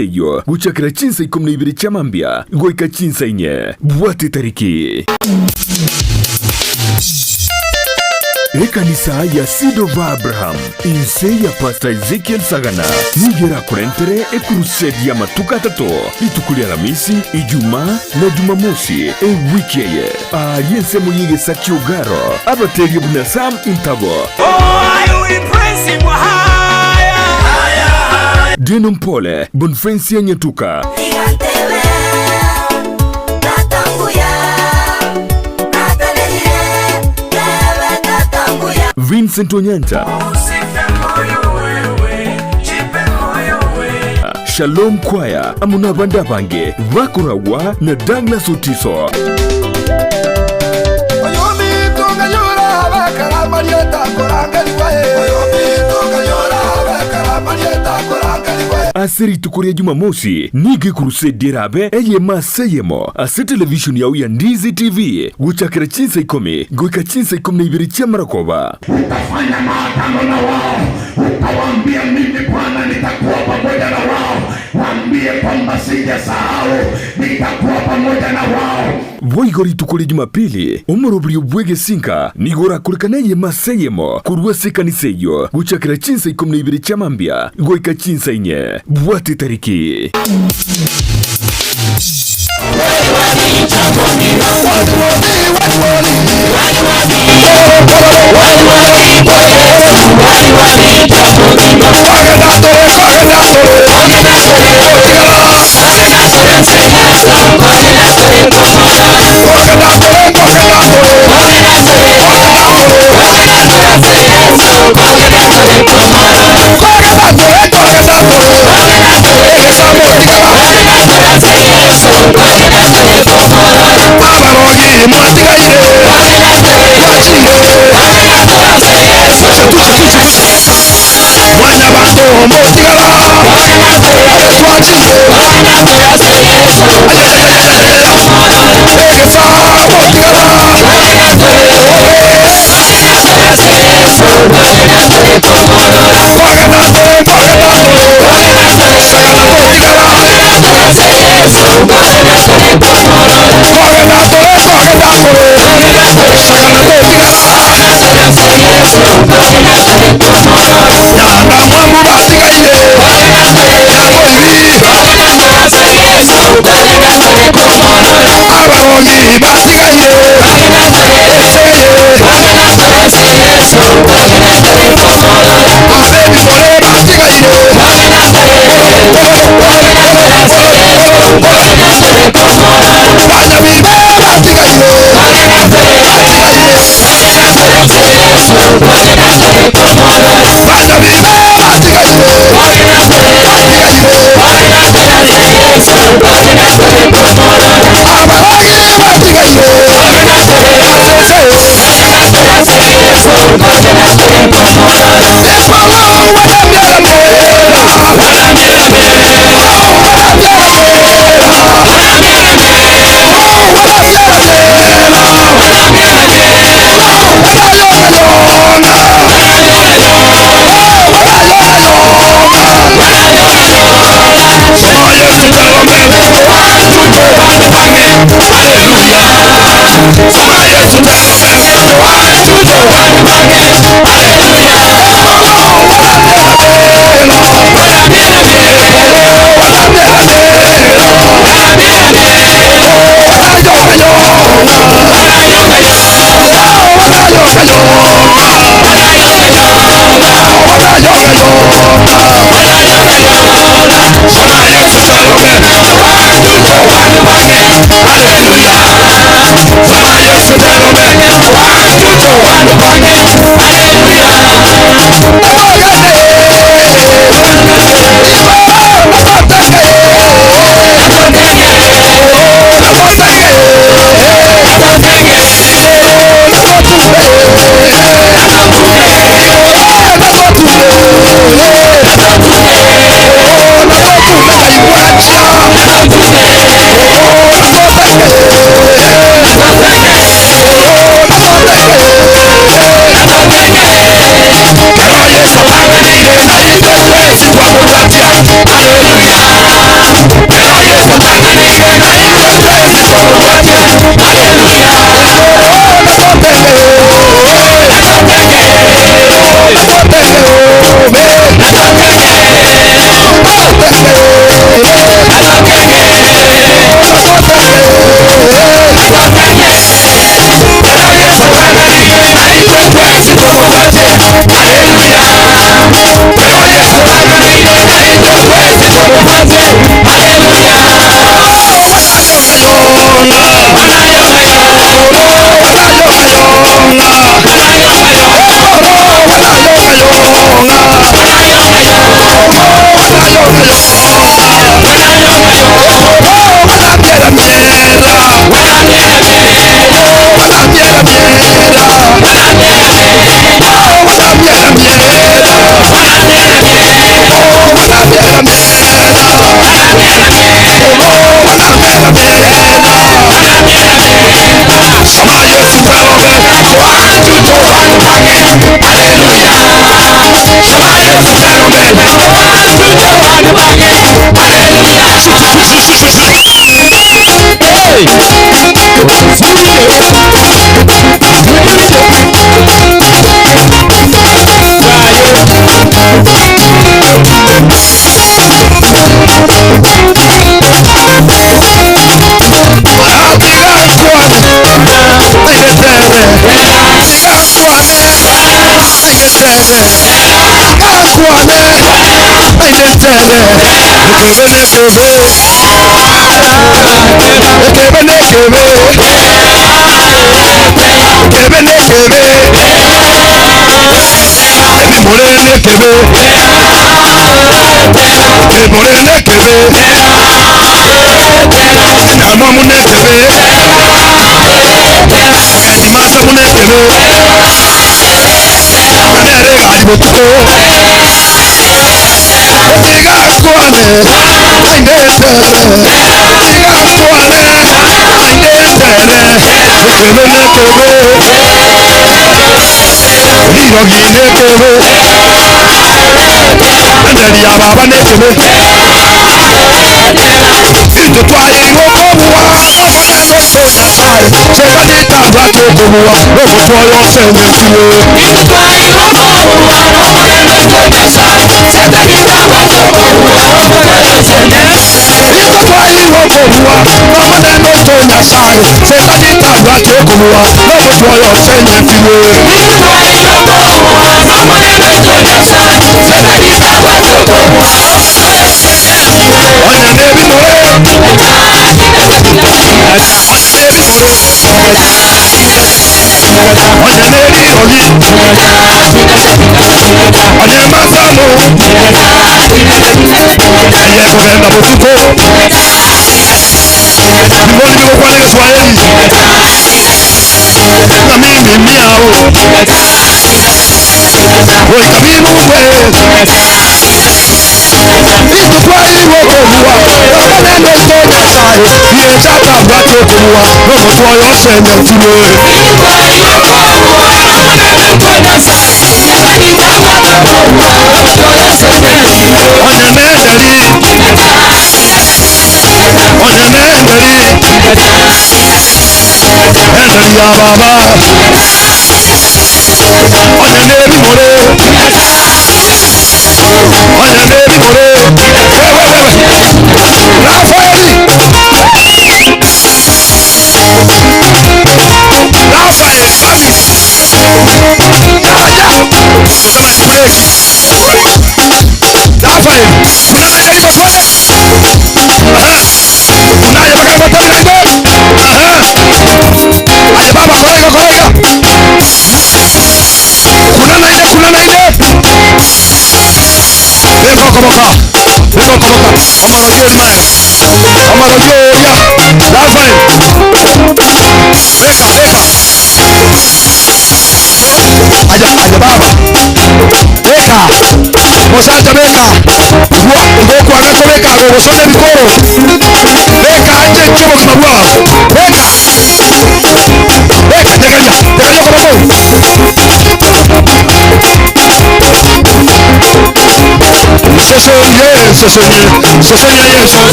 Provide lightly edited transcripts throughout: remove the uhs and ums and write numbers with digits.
Seyo, guchakira chinsa ikumna ibiri chamambia, goika chinsa inye, buwate tariki. Ekanisa ya Seed of Abraham, inse ya Pastor Ezekiel Sagana, nigera kurentere crusade ya matuka tato, itukuli Alhamisi, Ijumaa na Jumamosi, wiki ye. Yense muyige sakiogaro, abateri buna Sam Intabo. I will praise him higher. Deno Mpole, Bonfensi ya Nyatuka. Vincent Onyanta, Shalom Choir, Amuna Bandabange, Vakurawa na Douglas Otiso. Asiri tukuria Jumamosi, nige crusade rabe eye maseyemo. Ase television ya uya Ndizi TV, guchakira chinsa ikome, goika chinsa ikome na ibiri chia marakoba. Utafanya maagano na wao, utawaambia mimi Bwana nitakuwa pamoja na wao. Waambie kwamba sijasahau, nitakuwa pamoja na wao. Voigori tukuria Jumapili, umurubri ubwege sinka, nigora kurikana eye maseyemo, kuruwase kaniseyo, guchakira chinsa ikome na ibiri chia mambia, goika chinsa inye, buwate tariki.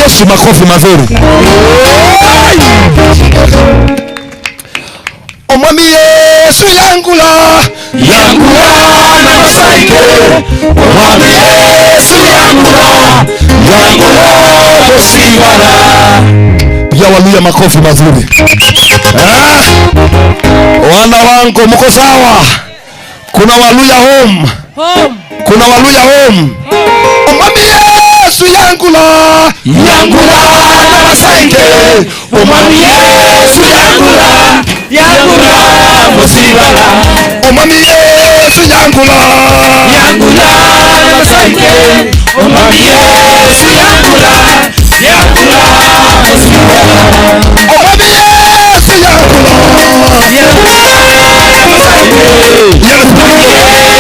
Yesu makofi mazuri. Omwami Yesu yangula na masaike. Omwami Yesu yangula kusigala. Pia waluya makofi mazuri. Wana wangu mko sawa? Kuna waluya home. Kuna Waluya home. Umami Yesu yangula na masaike. Umami Yesu yangula musibala. Umami Yesu yangula na masaike. Umami Yesu yangula musibala. Umami Yesu yangula na masaike.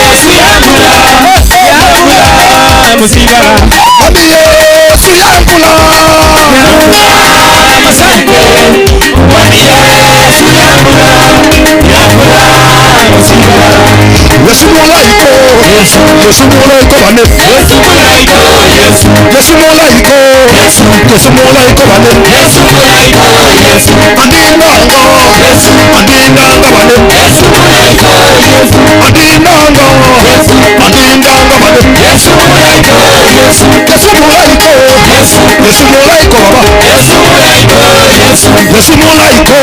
Yesu yangula musibala. Umami Yesu yangula na masaike. Umami Yesu yangula musibala. Yesu mulaiko bane. Yesu mulaiko bane. Yesu mulaiko bane. Andinanga bane. Yesu mulaiko andinanga bane. Yesu mulaiko baba. Yesu mulaiko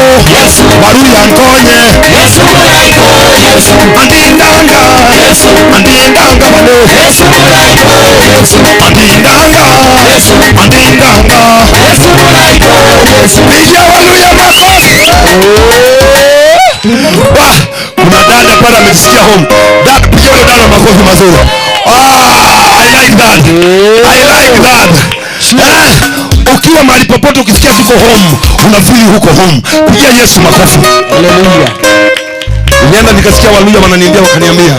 Waluya nkonye. Yesu mulaiko andinanga bane. Yesu mulaiko andinanga Pigia Waluya makofi. Kuna dada pale amesikia home. Dada, pigia yule dada makofi mazuri. I like that. Ukiwa mahali popote ukisikia tuko home, unafeel huko home. Pigia Yesu makofi. Haleluya. Nilienda nikasikia Waluya wananiambia, wakaniambia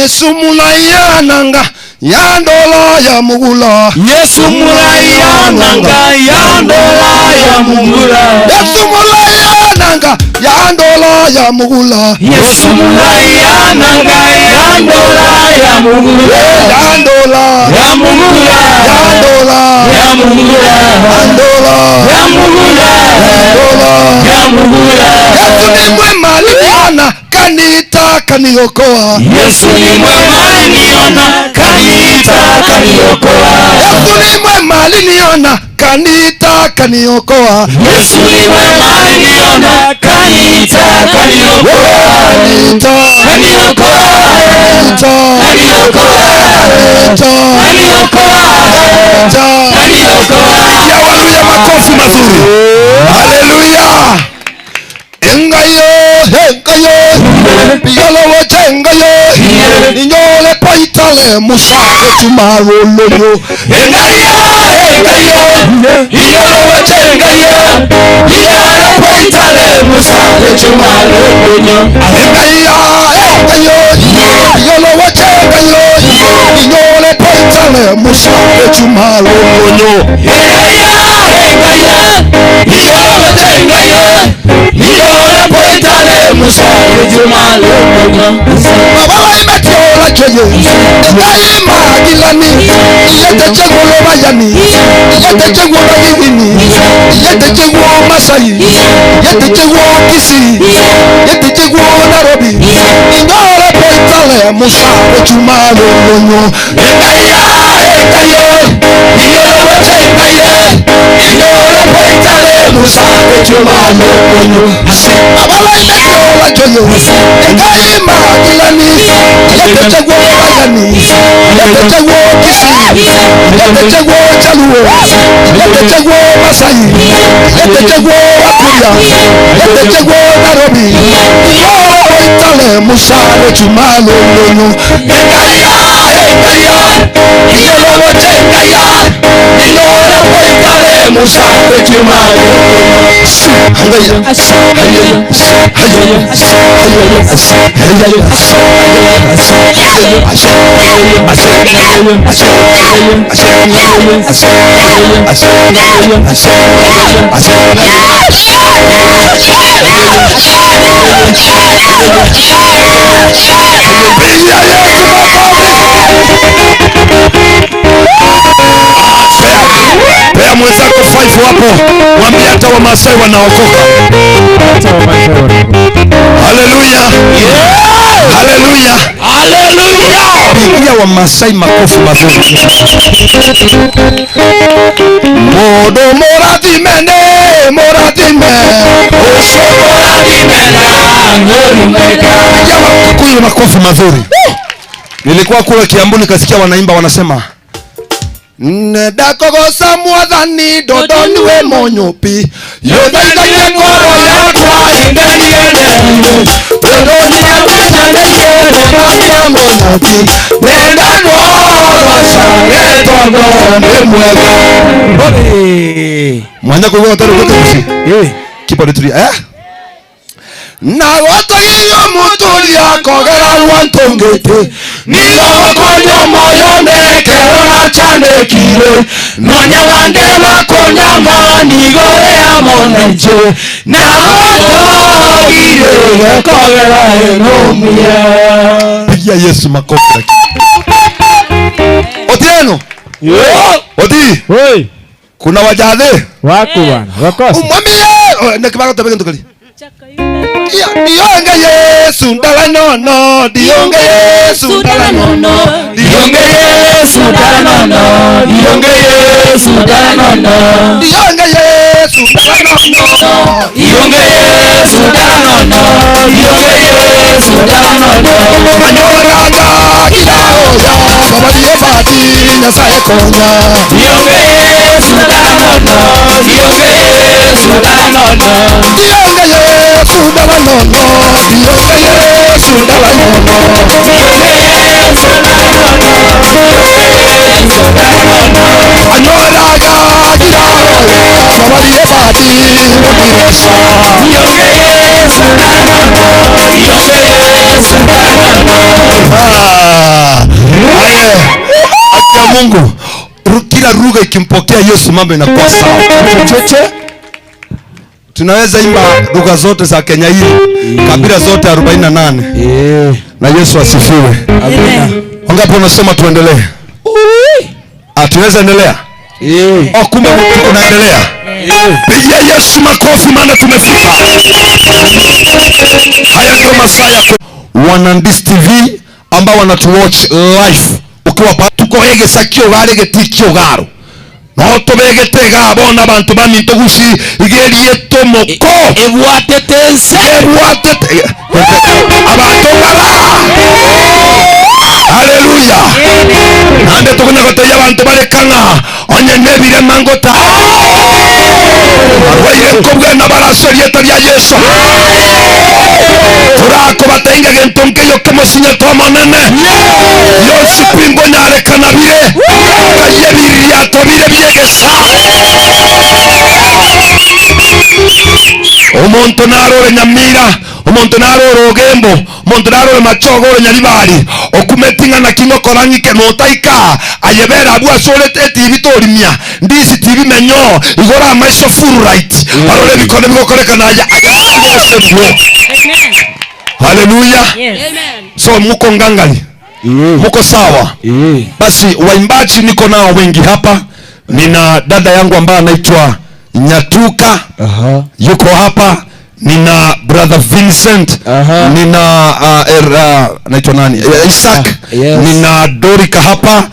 Yesu mulayananga yandola ya mugula. Yesu mulayananga yandola ya mugula. Yesu mulayananga yandola ya mugula. Yesu mulayananga yandola ya mugula. Yandola ya mugula. Yandola ya mugula. Yandola ya mugula. Yandola ya mugula. Yesu ni mwema aliona kanita kaniokoa. Yesu ni mwema aliniona kanita kaniokoa. Yesu ni mwema aliniona kanita kaniokoa. Yesu ni mwema aliniona kanita kaniokoa. Ya Waluya makofi mazuri. Haleluya. Engayo Pigalo wachengayo Ninyole paitale Musake chumaroloyo. Engayo Pigalo wachengayo Ninyole paitale Musake chumaroloyo. Engayo Pigalo wachengayo Ninyole paitale Musake chumaroloyo. Engayo Pigalo wachengayo Ninyole paitale Musake chumaroloyo. Baba imetiola choyo Ekaima gilani Iyete chegolo bayani Iyete chegolo yivini Iyete chegolo Masai Iyete chegolo Kisi Iyete chegolo Nairobi Ninyole paitale Musake chumaroloyo. Engayo Ninyole wachengayo Ninyole paitale Musake chumaroloyo. Baba imetiola choyo Ekaima gilani Iyete chegolo bayani Iyete chegolo Kisi Iyete chegolo Chaluo Iyete chegolo Masai Iyete chegolo Wakuria Iyete chegolo Nairobi Ninyole paitale Musake chumaroloyo. Engayo Ninyole wachengayo Ninyole paitale Musake chumaroloyo. Pea mwenzako 5 hapo. Waambie hata Wamasai wanaokoka. Haleluya. Haleluya. Haleluya. Pigia Wamasai makofi mazuri. Modo moratime. Oso moratime. Kuyo makofi mazuri. Nilikuwa kule Kiambu nikasikia wanaimba wanasema Nedakogosa mwathani dodoni we monyopi Yodhaithagia ngoro yakwa ingeni ene Dodoni ya mwathani dodoni monyopi Nenda ngorosa netondo ni mwega Mwanya kuyo watari kote kusi Kipa lituria Na watagiyo muturia kogera wantongete Nilo wakonya moyo nekero na chane kire Nonya wandema konya manigore ya moneche Na watagire kogera enomia Pigia Yesu makofi laki Otieno Oti Kuna wajade Waku bwana wakosa Umwambie Nekibaka tabeke ntukali Dionge Yesu ndala nono Dionge Yesu ndala nono Dionge Yesu ndala nono Dionge Yesu ndala nono Dionge Yesu ndala nono Dionge Yesu ndala nono Dionge Yesu ndala nono Manyoraga kidaoya Babaliye bati nyasaye konya Dionge Yesu ndala nono Dionge Yesu ndala nono Dionge Yesu ndala nono Dionge Yesu ndala nono Dionge Yesu ndala nono Anyoraga kidaoya Babaliye bati nyasaye Dionge Yesu ndala nono Dionge Yesu ndala nono Akia Mungu kila lugha ikimpokea Yesu mambo inakuwa sawa. Tunaweza imba lugha zote za Kenya hii, kabila zote 48. Na Yesu asifiwe. Amen. Wangapi wanasema tuendelee? Tunaweza endelea? Kumbe tunaendelea. Pigia Yesu makofi maana tumefika. Haya ndio masaa yako. Wanandis TV ambao wanatuwatch live. Ukiwa tuko hege sakio garege tikio garo no tobegete bona abantu bamintogushi igeriye tomoko ebwatetese abantu bala haleluya nande tukuna koteya abantu balekanga onye nebire mangota arwaye kobwe na baraso yeta ya Yesu turako batenge gentonke yo kemo sinya tomonene Yesu pingo nyare kanabire kayebiri ya tobire byegesa omuntu narore nyamira omuntu narore ogembo omuntu narore machogoro nyaribari okumetinga na kinokorangike notaika ayebera abwa solete TV torimia ndisi TV menyo igora amaisho full right barore bikone bigokoreka naja Yesu bro haleluya amen so muko ngangali muko sawa basi waimbaji niko nao wengi hapa nina dada yangu ambaye anaitwa Nyatuka yuko hapa nina brother Vincent nina anaitwa nani Isaac nina Dorika hapa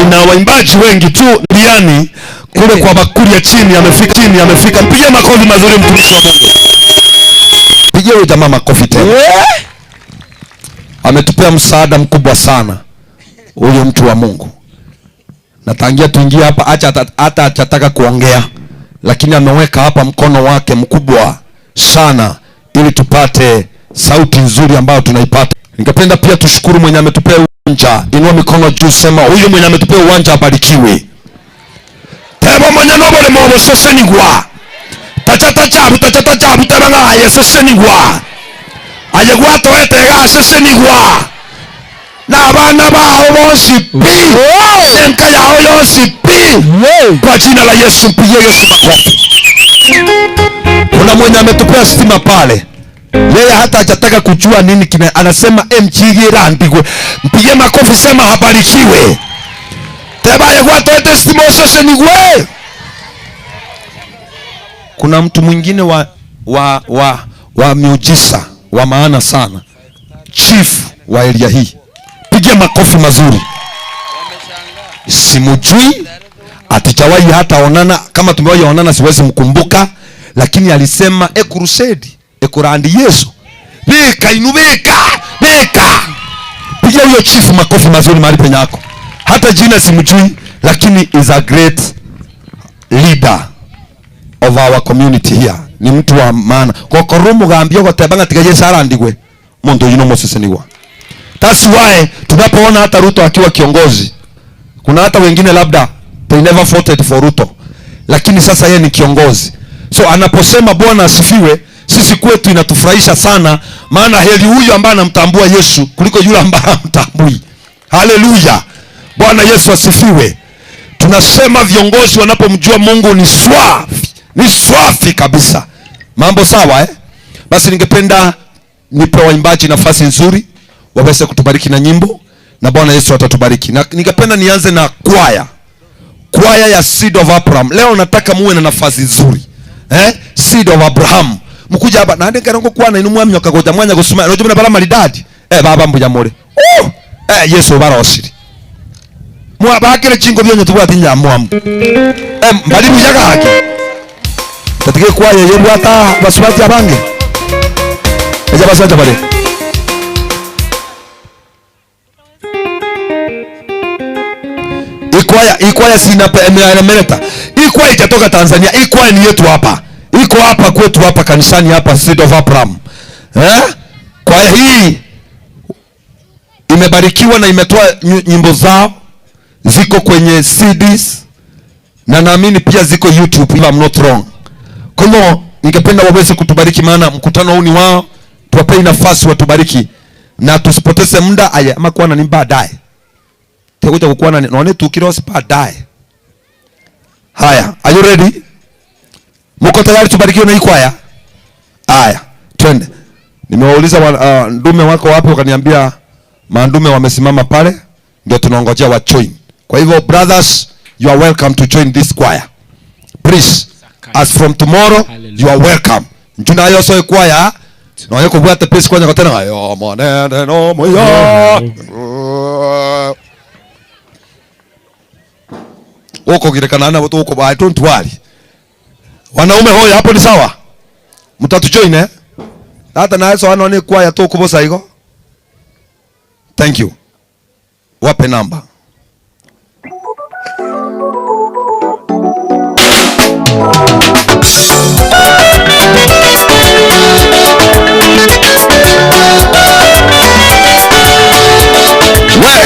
nina waimbaji wengi tu Liani kule kwa bakuri ya chini amefika mpige makofi mazuri mtumishi wa Mungu pigie huyo jamaa makofi tena ametupea msaada mkubwa sana huyo mtu wa Mungu na tangia tuingie hapa hata achataka kuongea lakini ameweka hapa mkono wake mkubwa sana ili tupate sauti nzuri ambayo tunaipata. Ningependa pia tushukuru mwenye ametupea uwanja. Inua mikono juu sema huyu mwenye ametupea uwanja abarikiwe. Tebo mwenye nobole mobo sosenigwa. Tachata chabu tabanga aye sosenigwa. Aye gwato etega sosenigwa. Na abana bao bonsi pi. Nenka yao yonsi pi. Kwa jina la Yesu mpigie Yesu makofi. Kuna mwenye ametupea stima pale. Yeye hata hajataka kujua nini anasema mchigira ndigwe. Mpigie makofi sema habarikiwe. Teba yegwa toete stima sose nigwe. Kuna mtu mwingine wa miujiza wa maana sana. Chief wa area hii. Pigie makofi mazuri. Simujui atichawahi hata onana kama tumewahi onana siwezi mkumbuka lakini alisema crusade kurandi Yesu. Beka inubeka. Pigia huyo chief makofi mazuri mahali penye yako. Hata jina simjui lakini is a great leader of our community here. Ni mtu wa maana. Kwa korumu gambio kwa tebanga tigaje sara ndigwe. Mondo yino moseseniwa. That's why tunapoona hata Ruto akiwa kiongozi. Kuna hata wengine labda they never voted for Ruto. Lakini sasa yeye ni kiongozi. So anaposema Bwana asifiwe, sisi kwetu inatufurahisha sana, maana heri huyu ambaye anamtambua Yesu kuliko yule ambaye hamtambui. Haleluya. Bwana Yesu asifiwe. Tunasema viongozi wanapomjua Mungu ni swafi kabisa. Mambo sawa eh? Basi ningependa nipe waimbaji nafasi nzuri waweze kutubariki na nyimbo na Bwana Yesu atatubariki. Na ningependa nianze na kwaya ya Seed of Abraham. Leo nataka muwe na nafasi nzuri. Seed of Abraham. Mkuja hapa na ndeka ngo kwana inu mwamyo kagoja mwanya gusuma. Rojo bana bala maridadi. Baba mbuja more. Yesu barosiri. Mwa bakire chingo byonyo tubati nyamwamu. Mbali muyaga haki. Tatike kwaya yebu ata baswati abange. Eja baswati bale. Ikwaya sina meleta. Ikwaya itatoka Tanzania. Ikwaya ni yetu hapa. Iko hapa kwetu hapa kanisani hapa Seed of Abraham. Kwaya hii imebarikiwa na imetoa nyimbo zao, ziko kwenye CDs na naamini pia ziko YouTube if I'm not wrong. Kwa hiyo ningependa waweze kutubariki, maana mkutano huu ni wao. Tuwape nafasi watubariki na tusipoteze muda. Aya ama kuana ni baadaye. Tekuja kukuana naone tukiro baadaye. Haya, are you ready? Mko tayari tubarikiwe na hii kwaya? Haya, twende. Nimewauliza ndume wako wapi, wakaniambia mandume wamesimama pale, ndio tunaongojea wa join. Kwa hivyo brothers, you are welcome to join this choir. Please, as from tomorrow, you are welcome. Njuna yoso kwaya, na yako bwate pesi kwanya kwa tena. Ayo manene no moyo. Woko girekana na watu wako ba, don't worry. Wanaume hoya hapo ni sawa? Mtatu join eh? Hata na Yesu anaone kwaya tu kubosa higo. Thank you. Wape namba. Wewe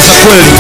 za kweli.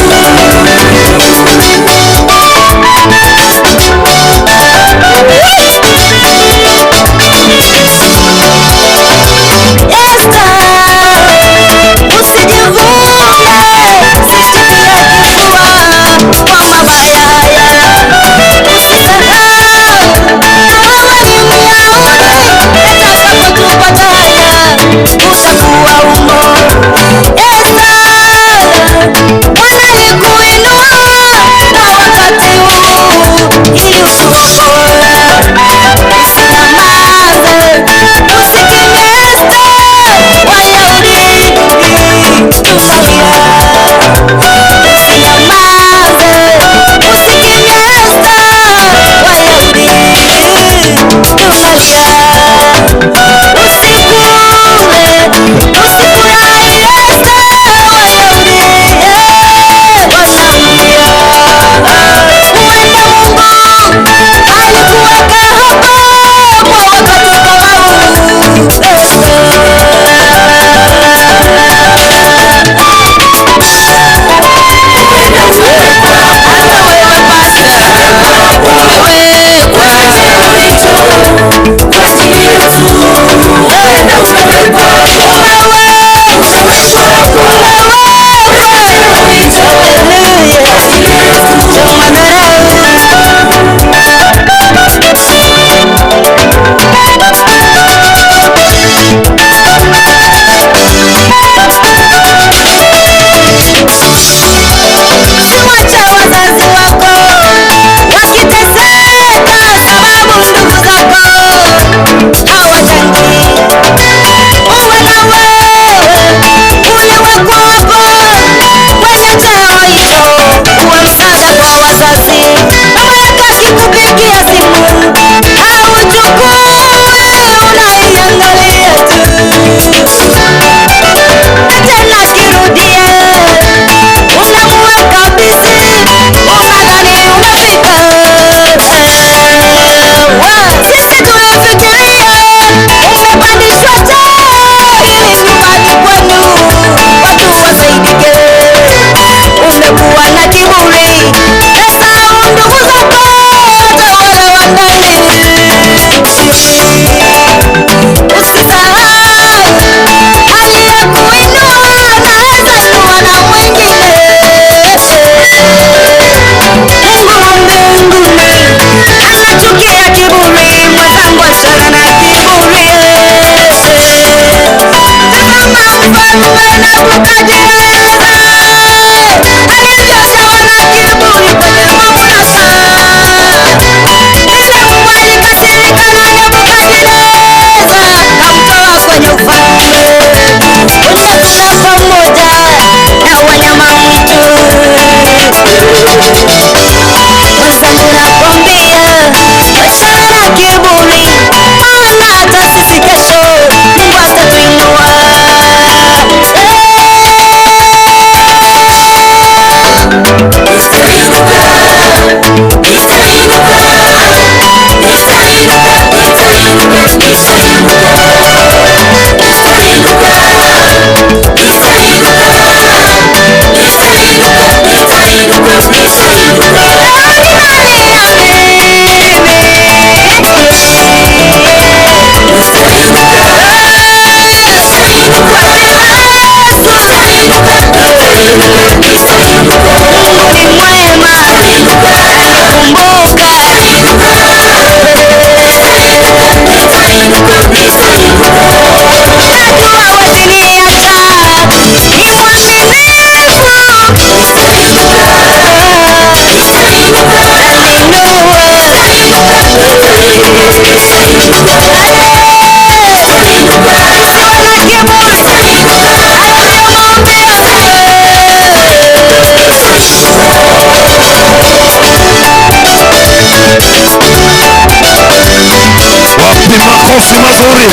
makofi mazuri.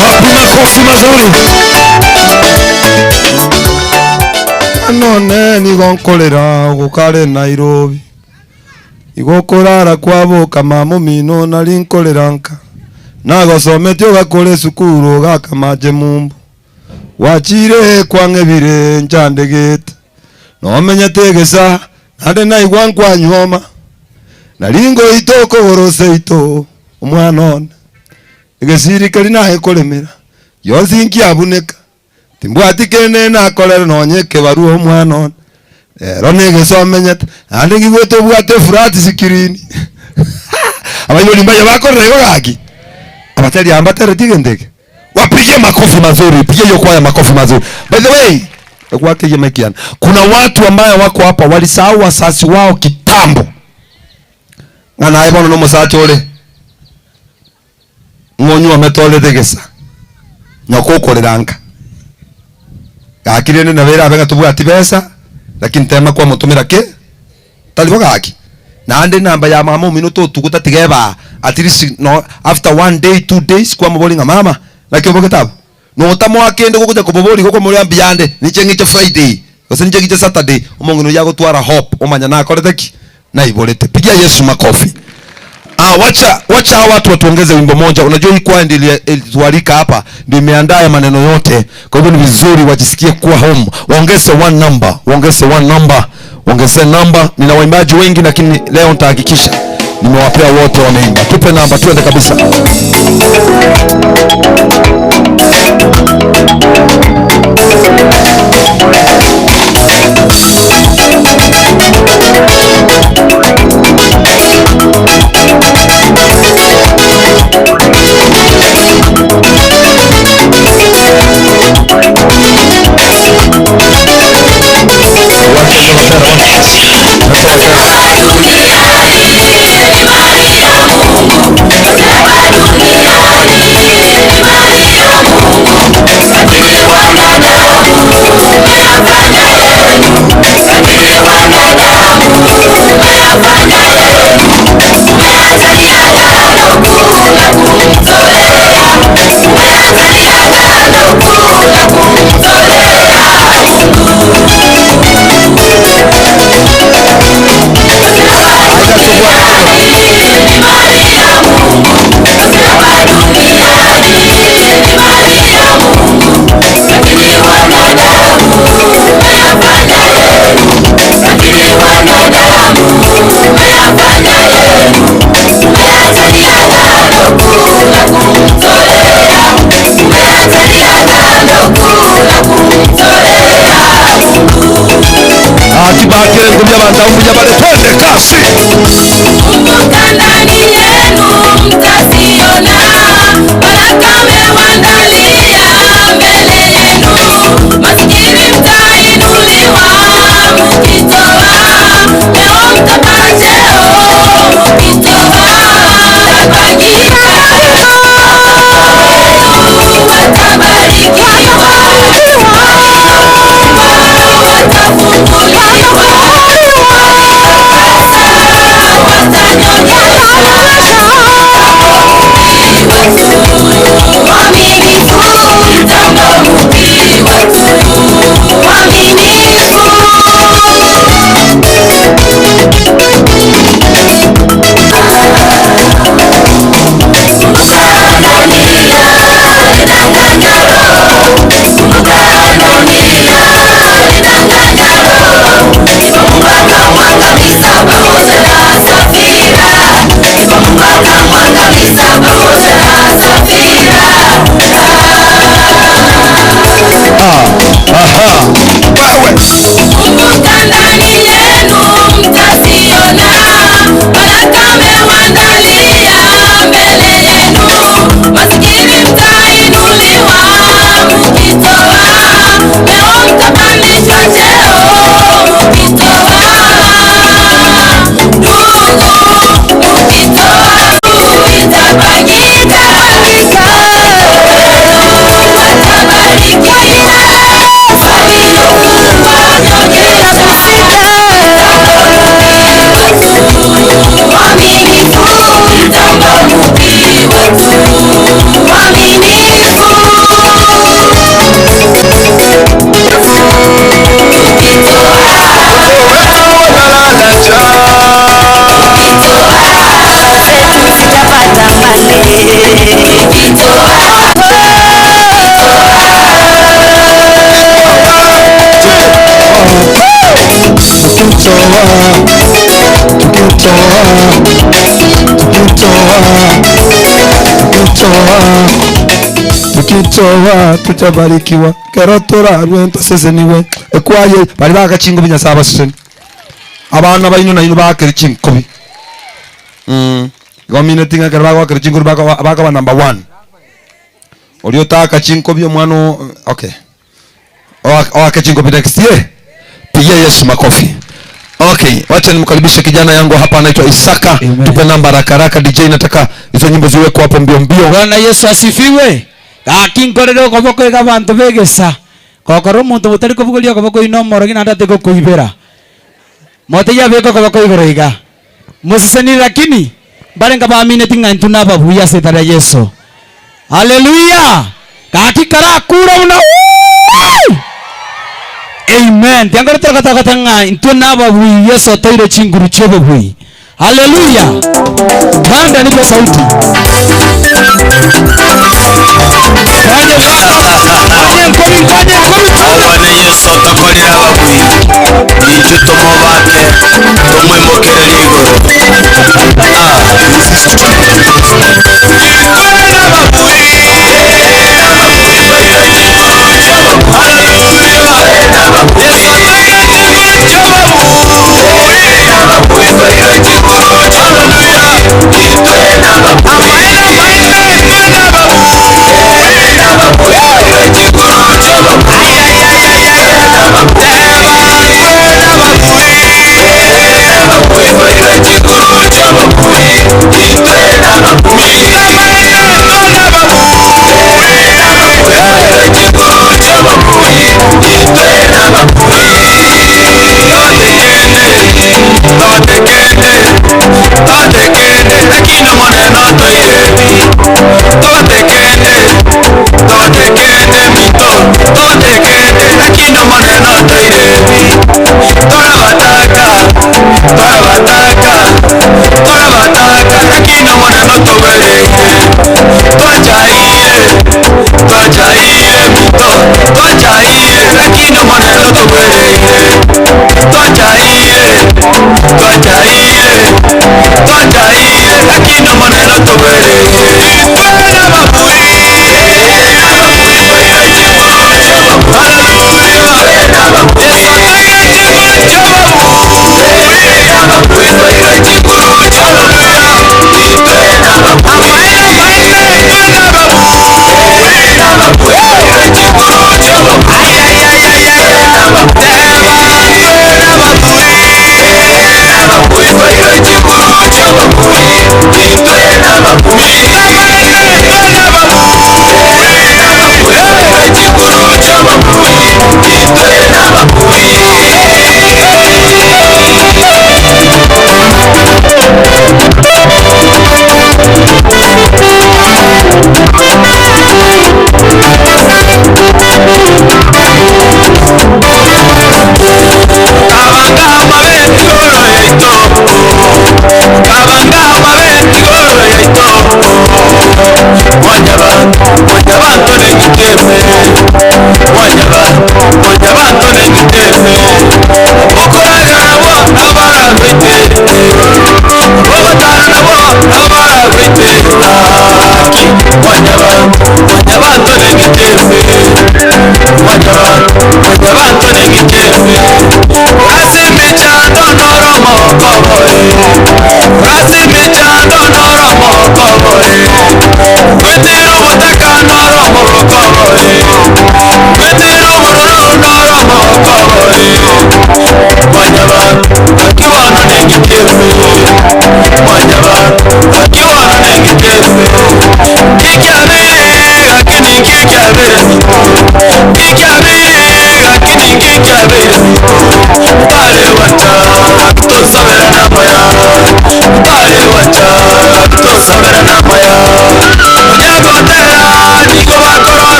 Wapi makofi mazuri? None nigonkorera gukare Nairobi. Igokorara kwabo kama mumino nari nkorera nka. Nagosomete ugakore sukuru gakamaje mumbu. wachire kwangebire njandegete no menya tegesa ande na igwankwa nyoma naringo itoko borose ito umwana on igesirikali na ekolemera yozinki abuneka timbwati kene na kolera nonyeke baru umwana on rone gesomenyet ande ngigweto bwate furati sikirini abayoli mbaya bakorera igogaki abatari ambatera tigendeke wapige makofi mazuri, pige hiyo kwaya makofi mazuri. By the way, kwake yemekiana. Kuna watu ambao wako hapa walisahau wasasi wao kitambo. Ngana aibono no musacha ore. Ngonyu ametole tegesa. Nyoko koleranga. Akirene na vera abenga tubu atibesa, lakini tema kwa mutumira ke taliboga haki. Na ande namba ya mama minuto tukuta tigeba at least no after 1 day 2 days kwa mbolinga mama. Lakini boketabu no tamo akende kukuja kuboboli koko muri ambiyande nichengiche Friday ose nichengiche Saturday umongo no yago twara hope umanya na akoreteki na ibolete pigia Yesu makofi. Wacha watu watuongeze wimbo moja. Unajua hii kwa ndio ilitualika hapa ndio imeandaa maneno yote, kwa hivyo ni vizuri wajisikie kuwa home. Waongeze one number. Nina waimbaji wengi lakini leo nitahakikisha nimewapea wote wameimba. Tupe namba tuende kabisa. Atibakire ngumya banda umbunya bale twende kasi. Ndani yenu mtasiona baraka mewandalia mbele yenu, maskini mtainuliwa mkitoa, leo mtapata cheo mkitoa, watabarikiwa watafunguliwa tukitoa tutabarikiwa kerotora rwento sese niwe ekwaye bari bagachingo binya saba sese abana baino na ino bakerichinkobi gomine tinga kerba kwa kerichingo baka number 1 uliotaka chinkobi mwana okay akachinkobi next year pigia Yesu makofi. Okay, wacha nimkaribishe kijana yangu hapa anaitwa Isaka. Amen. Tupe namba haraka DJ, nataka hizo nyimbo ziwekwe hapo mbio mbio. Bwana Yesu asifiwe. Akinkorero koboko y'abantu begesa. Kokoro muntu butari kuvugulia koboko inomoro gina ndate ko kuibera. Mote ya beko koboko igoroiga. Musiseni lakini barenga baamine tinga ntuna babuya setara Yesu. Haleluya. Kakikara kura una. Amen. Tiangara kata nga ntuna babuya Yesu toire chinguru chebo bui. Haleluya. Banda nipe sauti. Bwana Yesu takorera abagwi icyo tumubake tumwimukire ligoro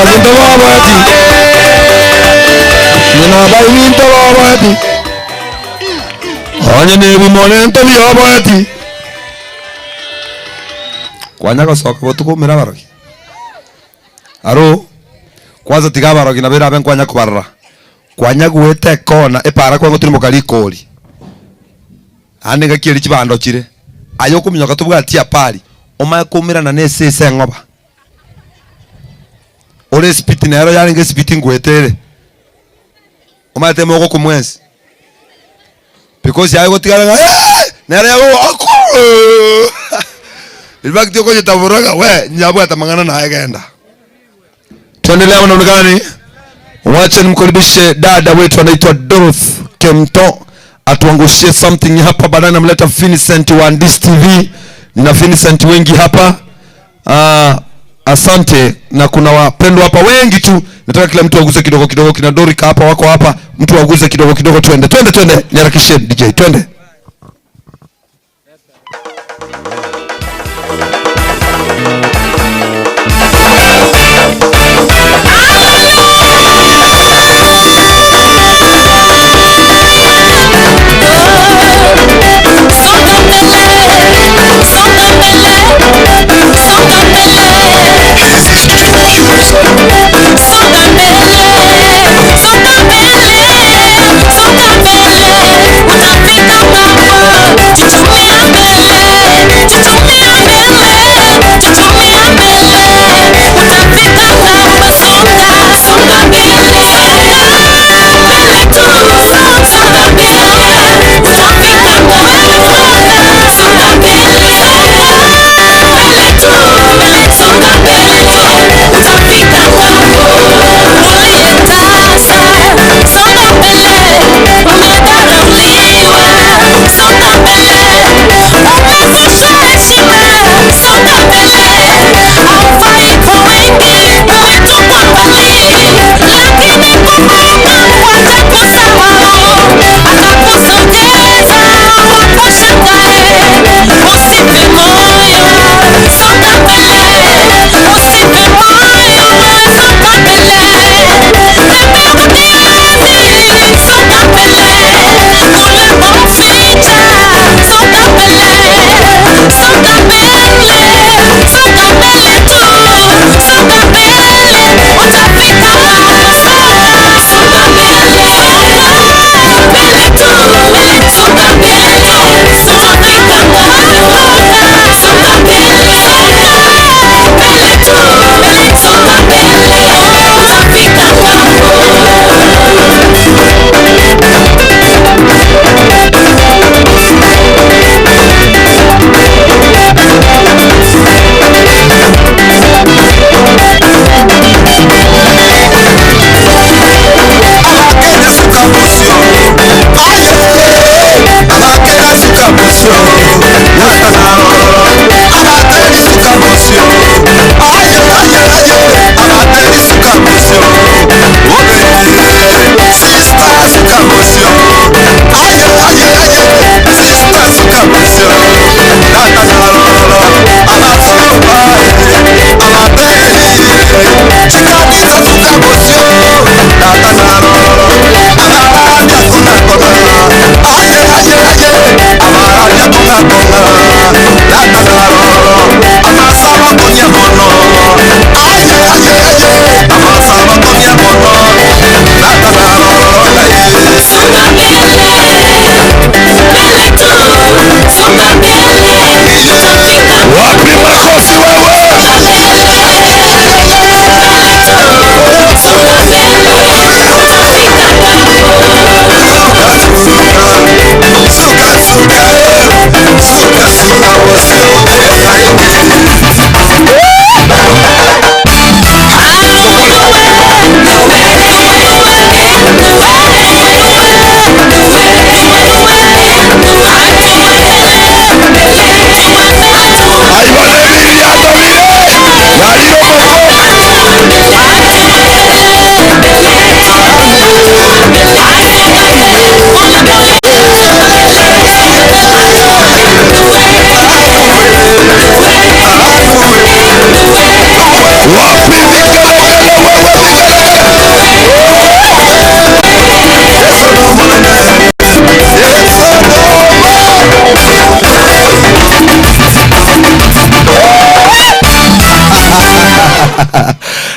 binto babati. Nina bai binto babati. Onye nebi monento babati. Kwanya gosoka botukumira barogi. Aro kwanza tiga barogi na bera ben kwanya kubarra. Kwanya guete kona epara kwa ngotiri mukali koli. Ane gakiri kibando kire. Ayo kuminyoka tubwatia pali. Oma kumira na nesese ngoba. Ole spiti na yaro yaringe spiti ngwetere. Oma temo ko kumwensi. Because yayo tigara na yaro ako. Ilibaki toko jitavuroga we nyabu atamangana na agenda. Tuendelea namna gani? Wacha nimkaribishe dada wetu anaitwa Dorothy Kemto atuangushie something hapa, baadaye namleta Vincent wa Ndis TV. Nina Vincent wengi hapa. Asante, na kuna wapendwa hapa wengi tu. Nataka kila mtu aguze kidogo kidogo. Kina Dorika hapa wako hapa. Mtu aguze kidogo kidogo, twende. Niharakishe DJ, twende. Songa mbele, utafika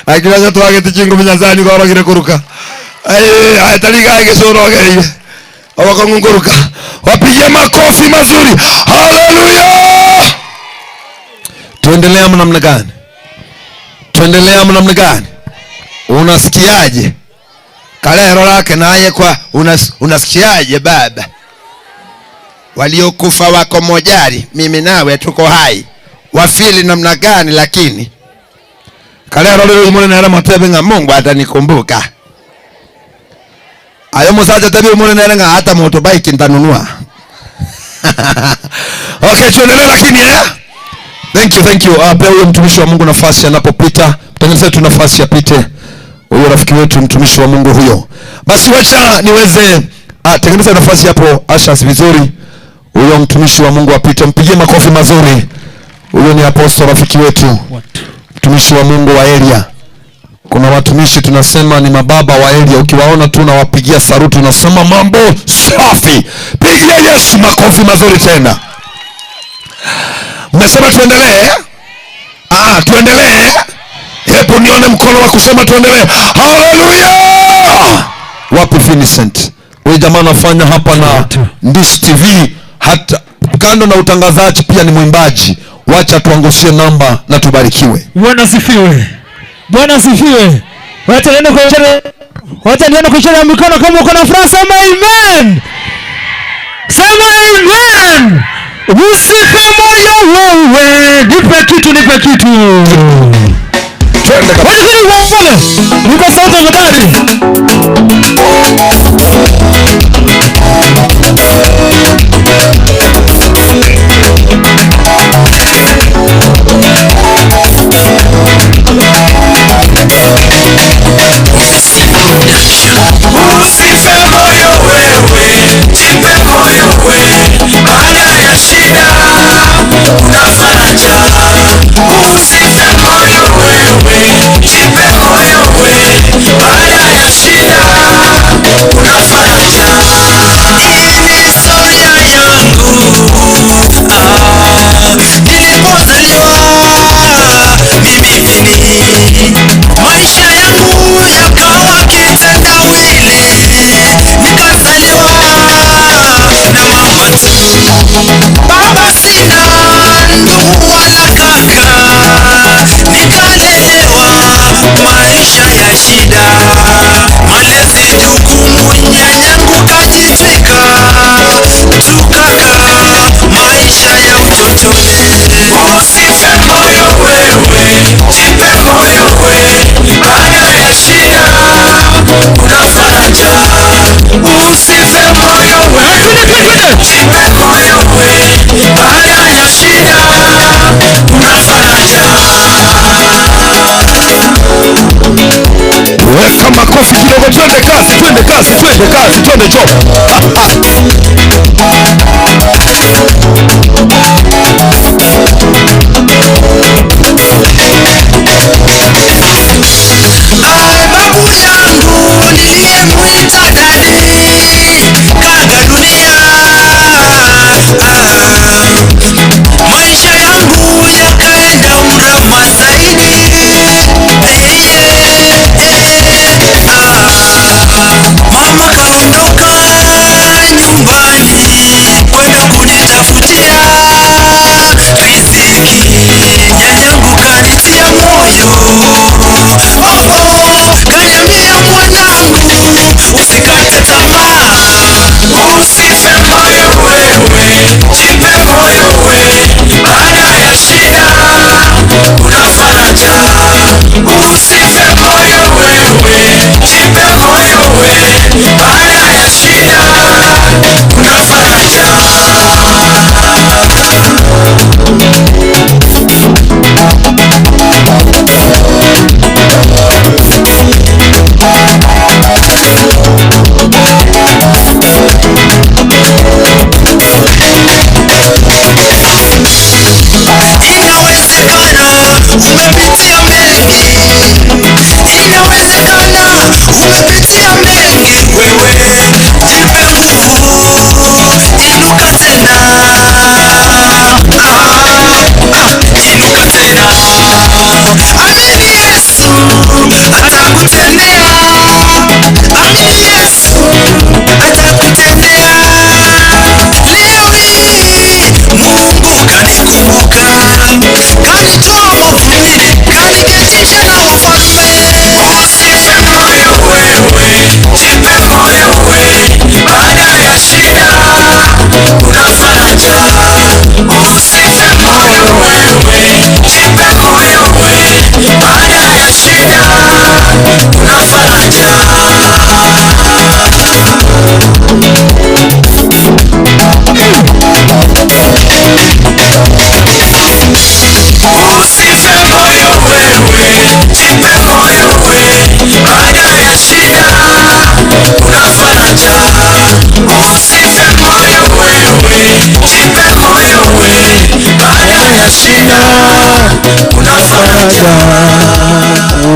akira za twage tichingo mnyazani kwa bagire kuruka ai taliga gesoro gari awakanguruka. Wapigie makofi mazuri. Haleluya. Tuendelea namna gani? Tuendelea namna gani? Unasikiaje? Kalero lake naye kwa unasikiaje baba? Waliokufa wako mojari, mimi nawe tuko hai. Wafili namna gani lakini? Kalero leo mwana na matebe nga Mungu atanikumbuka. Ayo musaja tabi mwana na hata motorbike nitanunua. Okay, tuendelee lakini Thank you. Pia huyo mtumishi wa Mungu nafasi anapopita, tengeneza tu nafasi apite. Huyo rafiki wetu mtumishi wa Mungu huyo. Basi wacha niweze tengeneza nafasi hapo ashas vizuri. Huyo mtumishi wa Mungu apite, mpigie makofi mazuri. Huyo ni apostle rafiki wetu. Mtumishi wa Mungu wa area. Kuna watumishi tunasema ni mababa wa area, ukiwaona tu unawapigia saruti unasema mambo safi. Pigia Yesu makofi mazuri tena. Mmesema tuendelee? Tuendelee. Hebu nione mkono wa kusema tuendelee. Haleluya! Wapi Vincent? Wewe jamaa anafanya hapa na Ndish TV, hata kando na utangazaji pia ni mwimbaji. Wacha tuangushie namba na tubarikiwe. Bwana sifiwe. Bwana sifiwe. Wacha nione kushana mikono kama uko na furaha, sema amen. Sema amen. Usife moyo wewe. Nipe kitu. Twende kabisa. Niko sauti mkali. Weka makofi kidogo, twende kazi, twende job. Babu yangu niliyemwita dadi kaga dunia. Maisha yangu yakaenda mrama zaidi. Mama kaondoka nyumbani kwenda kunitafutia riziki. Nyanyangu kanitia moyo, kaniambia mwanangu usikate tamaa, usife moyo wewe, jipe moyo wewe, baada ya shida kuna faraja. Usife moyo wewe, jipe moyo wewe, baada ya shida kuna faraja. Amini Yesu.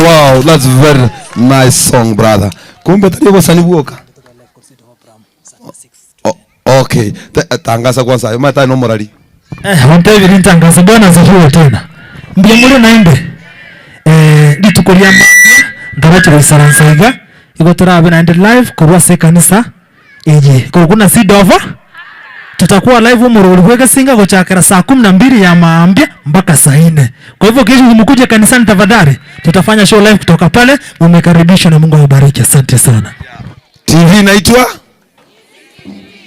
Wow, that's very nice song, brother. Kumbe tani wasanii woka. Okay, tangaza kwanza. Yoma tani nomorali. Wante hivi nitangaza bwana zahiwe tena. Mbia mule naende. Litukulia mbia. Ndaracho isaranzaiga. Iko turabe naende live. Kurua se kanisa. Kuna seed over. Tutakuwa live umuruli kweke singa kuchakera saa 12 ya maambia mpaka saa 4. Kwa hivyo kesho mkuje kanisani tafadhali. Tutafanya show live kutoka pale. Mmekaribishwa na Mungu awabariki. Asante sana. TV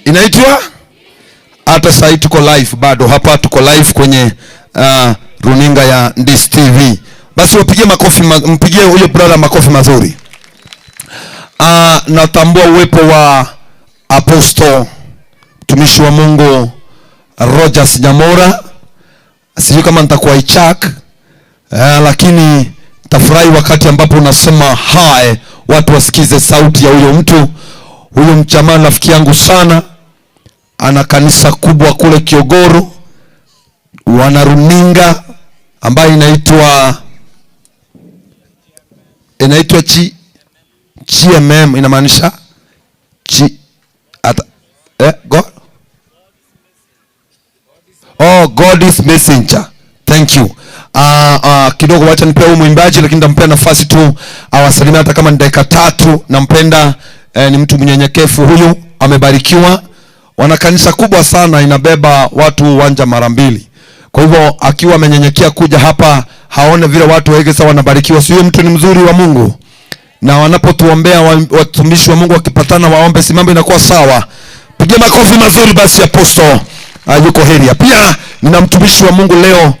inaitwa hata sasa tuko live bado hapa, tuko live kwenye runinga ya Ndis TV. Basi wapige makofi, mpigie huyo brother makofi mazuri. Natambua uwepo wa Apostle mtumishi wa Mungu Rogers Nyamora. Sijui kama nitakuwa ichak, lakini tafurahi wakati ambapo unasema hai, watu wasikize sauti ya huyo mtu. Huyo mjamaa rafiki yangu sana, ana kanisa kubwa kule Kiogoro, wana runinga ambayo inaitwa GMM, inamaanisha God is messenger. Thank you. Kidogo wacha nipea huyu mwimbaji, lakini nitampea nafasi tu awasalimia hata kama ni dakika 3. Nampenda, ni mtu mnyenyekevu huyu, amebarikiwa. Wana kanisa kubwa sana, inabeba watu uwanja mara 2. Kwa hivyo akiwa amenyenyekea kuja hapa, haone vile watu wege sawa wanabarikiwa. Sio mtu ni mzuri wa Mungu. Na wanapotuombea watumishi wa Mungu wakipatana waombe, si mambo inakuwa sawa. Pigia makofi mazuri basi Apostle yuko heria. Pia nina mtumishi wa Mungu leo,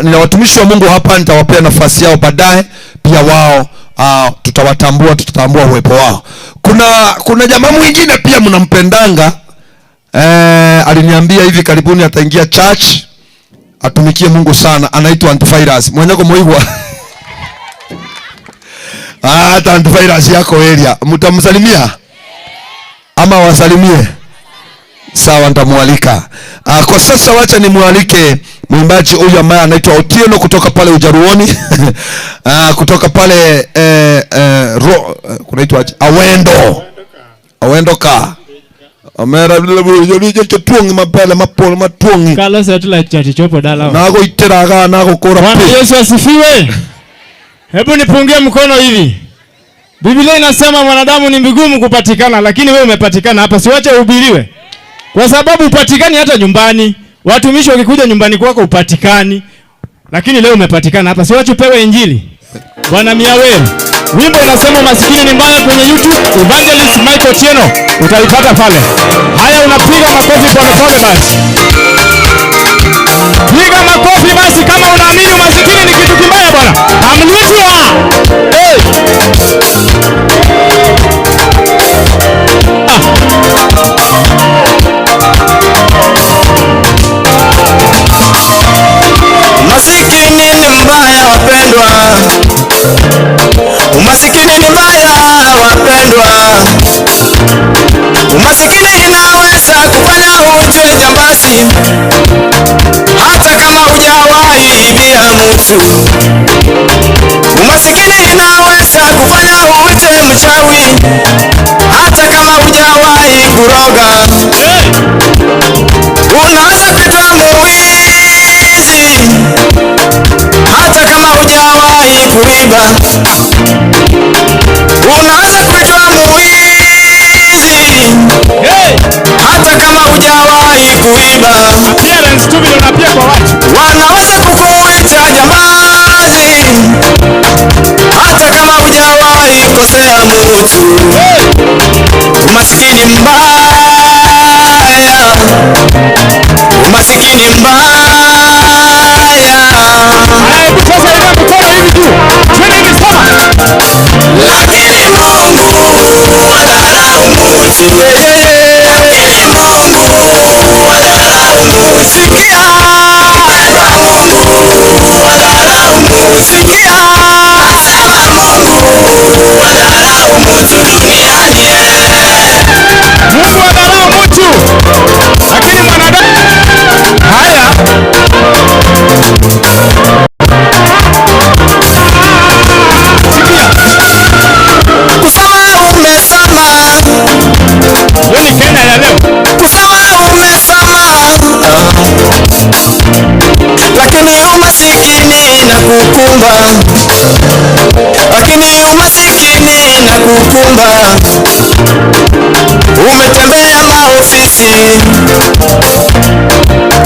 nina watumishi wa Mungu hapa, nitawapea nafasi yao baadaye. Pia wao tutatambua uwepo wao. Kuna jamaa mwingine pia mnampendanga, aliniambia hivi karibuni ataingia church, atumikie Mungu sana, anaitwa Antivirus. Mwenyeko moigwa. Hata Antivirus yako area, mtamsalimia ama wasalimie? Sawa, nitamualika. Kwa sasa wacha nimualike mwimbaji huyu ambaye anaitwa Otieno kutoka pale Ujaruoni. Kutoka pale kunaitwa Awendo ka. Amera bile tuongi mapele mapolo matuongi. Kala satellite chat chopo dala. Nago iteraga nago kora. Bwana Yesu asifiwe. Hebu nipungie mkono hivi. Biblia inasema mwanadamu ni migumu kupatikana, lakini wewe umepatikana hapa. Siwache uhubiriwe. Kwa sababu upatikani hata nyumbani. Watumishi wakikuja nyumbani kwako upatikani. Lakini leo umepatikana hapa. Siwache upewe injili. Bwana Miawe. Wimbo unasema masikini ni mbaya kwenye YouTube. Evangelist Michael Otieno. Utaipata pale. Haya, unapiga makofi pole pole basi. Piga makofi basi kama unaamini umasikini ni kitu kibaya bwana. Amlizwa. Hey. Umasikini ni mbaya wapendwa. Umasikini ni mbaya wapendwa. Umasikini inaweza kufanya ujue jambazi, hata kama hujawahi ibia mtu. Umasikini inaweza kufanya uje mchawi, hata kama hujawahi kuroga. Unaweza kuitwa mwizi, hata kama hujawahi kuiba. Unaweza kuitwa mwizi, hata kama hujawahi kuiba. Wanaweza kukuita jambazi, hata kama hujawahi kosea mtu. Umasikini mbaya, umasikini mbaya. Lakini Mungu wadharau mtu. Lakini Mungu wadharau mtu. Sikia, Mungu wadharau mtu. Sikia, asema Mungu wadharau mtu duniani. Mungu wadharau mtu, lakini mwanadamu. Haya. kukumba, lakini umasikini na kukumba. Umetembea maofisi,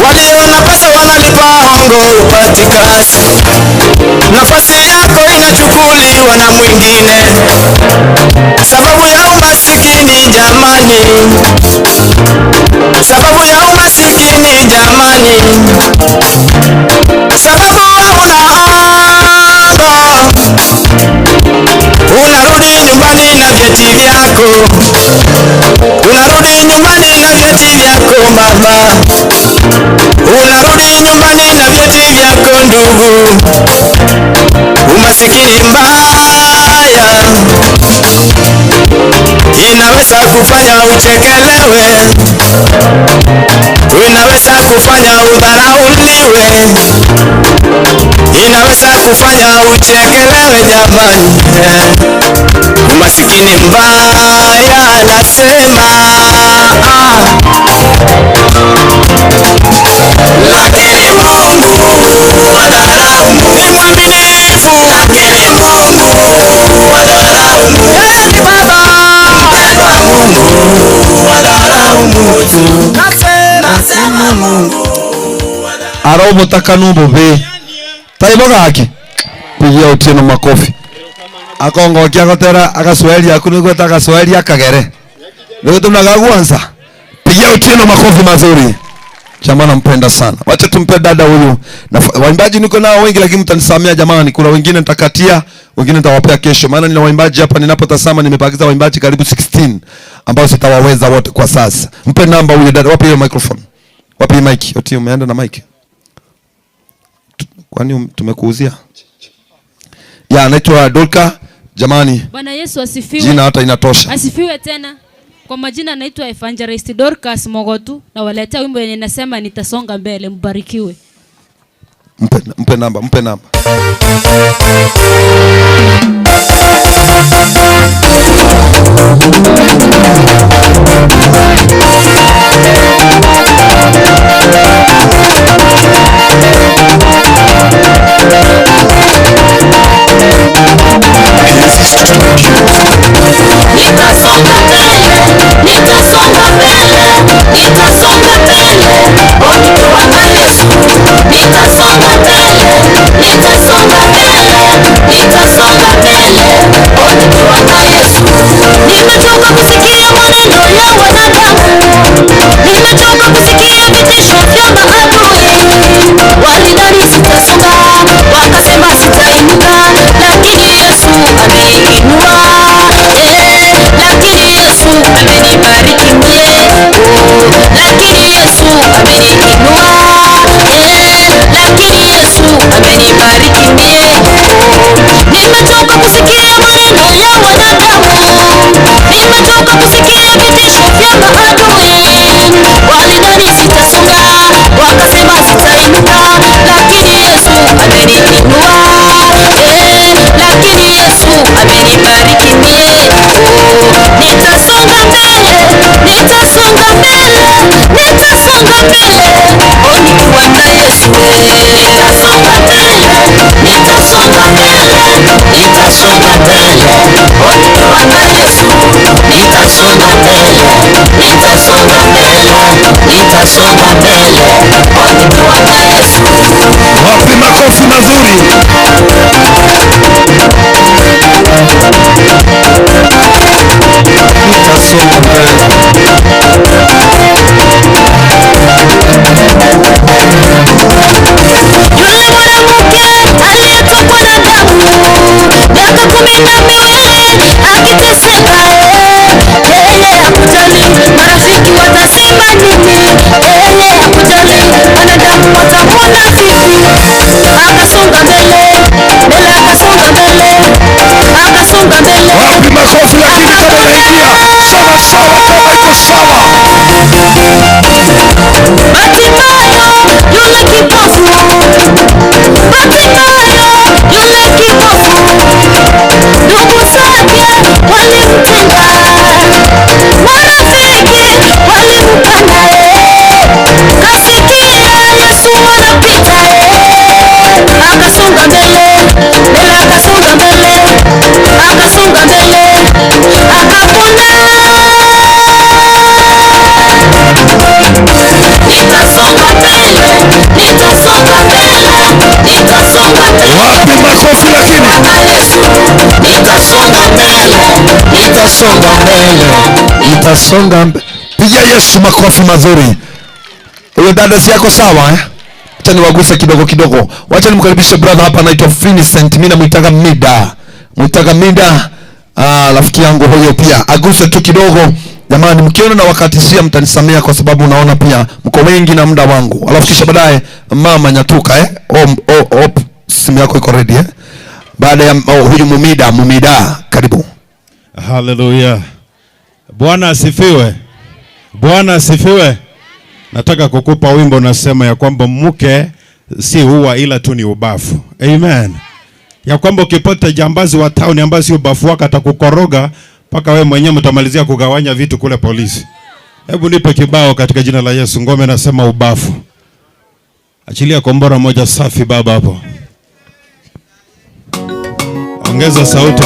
walio na pesa wanalipa hongo upati kazi. Nafasi yako inachukuliwa na mwingine, sababu ya umasikini jamani, sababu ya umasikini jamani, sababu hauna hongo. Unarudi nyumbani na vyeti vyako, unarudi nyumbani na vyeti vyako mama, unarudi nyumbani na vyeti vyako ndugu. Umasikini mbaya inaweza kufanya uchekelewe, inaweza kufanya udharauliwe, inaweza kufanya uchekelewe jamani. Umasikini mbaya nasema, lakini Mungu wadharau ni mwaminifu, lakini Mungu wadharau ni baba, mpendwa Mungu wadharau mtu, nasema Mungu aro mutakanu bobe taibo gaki pigia Otieno makofi akongo kia gotera agasweli akunigo tagasweli akagere leo tunagagwanza. Pigia Otieno makofi mazuri. Jamani nampenda sana. Wacha tumpe dada huyu. Waimbaji niko nao wengi lakini mtanisamea jamani. Kuna wengine nitakatia, wengine nitawapea kesho. Maana nina waimbaji hapa ninapotazama nimebakiza waimbaji karibu 16 ambao sitawaweza wote kwa sasa. Mpe namba huyu dada. Wapi hiyo microphone? Wapi mic? Otio umeenda na mic? Kwani tumekuuzia? Ya anaitwa Dolka. Jamani. Bwana Yesu asifiwe. Jina hata inatosha. Asifiwe tena. Kwa majina naitwa Evangelist Dorcas Mogotu na waletea wimbo yenye nasema nitasonga mbele. Mbarikiwe. Mpe namba. Nitasonga mbele, nitasonga mbele, nitasonga mbele, nikiwa na Yesu. Nitasonga mbele, nitasonga mbele, nitasonga mbele, nikiwa na Yesu. Nimechoka kusikia maneno nitasonga mbele, Nitasonga mbele, nitasonga mbele. Pigia Yesu makofi mazuri. Huyo dada si yako sawa eh? Acha niwaguse kidogo kidogo. Wacha nimkaribishe brother hapa anaitwa Vincent. Mimi namuitaga Mida. Muitaga Mida. Rafiki yangu huyo pia. Aguse tu kidogo. Jamani mkiona na wakati sia mtanisamea kwa sababu unaona pia mko wengi na muda wangu. Alafu kisha baadaye mama Nyatuka eh? Simu yako iko ready eh? Baada ya huyu Mumida karibu. Hallelujah. Bwana asifiwe. Bwana asifiwe. Nataka kukupa wimbo nasema ya kwamba mke si huwa ila tu ni ubafu. Amen. Ya kwamba ukipata jambazi wa town ambaye si ubafu wako atakukoroga mpaka wewe mwenyewe mtamalizia kugawanya vitu kule polisi. Hebu nipe kibao katika jina la Yesu. Ngome nasema ubafu. Achilia kombora moja safi baba hapo. Ongeza sauti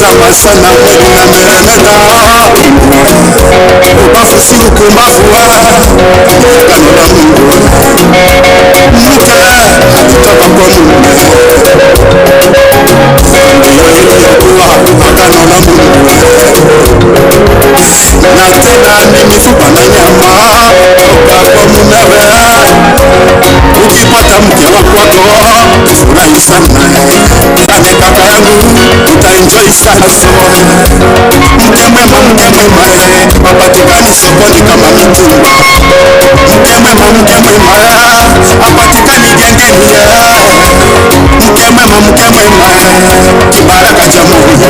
kama sana na meremeta ubafu si ukumbafu agano la Mungu mke akitoka kwa Mungu ndiyo iliyokuwa agano la Mungu na tena ni mifupa na nyama toka kwa mumewe. Ukipata mke wa kwako furahi sana, ndani kaka yangu utaenjoy sana. Mke mwema hapatikani sokoni kama mtumba. Mke mwema hapatikani gengeni. Mke mwema kibaraka cha Mungu.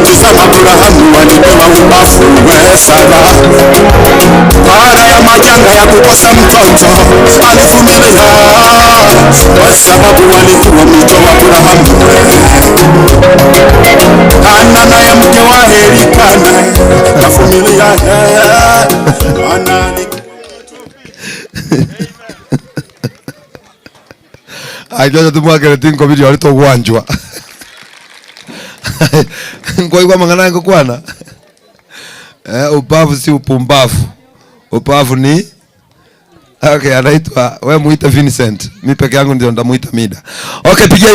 Tazama Abrahamu alipewa ubafu wa Sara. Baada ya majanga ya kukosa mtoto alivumilia, kwa sababu alikuwa mtoto wa Abrahamu. Hana naye mke wa Elikana kavumilia, aijoja tumwakele tinko video alito gwanjwa ngoigwa mangana ngo kwana ubavu si upumbavu. Ubavu ni okay, anaitwa wewe muita Vincent. Mimi peke yangu ndio ndamuita Mida. Okay, pigia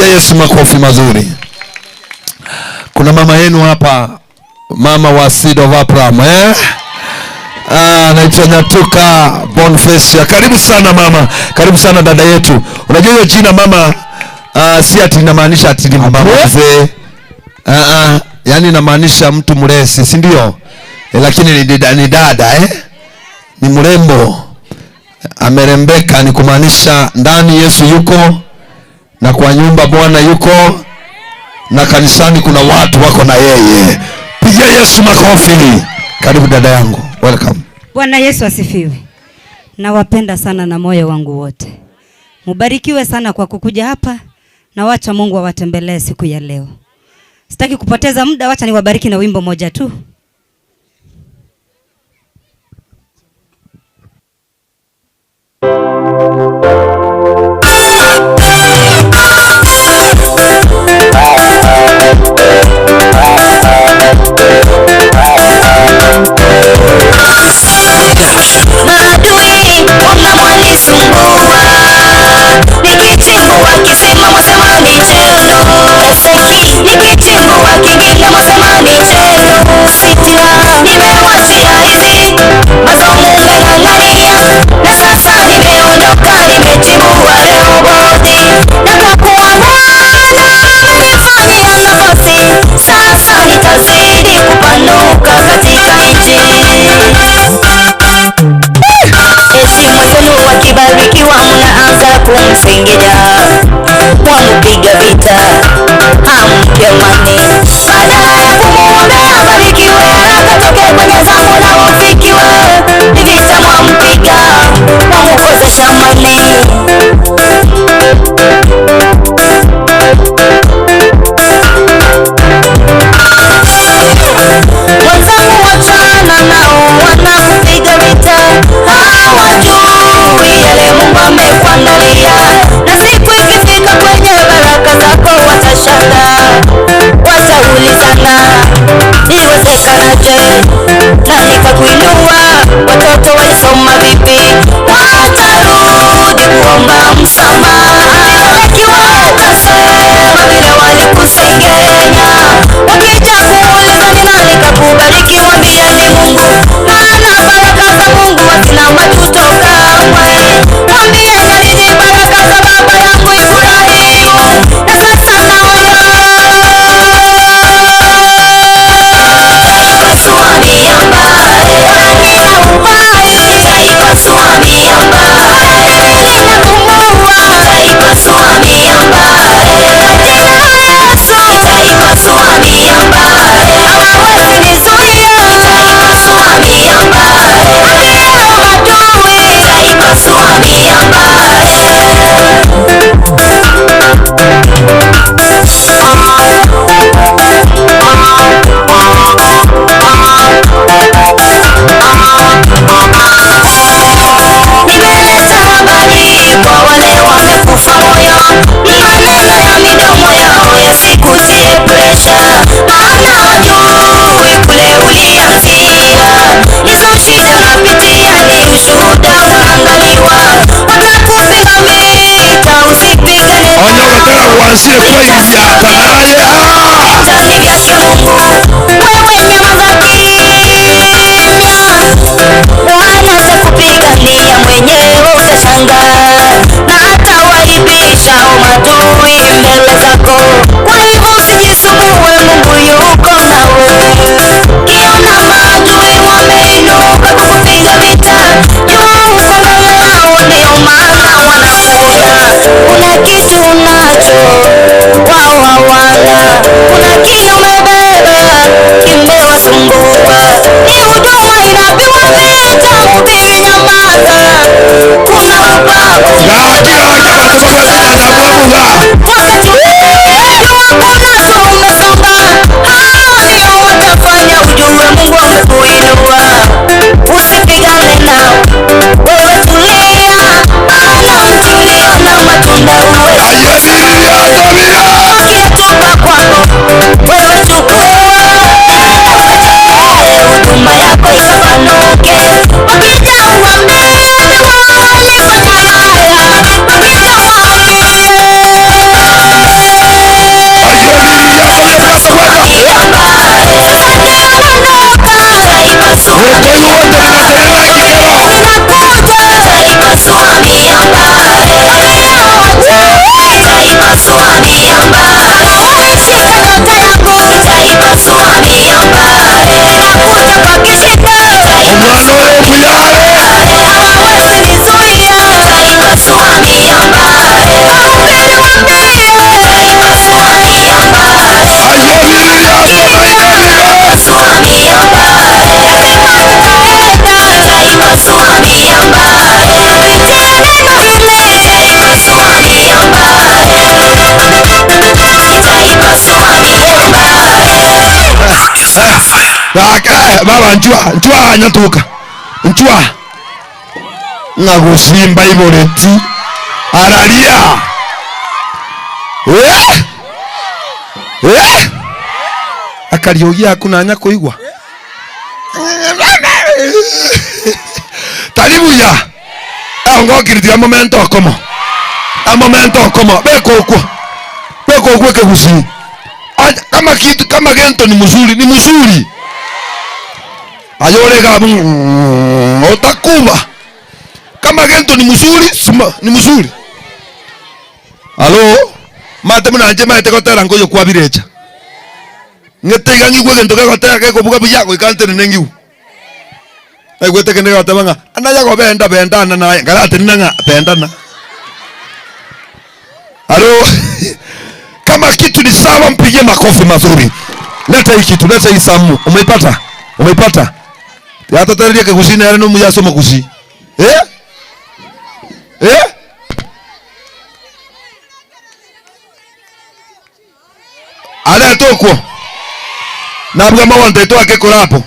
Yesu makofi mazuri. Kuna mama yenu hapa, mama wa Seed of Abraham anaitwa Nyatuka Boniface. Karibu sana mama, karibu sana dada yetu. Unajua hiyo jina mama si ati inamaanisha ati ni mama mzee. Yani inamaanisha mtu mresi, si ndio? Lakini ni dada ni mrembo, amerembeka, ni kumaanisha ndani Yesu yuko na kwa nyumba Bwana yuko na kanisani kuna watu wako na yeye. Pigia Yesu makofi. Karibu dada yangu, welcome. Bwana Yesu asifiwe. Nawapenda sana na moyo wangu wote. Mubarikiwe sana kwa kukuja hapa na wacha Mungu awatembelee siku ya leo. Sitaki kupoteza muda, wacha niwabariki na wimbo moja tu. Maadui wanamwalisumbua, nikichimbua kisima mwasema ni chelo. Eseki nikichimbua kiginga mwasema ni chelo. Sitira nimewachia hizi masomo umeng'ang'ania, na sasa nimeondoka nimechimbua Rehobothi. Na kwa kuwa Bwana amenifanyia nafasi, sasa nitazidi kupanuka katika nchi. Eti mwenzenu wakibarikiwa mnaanza kumsengenya, mwamupiga vita hamkemani. Badala ya kumuombea abarikiwe, akatoke kwenye zamu na ufikiwe, ni vita mwampiga, mwamukosesha amani. Wenzangu wachana nao wanakupiga vita, hawajui yale Mungu amekuandalia. Na siku ikifika kwenye baraka zako watashangaa, wataulizana iwezekanaje, nani kakuinua, watoto walisoma vipi, watarudi kuomba msamaha. Watasema vile walikusengenya, wakija kuuliza ni nani kakubariki, waambie ni Mungu, maana baraka za Mungu hazina majuto kamwe. Waambie ni baraka za baba yangu Ibrahimu, na sasa naona taipasua miamba, wananina uhai, taipasua miamba, nina kumua, taipasua miamba, jina Yesu, taipasua miamba, hawawezi nizuia, taipasua miamba, ambia maadui, taipasua miamba. Nimeleta habari kwa wale wamekufa moyo, maneno ya midomo yao yasikutie presha, maana hawajui kule ulianzia. Hizo shida napitia ni ushuhuda unaangaliwa, watakupinga vita usipigane nao. Uanzie kweli ya kanaye. Vita ni vyake Mungu, wewe nyamaza kimya, Bwana atakupigania mwenyewe utashangaa, na hata waibisha maadui mbele zako. Kwa hivyo usijisumbue, Mungu yuko nawe. Kiona maadui wameinuka kukupiga vita, jua uko mbele yao, ndio maana wanakuona. Kuna kitu unacho wao hawana, kuna kile umebeba kimewasumbua. Ni huduma inapewa vita, mhubiri nyamaza, kuna ubavu wakati kuna umesonga, hao ndio watafanya ujue Mungu amekuinua. Usipigane nao, wewe tulia, maana mti ulio na matunda huwezi wakiyatupa kwako, wewe chukua huduma yako ikapanuke. Wakija uambie walifanya haya, wakija waambie Baba njua nyatuka. Njua. Ngagusimba iboreti. Aralia. Akariogia kuna nya kuigwa. Taribuya. Ngokiritia momento komo. A momento komo. Beko kwa kegusi. Kama kitu kama gento ni mzuri. Ayorega otakuba. Kama gento ni mzuri. Alo, mate muna nje mate kotera ngoyo kwa birecha. Ngete gangi gwe gento kotera ke kubuga buya ko ikante nengiu. Ai gwete kende gotabanga. Anaya go benda na ngarate nanga bendana. Alo. Kama kitu ni sawa mpigie makofi mazuri. Leta hii kitu, leta hii samu. Umeipata? Ya tataria ke kusini ya no muya soma kusi. Ale toko. Na bwa mawante to akekurapo.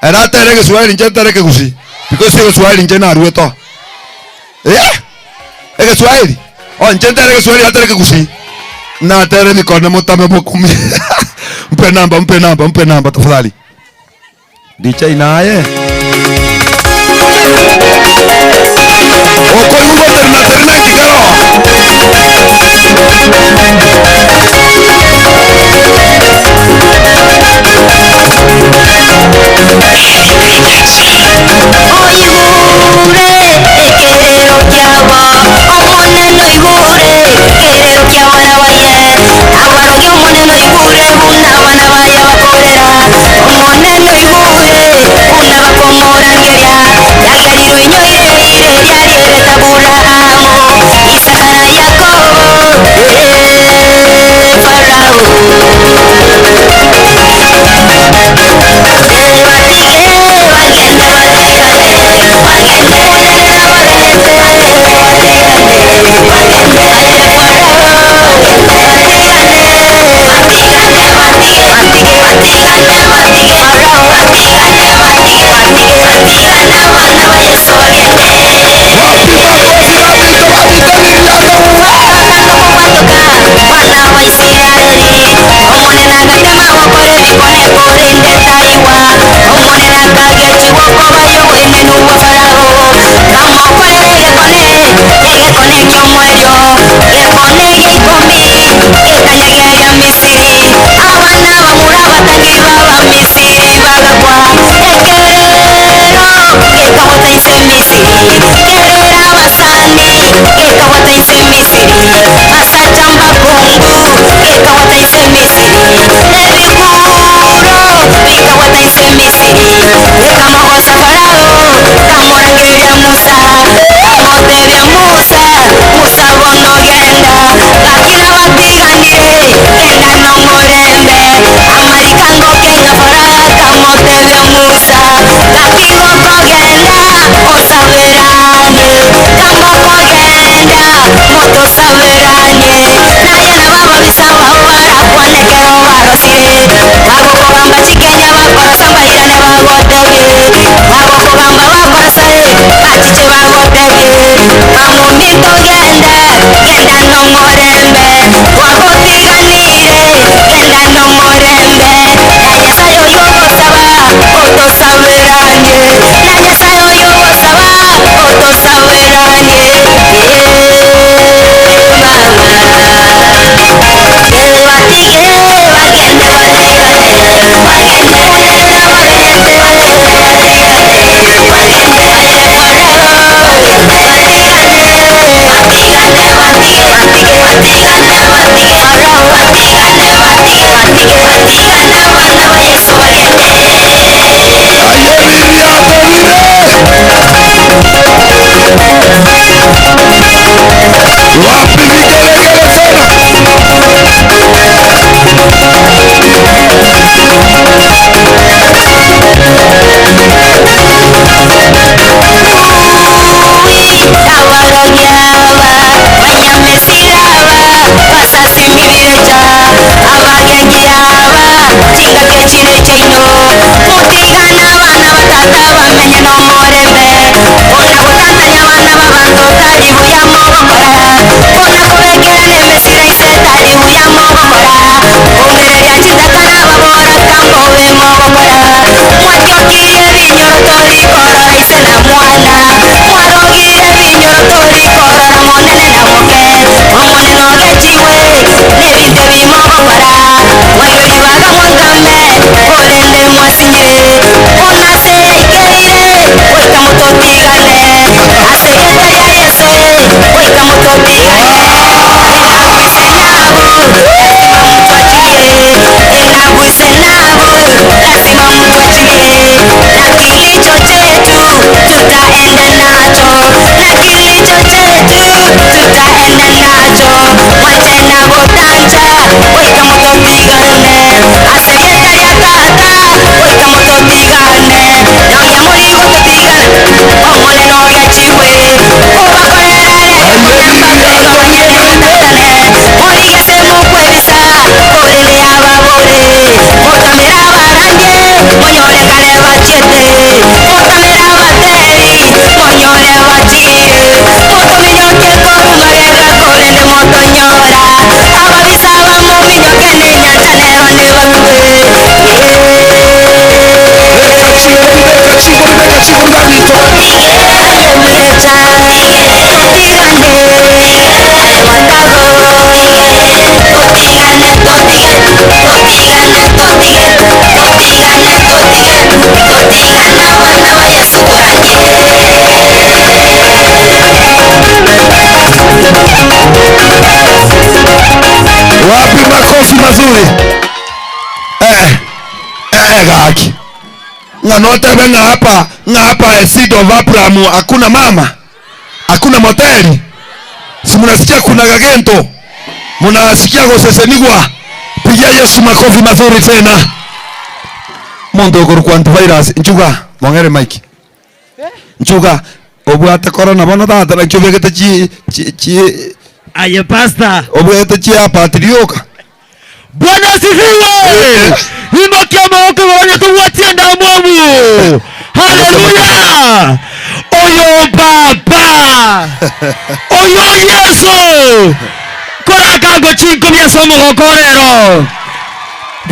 Era tere ke Swahili nje tere ke kusi. Because ke Swahili nje na rueto. Eke Swahili. Nje tere ke Swahili tere ke kusi. Na tere mikono mutame mukumi. Mpe namba tafadhali. Dicha inaye. Oko yugo terna kigaro. mazuri. Gaki. Nganote benga hapa seed of Abraham hakuna mama. Hakuna moteli. Si mnasikia kuna gagento. Mnasikia gosesenigwa. Pigia Yesu makofi mazuri tena. Mondo okuru antivirus nchuga mongere mike. Nchuga obwate corona bono tata na kyobegete chi aye pastor obwate chi apatrioka. Bwana asifiwe. Imokia maoke wanya kuwatia ndamu. Haleluya. Oyo baba. Oyo Yesu. Kora kango chinko bya somo gokorero.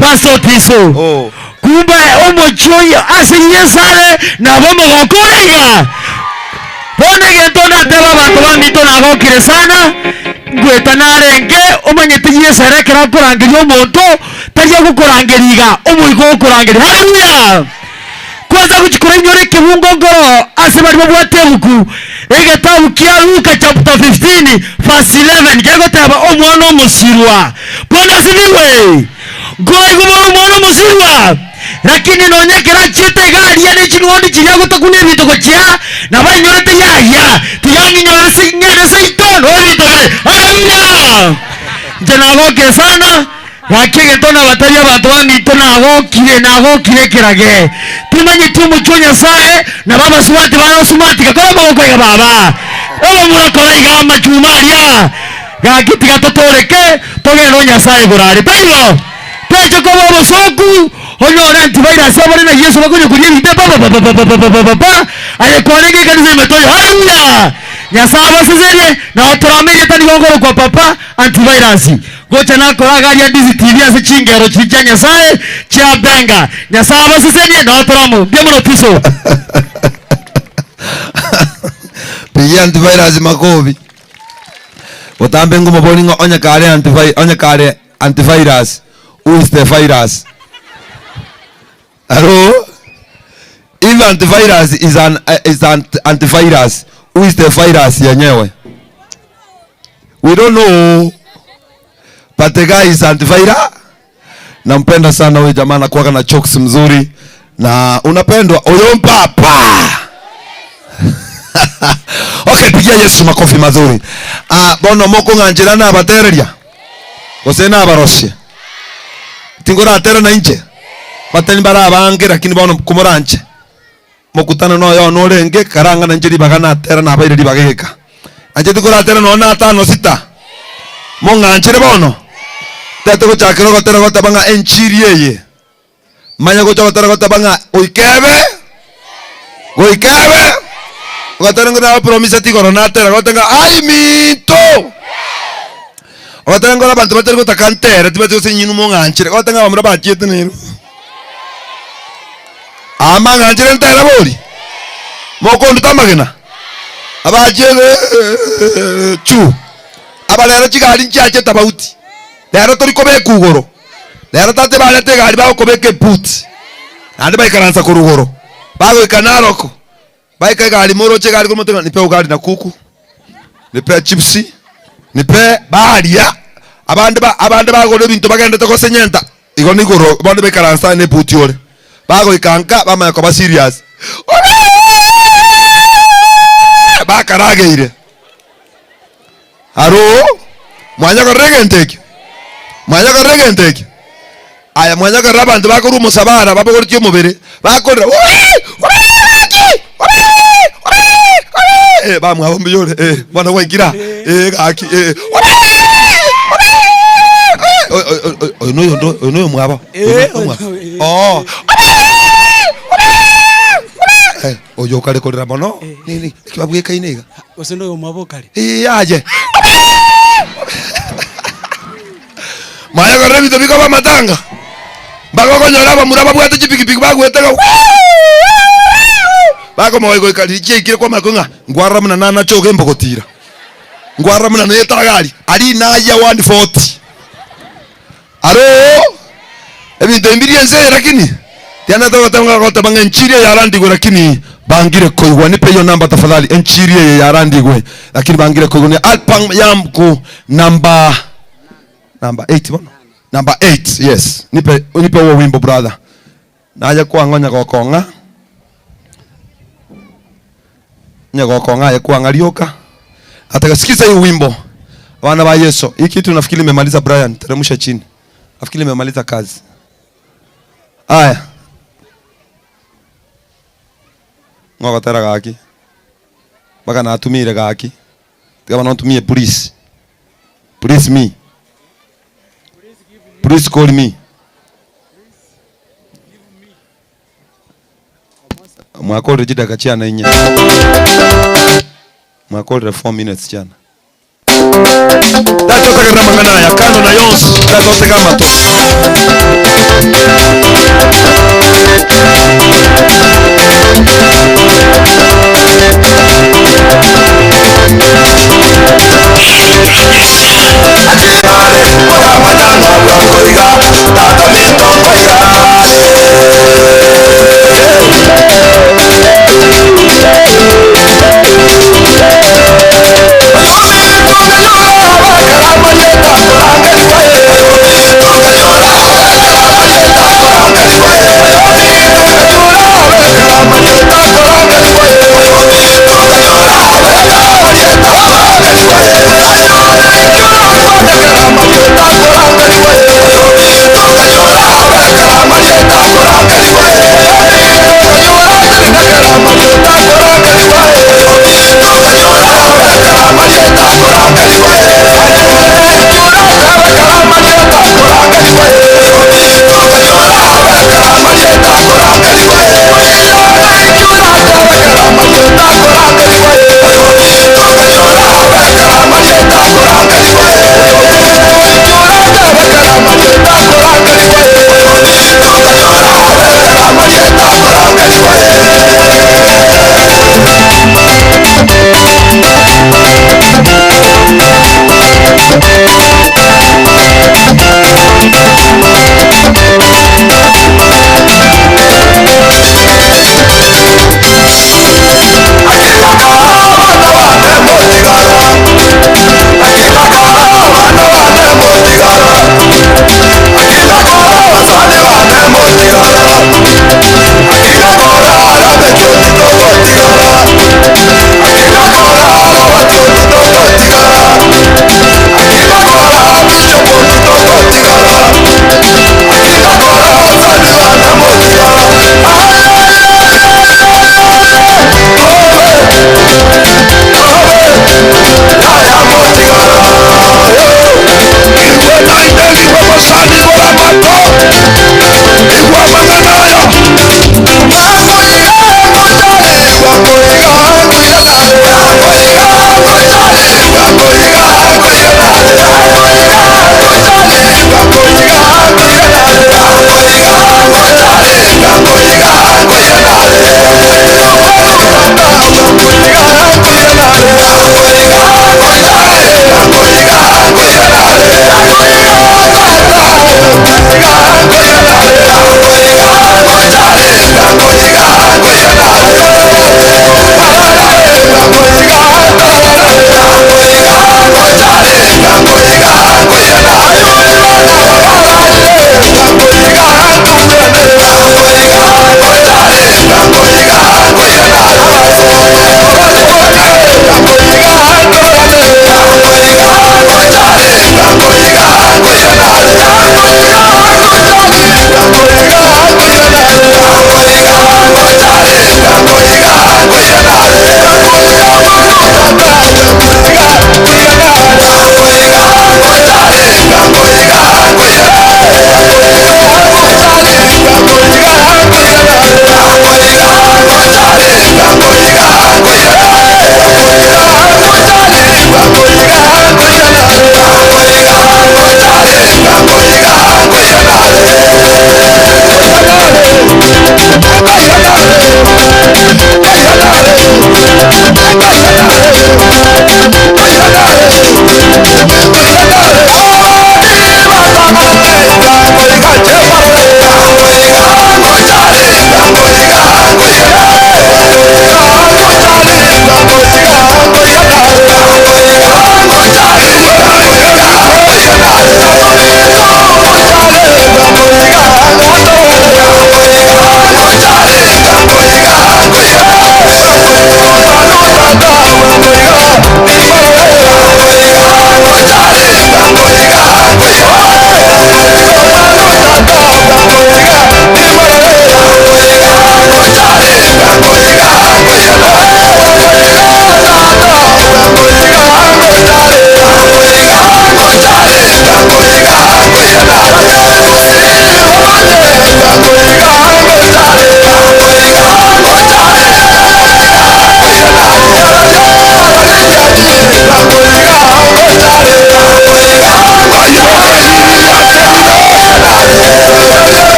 Paso tiso. Oh. Kumbe omochoyo asiriye sare na bomo gokorega. Pone getona teba bantu bamito na gokire sana. Gweta narenge omanyetiye sare kera kurangirio monto tariya gukurangiriga omuigo gukurangiri. Haleluya. Kwanza kuchikora inyore kibungo ngoro asibari bwateuku egetabu kia Luka chapter 15 verse 11 kegotaba omwana omusirwa. Bwana asifiwe. Goi gumoro omwana omusirwa. Lakini nonyekera chete gari ya n'ekinwandi kiri gutakunya bintu gokia na banyorete yaya tuyanginyora sinyere saitano ebitore. Haleluya. Janagoke sana wakige tona bataria bantu bangito nagokire kirage tumanye tumuchonya sae na baba swati bana sumati kakora maboko ya baba ebo murakora igama chumaria gakiti gatotoreke togero nyasaye gurari tayo pecho ko babo soku onyora antivirus abone na Yesu bakonye kuria bite baba aye kwanenge kanisa metoyo. Haleluya. Nyasaba sizerie na otoramenya tani gongoro kwa papa antivirus gocha na koraga ya dizi TV ase chingero chichanya sae cha benga nyasaba sizerie na otoramo byemuno piso. Pigia antivirus makovi. Otambe ngumo bolingo onya kare antivirus. Who is the virus? Hello? If antivirus is an antivirus, who is the virus yenyewe? We don't know. But the guy is antivirus. Nampenda sana huyu jamaa anakuwa na jokes mzuri na unapendwa oyo mpapa. Okay, pigia Yesu makofi mazuri. Bono moko nganjira na abatereria. Gosena abaroshye. Tingora atera na inje. Batani bara abange lakini bono kumuranje. Mokutana no yo no renge karanga na njiri bagana atera na abaire bageka. Anje tingora atera no na 5 6. Monga anjire bono. Tete ko chakero ko tera ko tabanga enchiri yeye. Manya ko chakero ko tabanga oikebe. Oikebe. Ko tera ngora promise ti corona tera ko tenga ai mito. Ko tera ngora bantu batera ko takantere tibate se nyinu monga anjire ko tenga bamura bachete nero. Ama nganjire ntera bori. Moko ndutamagena. Abajere chu. Abalero chigari nchache tabauti. Lero tori kobe kugoro. Lero tate balete gari ba kobe ke put. Ande ba ikaranza ku rugoro. Bago ikanaroko. Ba ikagari moro che gari ko nipe ugari na kuku. Nipe chipsi. Nipe baharia. Abande ba gode bintu bagende to kosenyenta. Igo ni goro bande be karanza ne puti ore. Bago ikanka ba ma ko ba serious. Ba karage ire. Aro mwanya ko regenteki. Mwanya ko regenteki. Aya mwanya ko rabantu bakuru musabara babakora cyo mubere. Bakora. Ba mwa bombe yore. Bana wengira. Gaki. No mwaba. Oh. Oyo kale kolera mono. Nini? Kibabwe kainega. Osendo yo mabokale. Aje. Maya korre bito biko ba matanga. Bago konyora ba muraba bwate chipikipiki bagwetega. Bago moyo ikali chekire kwa makonga. Ngwara mna nana choge mbogotira. Ngwara mna ne tagari. Ali na ya 140. Aro. Ebintu mbiriense lakini. Tiana to tanga kota banga nchiri ya randi go lakini bangire koigwa nipe hiyo namba tafadhali nchiri ya randi go lakini bangire koigwa ni alpang yamku namba 8 bono Number 8, yes. Nipe huo wimbo brother. Naja kwa ngonya kwa konga. Nyago konga ya kwa ngalioka. Atakasikiza hii wimbo. Wana wa Yesu. Hii kitu nafikiri nimemaliza Brian. Teremsha chini. Nafikiri nimemaliza kazi. Aya. Ngoga tera gaki. Baka na atumire gaki. Kama na atumie please. Please me. Please call me. Mwakole jida kachiana inya. Mwakole 4 minutes chana. Dato taka mangana ya kando na yons. Dato taka mato.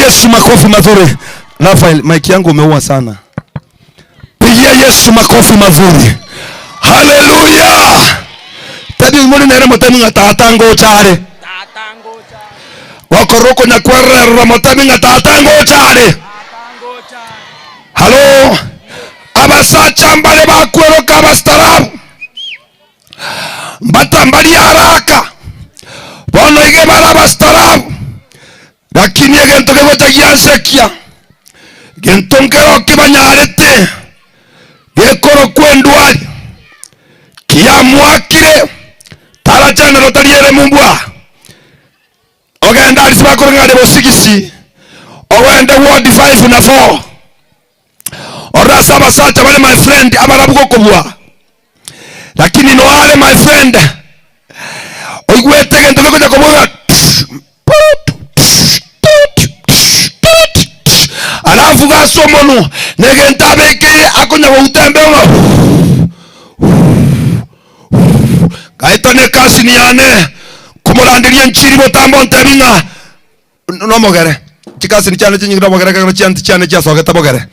Yesu makofi mazuri. Rafael, mic yangu umeua sana. Pigia Yesu makofi mazuri. Haleluya. Tabi mwini nere motemi nga tatango chare. Wakoroko nyakwere ramotemi nga tatango chare. Halo. Abasacha mbale bakwero kabastarabu. Mbata mbali haraka. Bono ige bala bastarabu. Lakini gento kegota giansekia. Gento nkero kibanyarete. Gekoro kwendwali. Kiamwakire. Tarachana rotariere mumbwa. Ogenda alisibakoro ngade bosigisi. Ogenda ward 5 na 4. Orasa basacha wale my friend abarabuko kubwa. Lakini no wale my friend. Oigwete gento kegota kubwa. Alafu gaso mono negenta beke akonya utembe ngo kaitane kasi ni ane kumulandiria nchiri botambo ntabinga no mogere chikasi ni chane chinyi mogere kana chane cha soga tabogere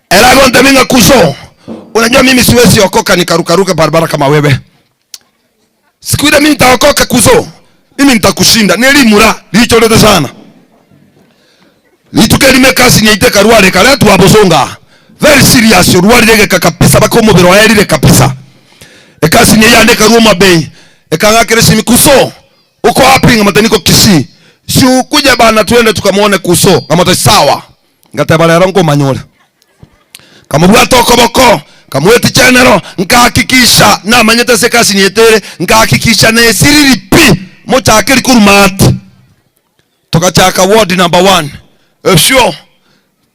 era gonte binga kuso. Unajua mimi siwezi okoka nikarukaruka barabara kama wewe. Siku ile mimi nitaokoka kuso, mimi nitakushinda. Nilimura lichorete sana. Litukeli kasi ni ite karuare kale tu abosonga. Very serious ruare lege kabisa bakomo bero ayire kabisa. Kasi ni yande karuma bei. Ekanga keresi mikuso. Uko wapi ngama niko Kisii. Si ukuja bana tuende tukamuone kuso. Ngama sawa. Ngatabala rango manyole. Kama bwato okoboko, kama weti chanero nkahakikisha na manyeta se kasi ni etere nkahakikisha ne siriri pi mocha akili kurumati. Toka chaka ward number 1. Sure.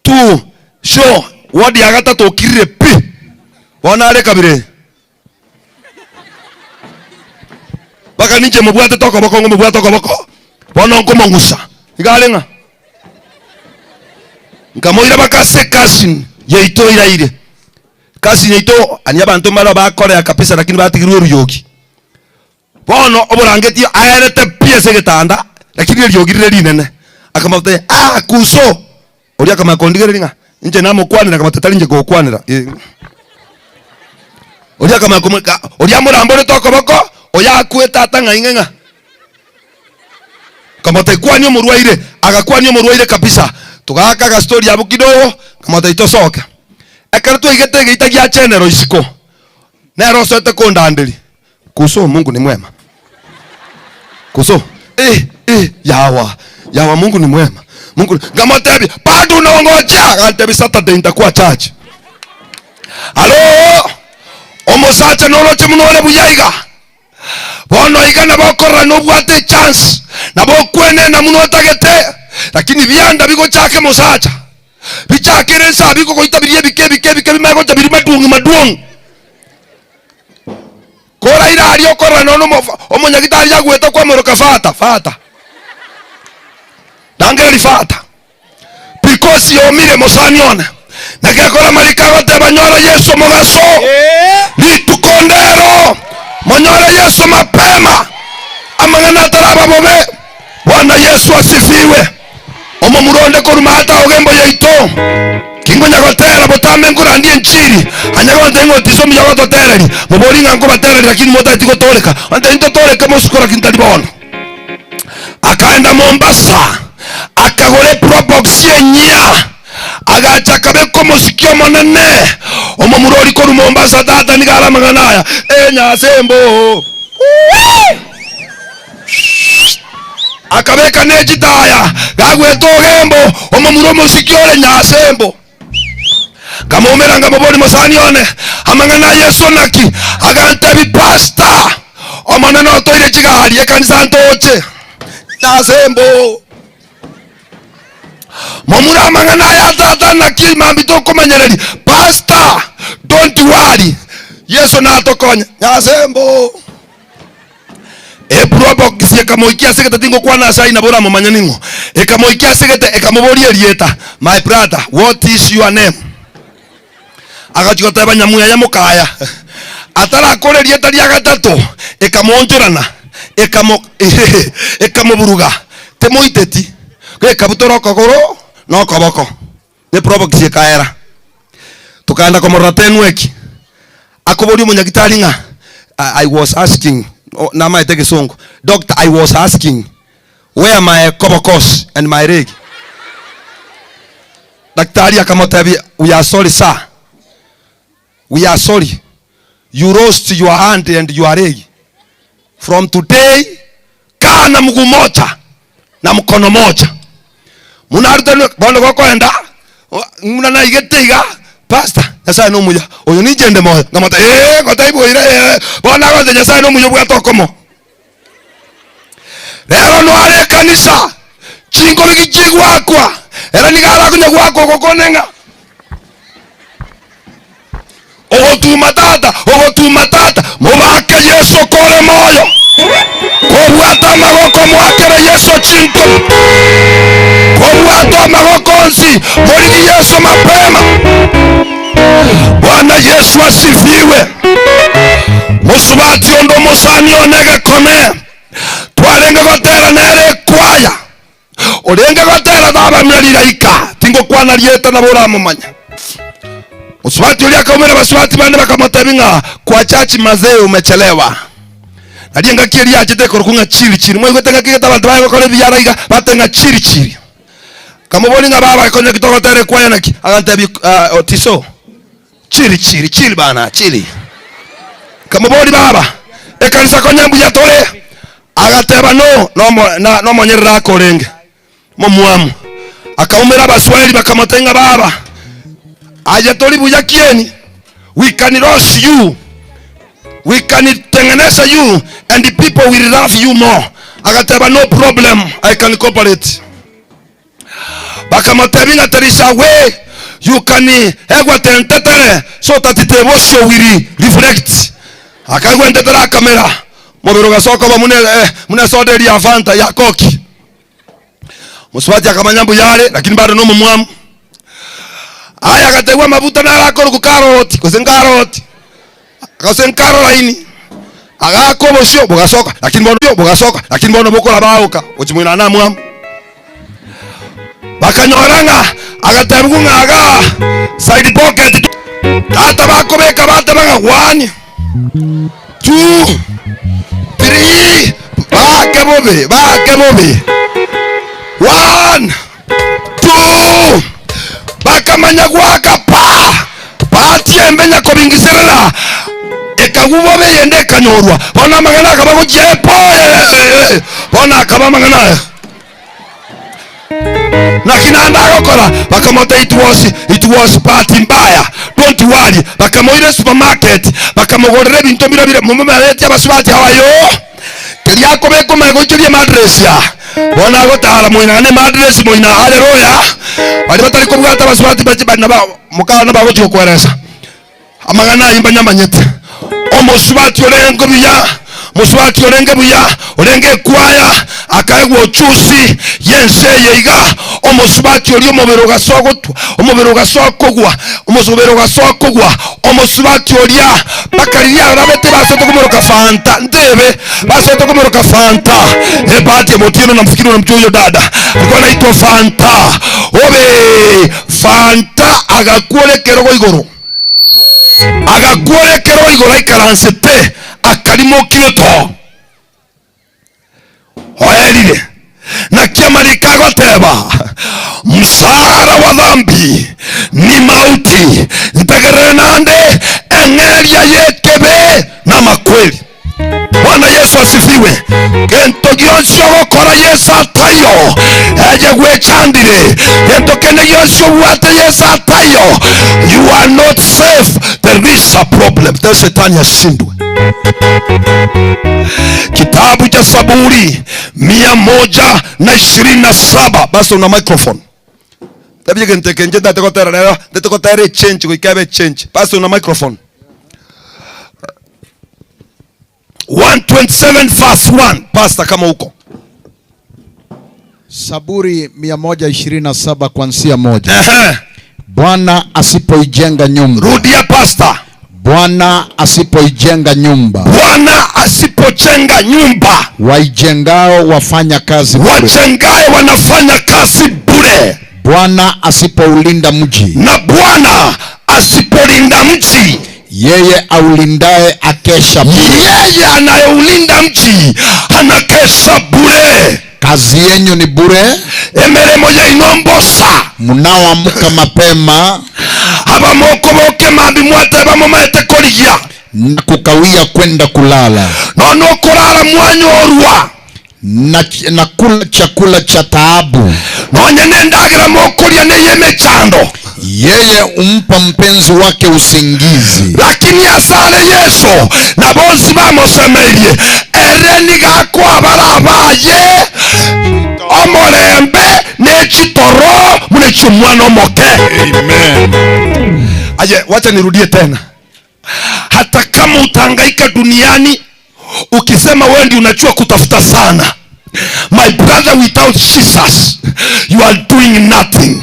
2. Sure. Ward ya gata tokire pi. Wana ale kabire. Baka ninje mubwate toko boko ngo mubwate toko boko. Wana ngo mangusa. Igalenga. Ngamoira baka se kasi yeito iraire. Kasi yeito ani abantu mara bakore akapesa lakini batigirwe ruyogi. Bono oburangeti ayarete piese getanda lakini ruyogi riri nene. Akamate kuso. Oria kama kondigere ringa. Nje namo kwanira kama tatali nje go kwanira. Oria kama kumeka oria murambore toko boko oya kweta tanga ingenga. Kama takwani murwaire agakwani murwaire kabisa. Tugaka ga story abu kidogo kama taitosoka. Akaratu igete gita gya chenero isiko. Nero sote kondandeli. Kuso Mungu ni mwema. Kuso yawa Mungu ni mwema. Mungu kama tebi bado unaongoja antebi Saturday nitakuwa church. Halo. Omosacha noloche munole buyaiga. Bono igana bakora no bwate chance. Na bokwene na munota gete. Lakini byanda biko chake mosacha. Bichakire nsa biko koitabirie bike bimego tabiri maduong. Kora ira ali okora no omonyagitari yagweta kwa moroka fata. Dangeli fata. Because yomire mosanione. Nakekora marikago te banyora Yesu mogaso. Litukondero. Manyora Yesu mapema. Amangana taraba bobe. Bwana Yesu asifiwe. Omo muronde korumata ogembo yaito. Kingo nyagotera botambe ngurandie nchiri. Anyagonde ngoti somi yagototereri. Muboringa ngo batereri lakini mota itiko toreka. Ante into toreka mosukora kintalibona. Akaenda Mombasa. Akagore probox yenya. Agacha kabeko mosikio monene. Omo murori koru Mombasa tata nigala manganaya. Nyasembo. Akabeka nejitaya gagweto gembo omomuro musikiole nyasembo kamomera ngamoboni mosanione amangana Yesu naki agante bipasta omoneno toire chigari ekanisa ntoche nyasembo momura amangana ya tata naki mambito komanyereri pastor don't worry Yesu na tokonya nyasembo Probo kisia kamoikia segete tingo kwa na sai na bora momanyaningo. Kamoikia segete ekamobori erieta. My brother, what is your name? Agachikota banyamuya ya mukaya. Atara kore erieta lya gatatu. Ekamonjorana. Ekamoburuga. Temoiteti. Kwe kabutoro kokoro no koboko ne provoke kaera tukaenda kwa moratenweki akobodi munyagitari nga I was asking na my take song doctor I was asking where my kobokos and my reg daktari akamotabi we are sorry sir we are sorry you lost your hand and your leg from today kana mguu moja na mkono moja munarutana bondo gokwenda muna na igeteiga pastor Nyasaye no muya oyo ni jende moyo ngamata gotaibu ire bona gote Nyasaye no muya bwato komo lero no ale kanisa chingo bigijigwa kwa era nigara kunya gwako gokonenga ogotuma tata mubake Yesu kore moyo kobwata magoko mwakere Yesu chinto kobwata magoko nsi morigi Yesu mapema. Bwana Yesu asifiwe. Musubati ondo musani onege kone twarenga gotera nere kwaya orenga gotera baba mliraika tingo kwana lieta na bora mumanya musubati ulia kaumera basubati bande bakamotabinga kwa chachi mazee umechelewa nalienga kiri achite korukunga chiri mwe gotenga kigeta bantu bayo kore biyaraiga batenga chiri kama bolinga baba konye kitoko tere kwaya naki agantabi otiso chiri bana chiri kama boli baba ekanisa konye mbuya tole agateba no monyerera korenge momwamu akaumera baswahili bakamotenga baba aje toli buya kieni we can roast you we can tengeneza you and the people will love you more agateba no problem I can cooperate bakamotabinga terisa we you can egwa tentetere so that the devotion will reflect akagwa tentetera kamera mobero gasoko ba mune soderi ya Fanta ya koki muswati akamanyambu yale lakini bado no mumwamu aya akategwa mabuta na akoro ku karoti kosenkaroti laini agakobo sio bogasoka lakini bono bokola bauka ochimwina na mwamu bakanyoranga agatabunga aga side pocket hata bakobeka bata banga 1 2 3 bake bobe 1 2 bakamanya gwaka pa tiembenya kobingiserera ekagubo beyende kanyorwa bona magana kabago jepo bona akaba magana na kinanda gokora bakamote it was party mbaya don't worry bakamoire supermarket bakamogorere bintu birabire mumwe aleti abasubati hawayo kali yako beko magochirie madress ya bona gotara moina ne madress moina haleluya bali batari kubwata abasubati bajibana ba mukana bagoti okweresa amagana imba nyamanyete omusubati olengo biya muswati olenge buya olenge kwaya akaegwa ochusi yense yeiga omusubati oli omubero gasogotwa omubero gasokogwa omusubero gasokogwa omusubati olia bakaliya rabete basoto kumoroka Fanta ndebe basoto kumoroka Fanta ebati motino na mfikiri na mchuyo dada alikuwa anaitwa Fanta obe Fanta agakuolekero igoro ikaransete akalimo kyoto oelile na kiamalika goteba msara wa dhambi ni mauti ntegerere nande engeria yekebe na makweli. Bwana Yesu asifiwe. Gento gyonsho gokora Yesu atayo eje gwechandire gento kene gyonsho bwate Yesu atayo you are not safe. There is a problem. There shetani ashindwe. Kitabu cha Zaburi 127. Basi una microphone tabige ntekenje ndatekotera leo ndatekotera change kuikabe change. Basi una microphone 127 verse 1. Pastor kama huko Zaburi 127 kuanzia 1. Bwana asipoijenga nyumba. Rudia pastor. Bwana asipoijenga nyumba. Bwana asipojenga nyumba. Waijengao wafanya kazi bure. Wajengae wanafanya kazi bure. Bwana asipoulinda mji, na Bwana asipolinda mji, yeye aulindaye akesha bure. Yeye anayeulinda mji anakesha bure. Kazi yenyu ni bure. Emeremo ya inombosa. Mnaoamka mapema, abamoko boke mambi mwate bamomete kolia, na kukawia kwenda kulala, nono kulala mwanyorwa, na kula chakula cha taabu, nonye nendagira mokolia neyeme chando. Yeye umpa mpenzi wake usingizi. Lakini asale Yesu na bonsi bamusemerie ereni gakwa barabaye omolembe nechitoro munechumwana omoke. Amen. Aje, wacha nirudie tena. Hata kama utangaika duniani ukisema wewe ndio unachua kutafuta sana, my brother, without Jesus you are doing nothing.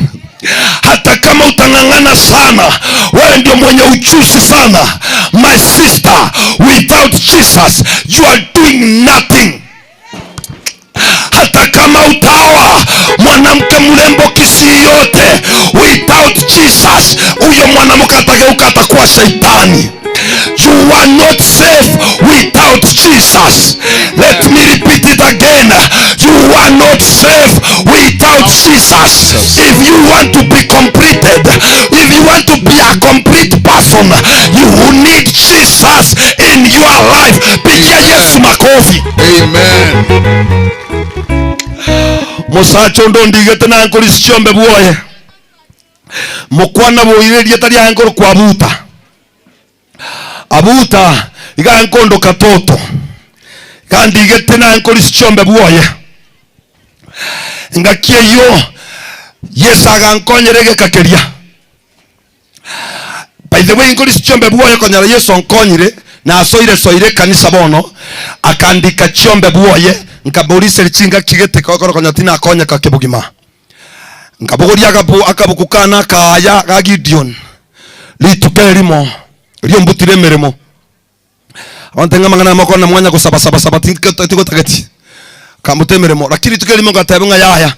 Hata kama utangangana sana, wewe ndio mwenye uchusi sana, my sister, without Jesus you are doing nothing. Hata kama utaoa mwanamke mrembo kisi yote, without Jesus huyo mwanamke atageuka atakuwa shetani. You are not safe without Jesus. Let me repeat it again. You are not safe without Jesus. If you want to be completed, if you want to be a complete person, you need Jesus in your life. Pigia Yesu makofi. Amen. Musacho ndo ndigete na nkori sichombe buoye. Mukwana boirerie tari ankoro kwa buta. Abuta iga nkondo katoto. Kandi igete na nkori sichombe buoye. Ngakie yo Yesa gankonyerege kakeria. By the way, nkori sichombe buoye konyara Yesu onkonyire na asoire kanisa bono akandika chiombe buoye. Nkaburise lichinga kigete kokoro konyatina akonya kakebugima. Nkabuguria akabukukana kaya ga Gideon. Litukelimo lyombutire meremo. Abantenga mangana makona mwanya ko saba tiko tageti. Kamutemeremo lakini tukelimo gatabunga yaya.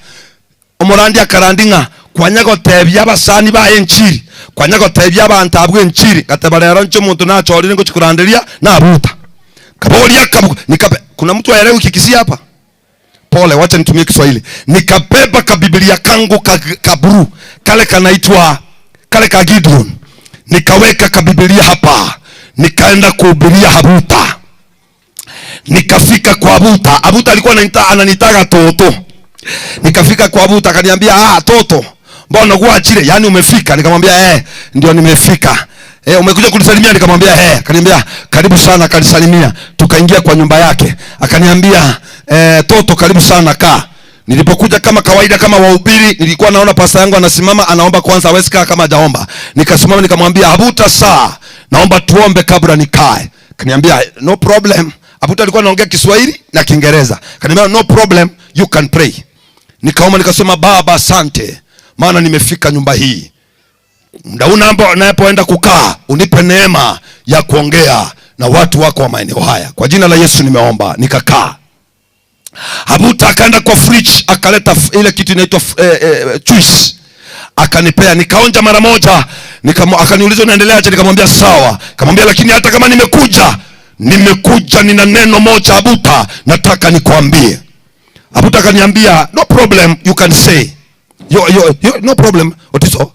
Omorandi akarandinga kwanya gotebya abasani ba enchiri. Kwanya gotebya abantu abwe enchiri. Gatabalera ncho muntu nacho ngo chikuranderia na abuta. Kabuguria nikabe. Kuna mtu aelewi kikisi hapa? Pole, wacha nitumie Kiswahili. Nikabeba kabiblia kangu kaburu kale kanaitwa kale ka Gideon. Nikaweka kabiblia hapa. Nikaenda kuhubiria Abuta. Nikafika kwa Abuta. Abuta alikuwa ananitaga Toto. Nikafika kwa Abuta akaniambia, Toto, mbona kuachile? Yaani umefika? Nikamwambia ndio nimefika. Umekuja kunisalimia? Nikamwambia akaniambia karibu sana, akanisalimia. Tukaingia kwa nyumba yake. Akaniambia Toto, karibu sana kaa. Nilipokuja kama kawaida kama wahubiri, nilikuwa naona pasta yangu anasimama anaomba kwanza, hawezi kaa kama hajaomba. Nikasimama nikamwambia, Abuta naomba tuombe kabla nikae. Akaniambia no problem. Abuta alikuwa anaongea Kiswahili na Kiingereza. Akaniambia no problem, you can pray. Nikaomba nikasema, Baba asante maana nimefika nyumba hii. Muda unapoenda kukaa unipe neema ya kuongea na watu wako wa maeneo haya. Kwa jina la Yesu nimeomba. Nikakaa. Abuta akaenda kwa fridge akaleta ile kitu inaitwa juice. Akanipea, nikaonja mara moja. Akaniuliza unaendelea aje? Nikamwambia sawa. Akamwambia lakini hata kama nimekuja nina neno moja Abuta nataka nikwambie. Abuta akaniambia no problem, you can say. No problem. Otiso.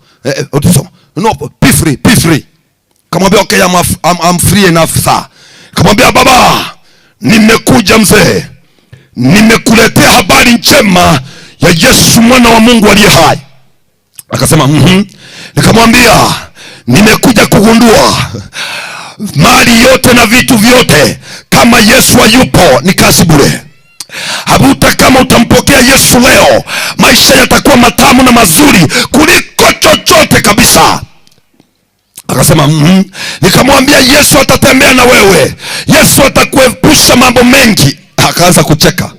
No, be free. Kamwambia okay, I'm free enough sir. Kamwambia baba, nimekuja mzee. Nimekuletea habari njema ya Yesu mwana wa Mungu aliye hai. Akasema Nikamwambia nimekuja kugundua mali yote na vitu vyote kama Yesu hayupo ni kazi bure. Abuta, kama utampokea Yesu leo, maisha yatakuwa matamu na mazuri kuliko chochote kabisa. Akasema Nikamwambia Yesu atatembea na wewe. Yesu atakuepusha mambo mengi. Akaanza kucheka.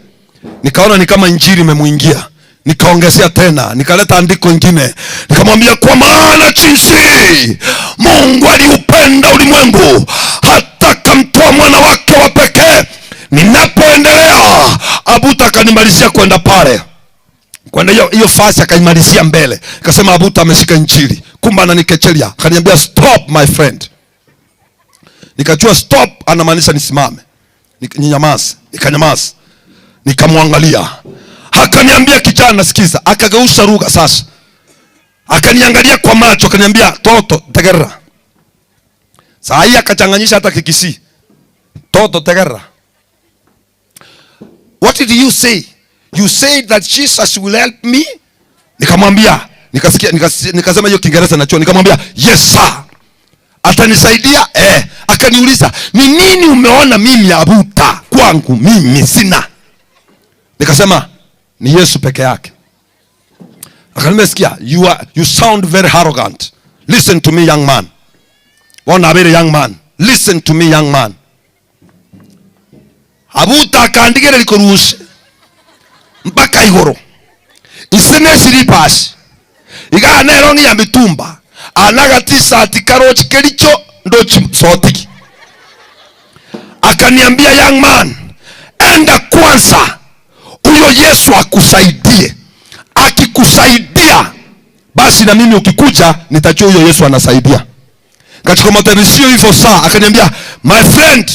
Nikaona ni kama injili imemuingia. Nikaongezea tena, nikaleta andiko lingine. Nikamwambia kwa maana jinsi Mungu aliupenda ulimwengu hata akamtoa mwana wake wa pekee. Ninapoendelea, Abuta akanimalizia kwenda pale. Kwa hiyo fasi akaimalizia mbele. Akasema Abuta ameshika injili. Kumbe ananikechelia. Akaniambia stop my friend. Nikajua stop anamaanisha nisimame. Ninyamaze. Nikanyamaza. Nikamwangalia. Akaniambia kijana sikiza. Akageuza lugha sasa. Akaniangalia kwa macho, akaniambia toto tegera. Saa hii akachanganyisha hata Kikisii. Toto tegera. What did you say? You said that Jesus will help me? Nikamwambia, nikasema hiyo Kiingereza nacho, nikamwambia yes sir. Atanisaidia? Akaniuliza, "Ni nini umeona mimi Abuta kwangu mimi sina?" Nikasema, "Ni Yesu peke yake." Akaniambia, you sound very arrogant. Listen to me young man. Wana very young man. Listen to me young man. Abuta akaandikira likorushe mpaka igoro. Isene silipas. Iga nerongi ya mitumba. Anagatisa atikarochi kelicho ndochi sotiki. Akaniambia young man, enda kwanza huyo Yesu akusaidie. Akikusaidia basi na mimi ukikuja nitajua huyo Yesu anasaidia. Katika matarisio hivyo saa akaniambia, my friend,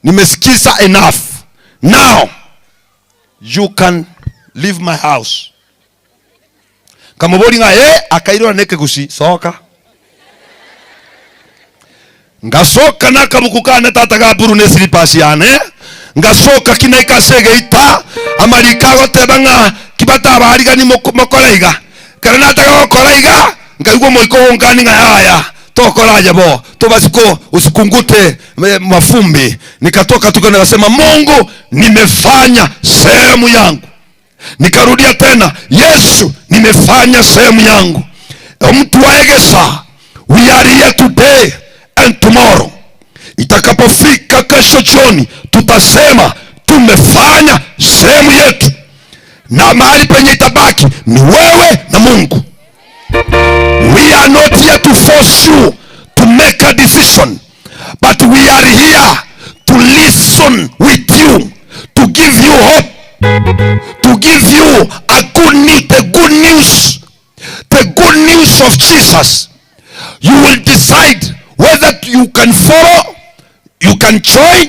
nimesikiza enough. Now you can leave my house. Kama bodi nga akairwa neke gusi soka. Ngasoka nakamukukana tata gaburu nesiripasi ane. Ngasoka kinaika segeita amarikago tebanga kibata bariga ni mokoreiga. Karana taka koreiga ngaigwo moiko ngani ngaya. Tokoraje bo tobasiko usikungute mafumbi. Nikatoka nikasema Mungu nimefanya sehemu yangu. Nikarudia tena, Yesu nimefanya sehemu yangu. Mtu waegesa, we are here today and tomorrow. Itakapofika kesho jioni tutasema tumefanya sehemu yetu. Na mahali penye itabaki ni wewe na Mungu. We are not here to force you to make a decision, but we are here to listen with you, to give you hope, to give you a good news, the good news of Jesus. You will decide whether you can follow, you can join,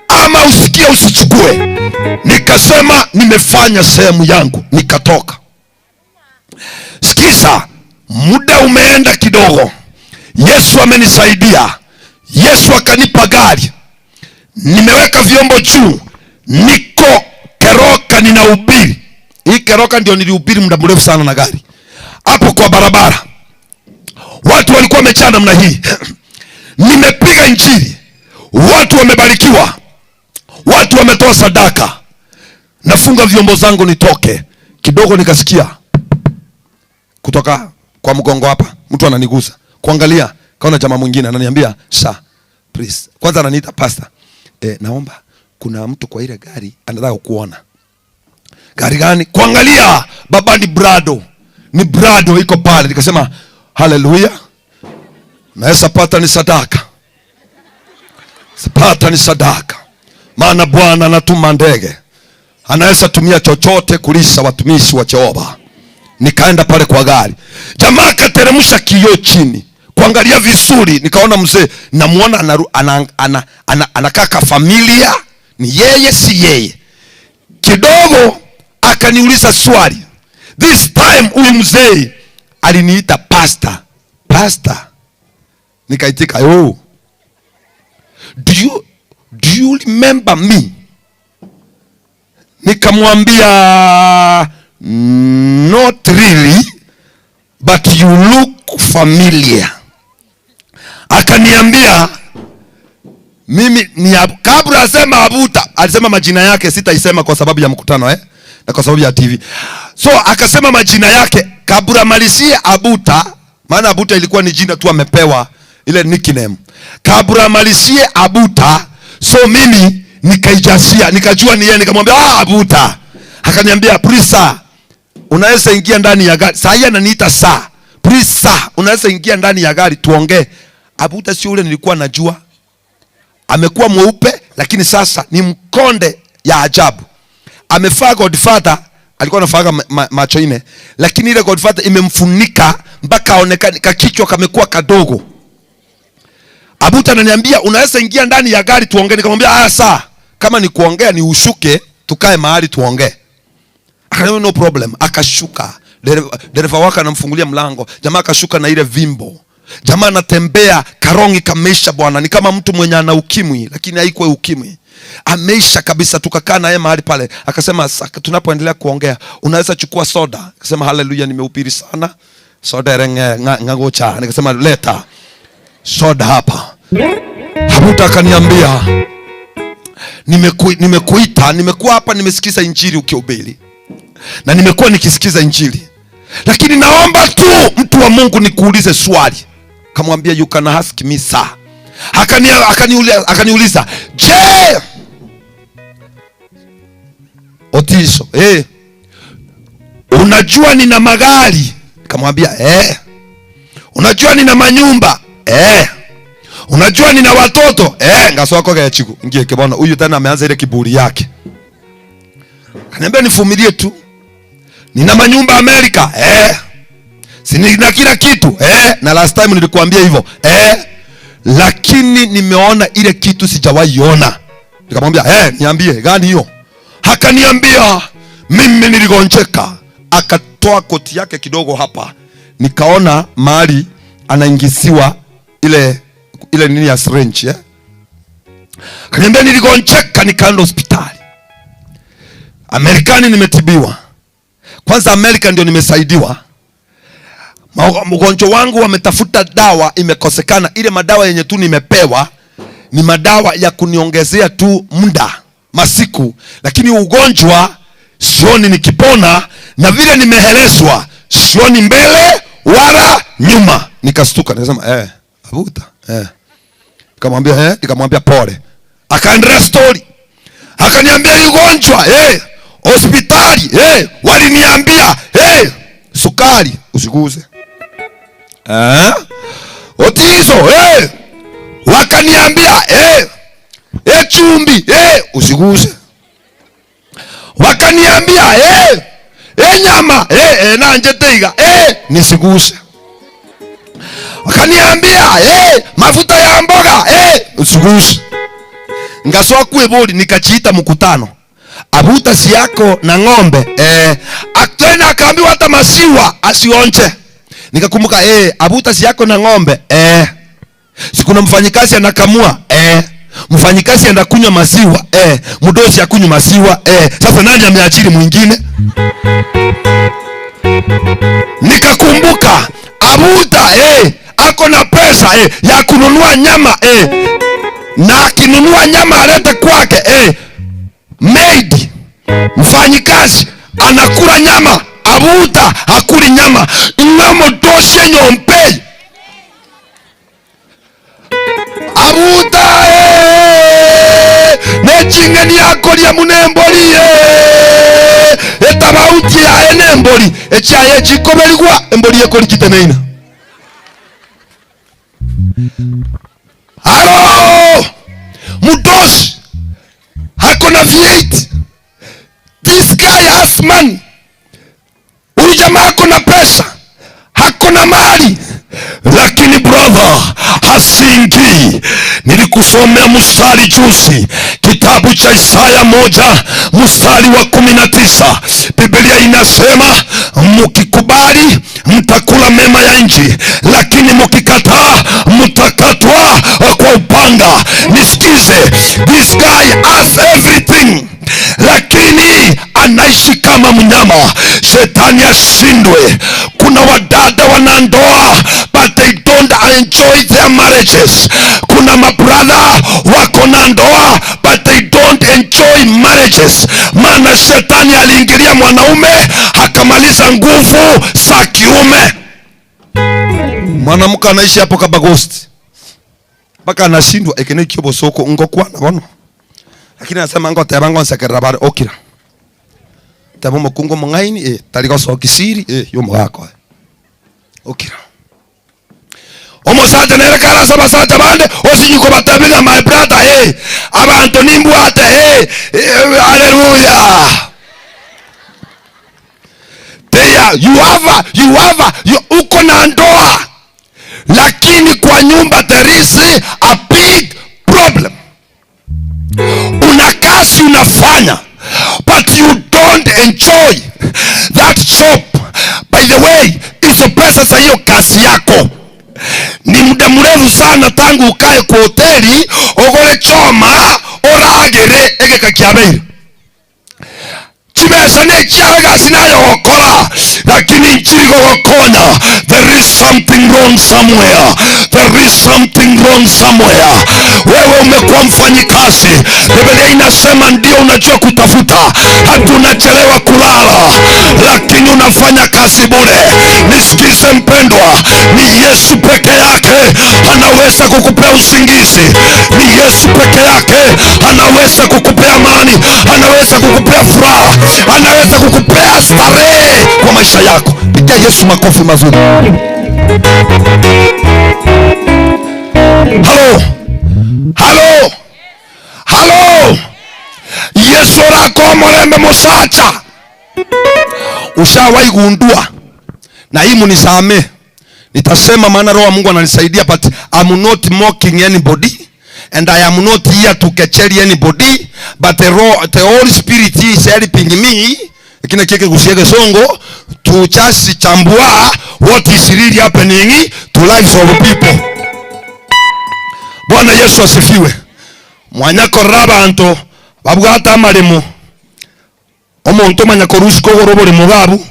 ama usikie usichukue. Nikasema nimefanya sehemu yangu, nikatoka. Sikiza, muda umeenda kidogo. Yesu amenisaidia. Yesu akanipa gari. Nimeweka vyombo juu. Niko Keroka ninahubiri. Hii Keroka ndio nilihubiri muda mrefu sana na gari. Hapo kwa barabara. Watu walikuwa wamechana namna hii. Nimepiga injili. Watu wamebarikiwa. Watu wametoa sadaka. Nafunga vyombo zangu nitoke. Kidogo nikasikia kutoka kwa mgongo hapa mtu ananigusa. Kuangalia kaona jamaa mwingine ananiambia, "Sir, please." Kwanza ananiita pastor. Naomba kuna mtu kwa ile gari anataka kukuona. Gari gani? Kuangalia baba ni Brado. Ni Brado iko pale. Nikasema, "Hallelujah." Naweza pata ni sadaka. Sipata ni sadaka. Maana Bwana anatuma ndege. Anaweza tumia chochote kulisha watumishi wa Jehova. Nikaenda pale kwa gari. Jamaa kateremsha kioo chini. Kuangalia vizuri nikaona mzee namuona anakaa ka familia, ni yeye si yeye. Kidogo akaniuliza swali. This time huyu mzee aliniita pastor. Pastor. Nikaitika, "Oh. Do you remember me?" Nikamwambia, "Not really, but you look familiar." Akaniambia, "Mimi ni kabla asema Abuta." Alisema majina yake sitaisema kwa sababu ya mkutano na kwa sababu ya TV. So akasema majina yake kabla malizie Abuta, maana Abuta ilikuwa ni jina tu amepewa, ile nickname. Kabla malizie Abuta, so mimi nikaijasia, nikajua ni yeye, nikamwambia, "Abuta." Akaniambia, "Please sir, unaweza ingia ndani ya gari." Sasa yeye ananiita sir. "Please sir, unaweza ingia ndani ya gari tuongee." Abuta sio ule nilikuwa najua. Amekuwa mweupe lakini sasa ni mkonde ya ajabu. Amefaa Godfather alikuwa anafaga macho ine, lakini ile Godfather imemfunika mpaka aonekane kakichwa kamekuwa kadogo. Abuta ananiambia unaweza ingia ndani ya gari tuongee. Nikamwambia saa kama ni kuongea ni ushuke tukae mahali tuongee. Akaniambia no problem. Akashuka. Dereva wake anamfungulia mlango. Jamaa akashuka na ile vimbo. Jamaa anatembea karongi kamesha bwana. Ni kama mtu mwenye ana ukimwi lakini haikuwa ukimwi. Ameisha kabisa. Tukakaa naye mahali pale. Akasema tunapoendelea kuongea unaweza chukua soda. Akasema haleluya nimehubiri sana. Soda renge ngagocha. Nikasema leta soda hapa. Abuta akaniambia nimekuita, nimekuwa hapa nimesikiza injili ukihubiri. Na nimekuwa nikisikiza injili. Lakini naomba tu mtu wa Mungu nikuulize swali. Kamwambia you can ask me sir. Akaniuliza, "Je, Otiso, unajua nina magari?" Kamwambia, "Unajua nina manyumba?" "Unajua nina watoto?" Ngaso wako ya chiku. Ngie kibona huyu tena ameanza ile kiburi yake. Kaniambia nifumilie tu. Nina manyumba Amerika. Sina kila kitu. Na last time nilikuambia hivyo. Lakini nimeona ile kitu sijawahi ona. Nikamwambia, niambie gani hiyo? Akaniambia mimi niligonjeka. Akatoa koti yake kidogo hapa. Nikaona mahali anaingisiwa ile nini ya syringe. Akaniambia niligonjeka nikaenda hospitali. Amerikani nimetibiwa. Kwanza Amerika ndio nimesaidiwa. Mgonjwa wangu wametafuta dawa imekosekana. Ile madawa yenye tu nimepewa ni madawa ya kuniongezea tu muda masiku, lakini ugonjwa sioni nikipona, na vile nimehelezwa sioni mbele wala nyuma. Nikastuka nikasema Abuta nikamwambia pole. Akaendelea story. Akaniambia ugonjwa hospitali waliniambia sukari usiguze. Otizo wakaniambia chumbi usiguze. Wakaniambia nyama nanje teiga nisiguse. Wakaniambia mafuta ya mboga usiguze. Ngasoa kueboli nikachiita mkutano. Abuta si yako na ng'ombe. Tena akaambiwa hata maziwa asionje. Nikakumbuka Abuta si yako na ng'ombe. Sikuna mfanyikazi anakamua. Mfanyikazi anakunywa maziwa. Mdosi akunywa maziwa. Sasa nani ameachiri mwingine? Nikakumbuka Abuta ako na pesa ya kununua nyama. Na akinunua nyama alete kwake. Maid mfanyikazi anakula nyama, Abuta hakuli nyama. Ngamo doshe nyompe. Abuta nechingeni yako lya munemboli etabauti ya enemboli echaye chikobeligwa emboli yako likiteneina. Halo mudosi hakuna V8. This guy has money. Huyu jamaa hakuna pesa, hakuna mali, lakini brother hasingi. Nilikusomea mstari juzi, kitabu cha Isaya 1 mstari wa 19. Biblia inasema mkikubali mtakula mema ya nchi, lakini mkikataa mtakatwa kwa upanga. Nisikize, this guy has everything, lakini anaishi kama mnyama. Shetani ashindwe. Kuna wadada wanandoa but they don't enjoy their marriages. Kuna mabrother wako na ndoa but they don't enjoy marriages. Maana shetani aliingilia mwanaume akamaliza nguvu za kiume. Mwanamke anaishi hapo kama ghost. Baka anashindwa ekene kibo soko ngokwa na bono. Lakini anasema ngote bango nsekera bare okira. Tabo mukungo mungaini taligo sokisiri yo mwako. Okira. Omusate nere kala saba sate bande osinyuko batabiga my brother abantu nimbwate haleluya. uko na ndoa, lakini kwa nyumba there is a big problem. Una kazi unafanya, but you don't enjoy that job. By the way, hizo pesa za hiyo kazi yako ni muda mrefu sana tangu ukae kwa hoteli ogole choma oragere egeka kiabeire chibesa ne chawe kazi nayo okora, lakini nchirigo gokonya. There is something wrong somewhere. There is something wrong somewhere. Wewe umekuwa mfanyikazi, Biblia inasema ndio unajua kutafuta, hata unachelewa kulala, lakini unafanya kazi bure. Nisikize mpendwa, ni Yesu peke yake anaweza kukupea usingizi. Ni Yesu peke yake anaweza kukupea amani, anaweza kukupea furaha, anaweza kukupea starehe kwa maisha yako. Pigia Yesu makofi mazuri. Halo. Yesu rako morembe musacha. Ushawahi gundua, na hii munisame, nitasema maana Roho wa Mungu ananisaidia, but I'm not mocking anybody and I am not here to kecheri anybody, but the Holy Spirit is helping me kina kike kusiege songo to just chambua what is really happening to lives of people. Bwana Yesu asifiwe. Mwanyako rabanto babwata amaremo omuntu manyakorusi kogoro buri mugabu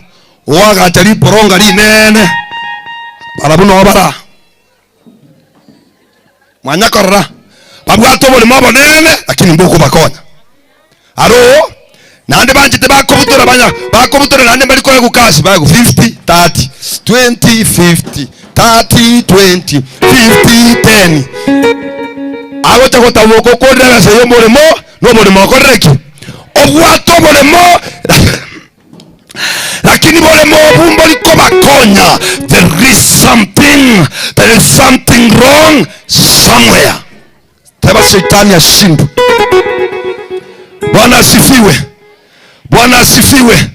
owaga atari poronga linene barabuno obara mwanyakorra babwata buri mabo nene lakini mbuko bakonya aro nande banjite bakobutura bakobutura nande bari koye gukasi bago 50 30 20 50 30 20 50 10 ago chakota boko kodera seyo moremo no moremo koreki obwato moremo lakini moremo bumbo liko bakonya. There is something wrong somewhere. Teba shetani ashindwe. Bwana asifiwe.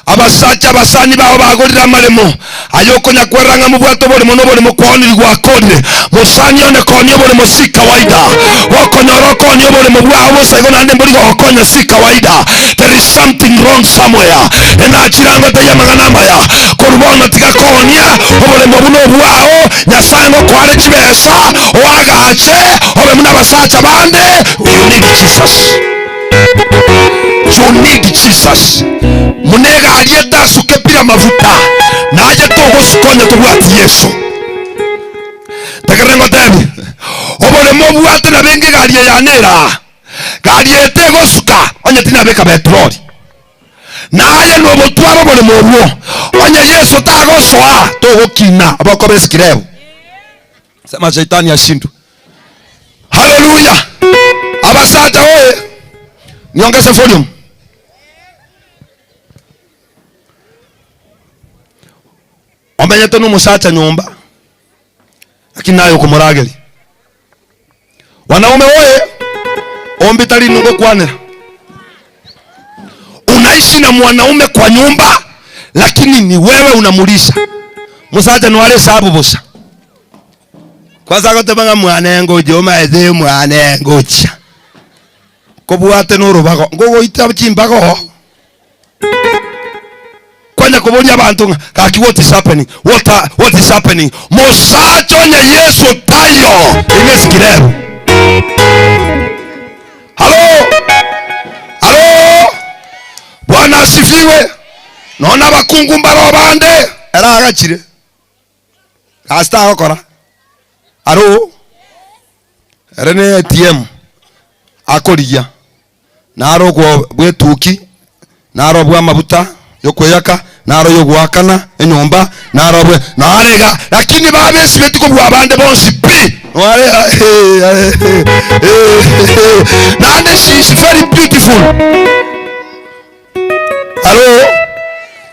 Abasacha basani baho bagorira maremo ayoko nyakweranga mu bwato borimo no borimo kwoni rwakonire musani one konyo borimo si kawaida wakonyoro konyo borimo bwaho sego nande mbori gokonya si kawaida. There is something wrong somewhere. Ena chirango te yamagana maya korubona tigakonya borimo buno bwaho nyasango kware chibesa wagache obe muna basacha bande. You need Jesus. Munega alieta sukepira mafuta na aje togo sukonya tobwati Yesu tekerengo tebi obole mobwate na bengi galie yanera galie tego suka onye tina beka petroli na aye no botwaro bole mobwo onye Yesu tago soa togo kina abako beskirebu sema shetani ashindu. Haleluya. Abasata oye niongeze volume. Omenyete numusacha nyumba lakini nayo kumurageli. Wanaume oye ombitali nungo kwanera. Unaishi na mwanaume kwa nyumba lakini ni wewe unamulisha. Musacha nwale sababu bosa. Kwanza gotebanga mwanengo joma eze mwanengo cha. Kobwate nurubago ngogo itabchimbago. Kwanya kubonya abantu kaki what is happening musacho nya Yesu tayo imesikirero. Halo Bwana asifiwe. Nona bakungu mbaro bande era agachire kasta akora rene ATM akoriya naro go bwetuki naro bwa mabuta yokweyaka naro yogwakana enyomba naro bwe narega lakini babesi betiko bwa bande bonsi pi wale nande she is very beautiful.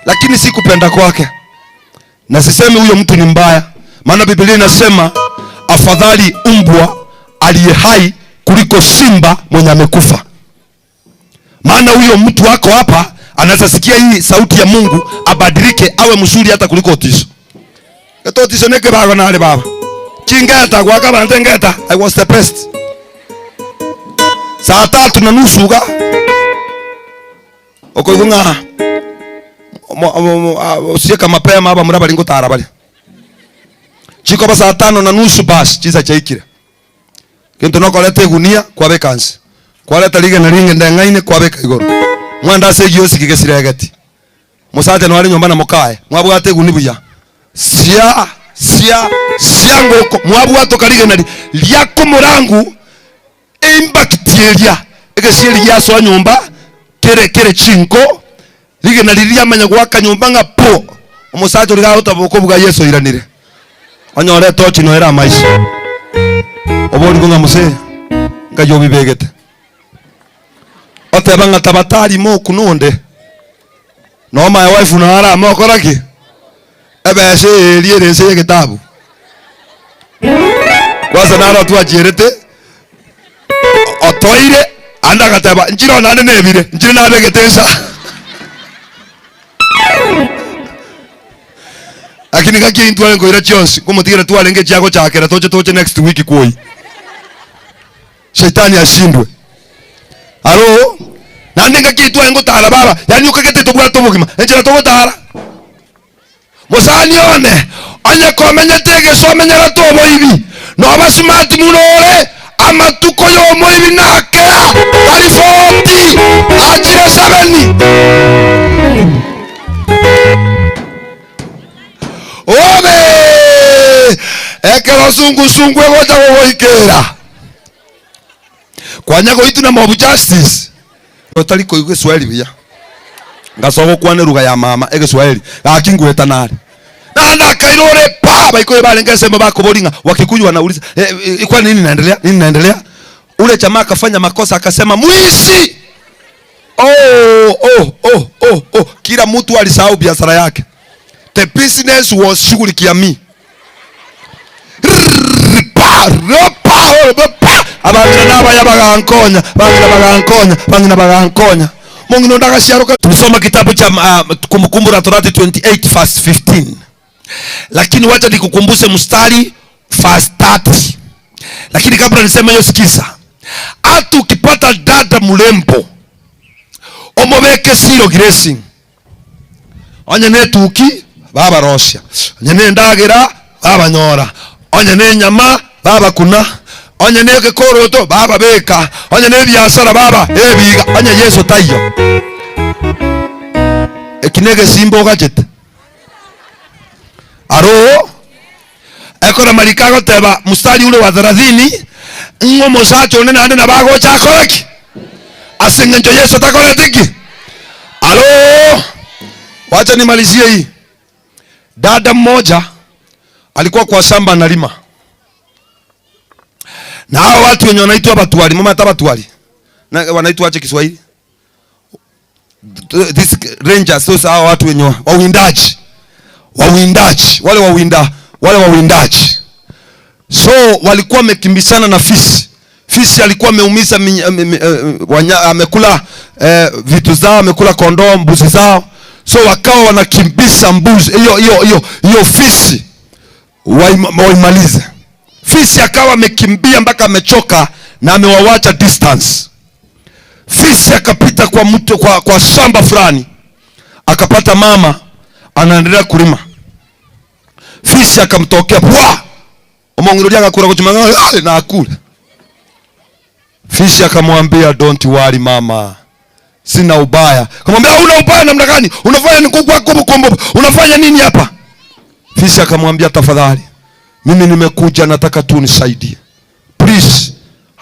Lakini sikupenda kwake na sisemi huyo mtu ni mbaya, maana Biblia inasema afadhali umbwa aliye hai kuliko simba mwenye amekufa. Maana huyo mtu wako hapa anaweza sikia hii sauti ya Mungu abadilike awe mzuri hata kuliko Otiso. Otiso neke bago na ale baba. Chingeta kwa kama ndengeta, I was the best. Saa 3:30 ga. Okoigunga. Usieka mapema hapa muraba lingo tara bali. Chiko ba saa 5:30 basi chiza chaikira. Kintu no kolete gunia kwa vacancy. Kwa leta lige na ringe ndangaine kwa beka igoro. Mwanda se gyosi kigesiragati. Musaje no ari nyomba na mukae. Mwabwate gunibuya. Sia ngoko mwabwato kalige na lyako murangu imbakteria egesiri ya so nyumba kere chinko lige na liria manya gwaka nyumba nga po umusaje uri gaho taboko buga Yesu iranire onyore tochi no era maisha obori kunga muse ngayo bibegete otebanga tabatari mo kunonde no my wife no ara mo koraki ebe se liere se kitabu kwanza naro tu ajirete otoire anda kataba njiro nane nebire njiro nabe getesa akini kaki intwale ngoira chionsi kumutikira twale nge chako chakera toche next week koi shetani ashindwe alo nande kaki twale ngotala baba yani ukakete tobwa tobugima njira tobotala musani one anye komenya tege so menyara tobo ibi no basmart munore amatuko yo moibi nakera ari 40 ajira 70 Ome ekero sungu egoja goikera kwanya goitu na mobu justice rotari ko igwe Swahili bia ngasogo kwane ruga ya mama ege Swahili akingweta nari nanda kairore pa baiko bale ngesema bako bolinga wakikuyu wanauliza kwa nini naendelea ule jamaa akafanya makosa akasema mwizi kila mtu alisahau biashara yake. The business was shughulikia mi. Mungu ndaka shiaruka. Tulisoma kitabu cha Kumbukumbu la Torati 28 verse 15. Lakini wacha nikukumbushe mstari verse 30. Lakini kabla niseme hiyo sikiza. Hata ukipata dada mlembo omobeke siro gracing. Onye netuki baba rosha. Onye nendagira baba nyora. Onye nenyama baba kuna. Onye neke koroto baba beka. Onye nebiasara baba ebiga. Onye Yesu tayo. Ekinege simbo gachete. Aro ekora marikago teba mustari ule wa 30 ngomo sacho nene ande na bago cha koraki asengenjo Yesu takora tiki. Alo wacha nimalizie hii. Dada mmoja alikuwa kwa shamba analima. Na hao watu wenye wanaitwa batuali, mama hata batuali. Na wanaitwa aje Kiswahili? This rangers, those hao watu wenye wawindaji. Wale wawindaji. So walikuwa wamekimbishana na fisi. Fisi alikuwa ameumiza amekula vitu zao, amekula kondoo, mbuzi zao. So wakawa wanakimbisha mbuzi hiyo fisi waimalize. Fisi akawa amekimbia mpaka amechoka na amewawacha distance. Fisi akapita kwa mtu kwa shamba fulani. Akapata mama anaendelea kulima. Fisi akamtokea pwa. Omongirudia akakula kuchimanga na akula. Fisi akamwambia don't worry mama. Sina ubaya. Akamwambia una ubaya namna gani? Unafanya ni kwa kombo. Unafanya nini hapa? Fisi akamwambia tafadhali. Mimi nimekuja nataka tu nisaidie. Please,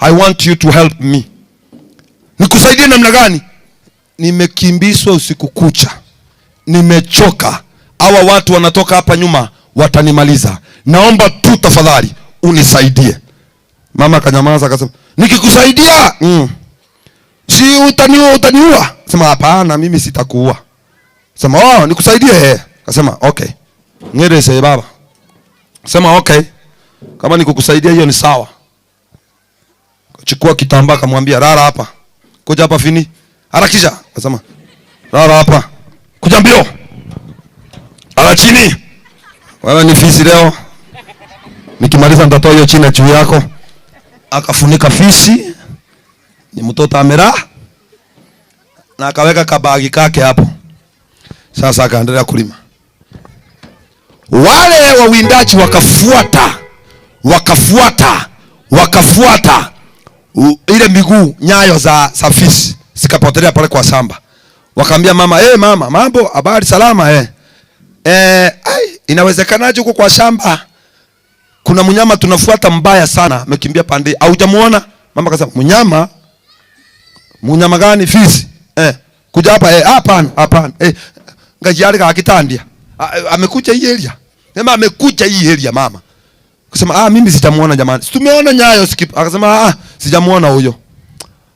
I want you to help me. Nikusaidie namna gani? Nimekimbizwa usiku kucha. Nimechoka. Hawa watu wanatoka hapa nyuma watanimaliza. Naomba tu tafadhali unisaidie. Mama kanyamaza akasema, "Nikikusaidia, si utaniua." Sema hapana, mimi sitakuua. Sema, nikusaidie." Akasema, "Okay." Ngerese baba. Sema, "Okay. Kama nikukusaidia hiyo ni sawa." Chukua kitambaa akamwambia, "Rara hapa. Kuja hapa fini." Harakisha. Akasema, Rara hapa. Kuja mbio. Ala chini. Wewe ni fisi leo. Nikimaliza nitatoa hiyo chini juu yako. Akafunika fisi. Ni mtoto amera. Na akaweka kabagi kake hapo. Sasa akaendelea kulima. Wale wawindaji wakafuata ile miguu nyayo za fisi zikapotelea pale kwa shamba. Wakaambia mama, mama, mambo, habari, salama inawezekanaje huko kwa shamba kuna mnyama tunafuata mbaya sana, amekimbia pande. Haujamuona? Mama akasema, mnyama gani? Fisi. Kuja hapa. Hapana. Ngajari kakitandia. Amekuja hii area. Sema amekuja hii area mama. Akasema mimi sijamuona jamani. Tumeona nyayo skip. Akasema sijamuona huyo.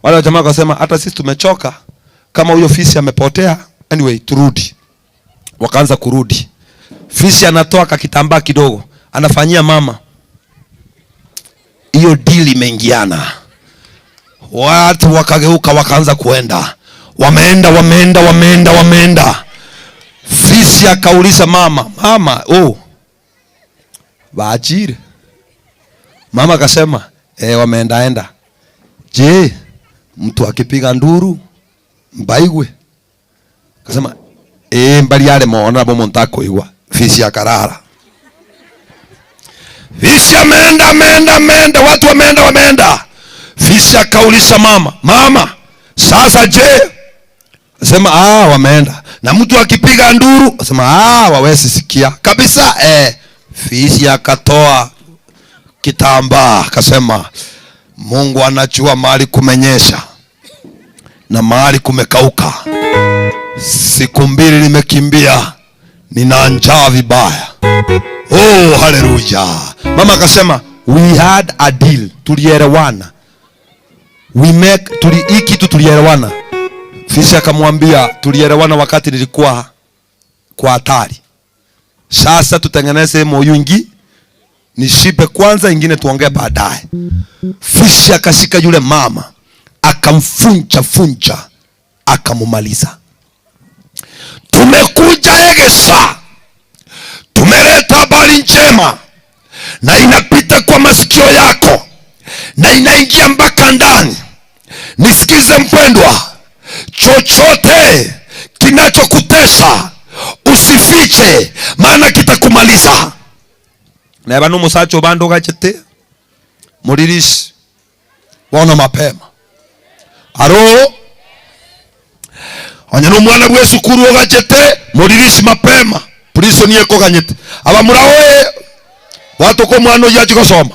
Wale jamaa wakasema hata sisi tumechoka kama huyo fisi amepotea. Anyway, turudi. Wakaanza kurudi. Fisi anatoa kakitambaa kidogo, anafanyia mama. Hiyo deal imeingiana. Watu wakageuka wakaanza kuenda. Wameenda. Fisi akauliza mama, baachire. Mama akasema, wameenda. Je, mtu akipiga nduru mbaigwe? Akasema, mbali yale muona bomo ntako igwa. Fisi akarara. Fisi ameenda, watu wameenda. Fisi akauliza mama, sasa je? Asema wameenda. Na mtu akipiga nduru, asema wawezi sikia kabisa. Fisi akatoa kitambaa, akasema Mungu anajua mahali kumenyesha na mahali kumekauka. Siku 2 nimekimbia, nina njaa vibaya. Haleluya. Mama akasema we had a deal, tulielewana. Hii kitu tulielewana. Fisi akamwambia tulielewana wakati nilikuwa kwa hatari. Sasa tutengeneze moyo ingi, nishipe kwanza, ingine tuongee baadaye. Fisi akashika yule mama, akamfunja, akamumaliza. Tumekuja Egesa, tumeleta habari njema, na inapita kwa masikio yako na inaingia mpaka ndani. Nisikize mpendwa, chochote kinachokutesa usifiche, maana kitakumaliza. Na bano musacho bando gachete muririsi wana mapema. Anyano mwana gwe sukuru gachete muririsi mapema. Police niye ko ganyete. Aba murawe watu ko mwana yachi gosoma.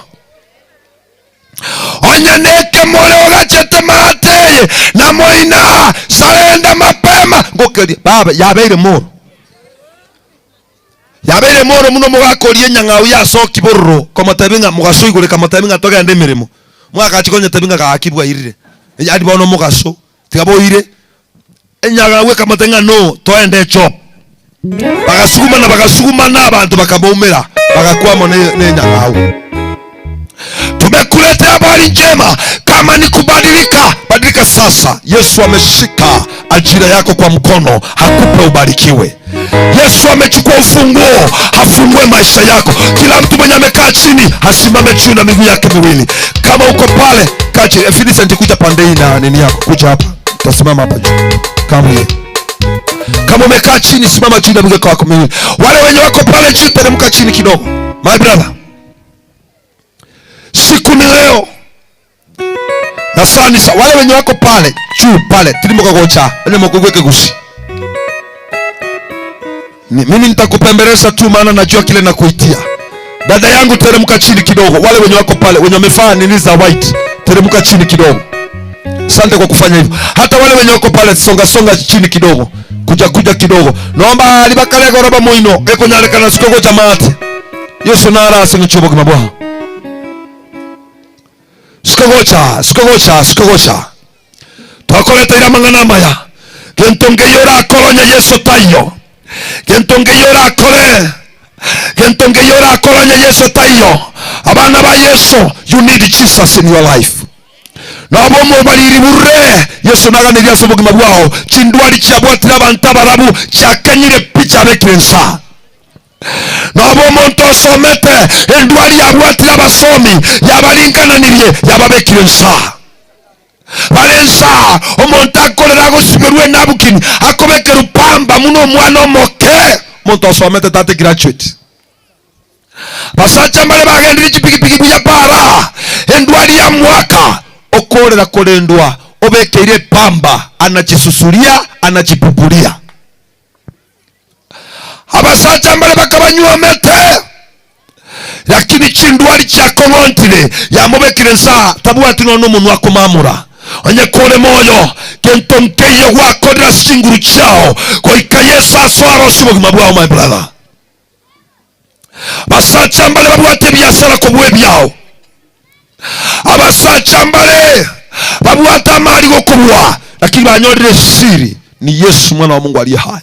Onyaneke mole gachete mateye na moina salenda mapema ngokeri baba yabeire moro muno mugakorie nyang'au ya soki borro komatabinga mugaso igure kamatabinga toga ndemirimo mwaka chikonye tabinga gakibwa irire yadi bono mugaso tigaboire enyaga we kamatenga no toende chop bagasuguma na abantu bakaboumera bagakwamo ne nyang'au. Tumekuletea habari njema, kama ni kubadilika, badilika sasa. Yesu ameshika ajira yako kwa mkono, hakupe ubarikiwe. Yesu amechukua ufunguo, hafungue maisha yako. Kila mtu mwenye amekaa chini, asimame juu na miguu yake miwili. Kama uko pale, kaa chini. Vincent, kuja pande hii na nini yako, kuja hapa. Utasimama hapa juu. Kama umekaa chini, simama juu na miguu yako miwili. Wale wenye wako pale juu, teremka chini kidogo. My brother, siku ni leo na sanisa. Wale wenye wako pale juu pale, tilimoka gocha wenye mkugweke gusi, mimi nitakupembeleza tu, maana najua kile nakuitia. Dada yangu, teremka chini kidogo. Wale wenye wako pale wenye wamevaa nini za white, teremka chini kidogo. Asante kwa kufanya hivyo. Hata wale wenye wako pale, songa chini kidogo, kuja kidogo. Naomba alibakale goroba moino eko nyalekana sikogo jamati Yesu nara asingichobo kimabwa. Sikogocha twakoleta ira mangana maya gentonge yora koronya Yesu tayo gentonge yora koronya Yesu tayo. Abana ba Yesu, you need Jesus in your life. nabo mo baliri burre Yesu naganira asobogima bwao chindwali chabwatira abantu abarabu chakanyire picha bekensa nabo muntu osomete endwali yabwatira abasomi yabalingananirye yababekensa balensa omuntu akolera gosigerwe nabukini akobekera upamba muno omwana omoke muntu osomete tate graduate basacha mbale bagendera chipikipiki buya para endwali ya mwaka okolera kolendwa obekeire pamba anachisusulia anachipupulia abasacha mbale bakabanywa mete lakini chindwali cha kongontile yamobekire nsa tabuati nono munwa akomamura onye kole moyo kento mkeyo wako dira singuru chao koika Yesu aswaro sibogima bwao my brother basacha mbale babuate biashara kubwe byao abasacha mbale babuata mali gokubwa lakini banyolire siri ni Yesu mwana wa Mungu aliye hai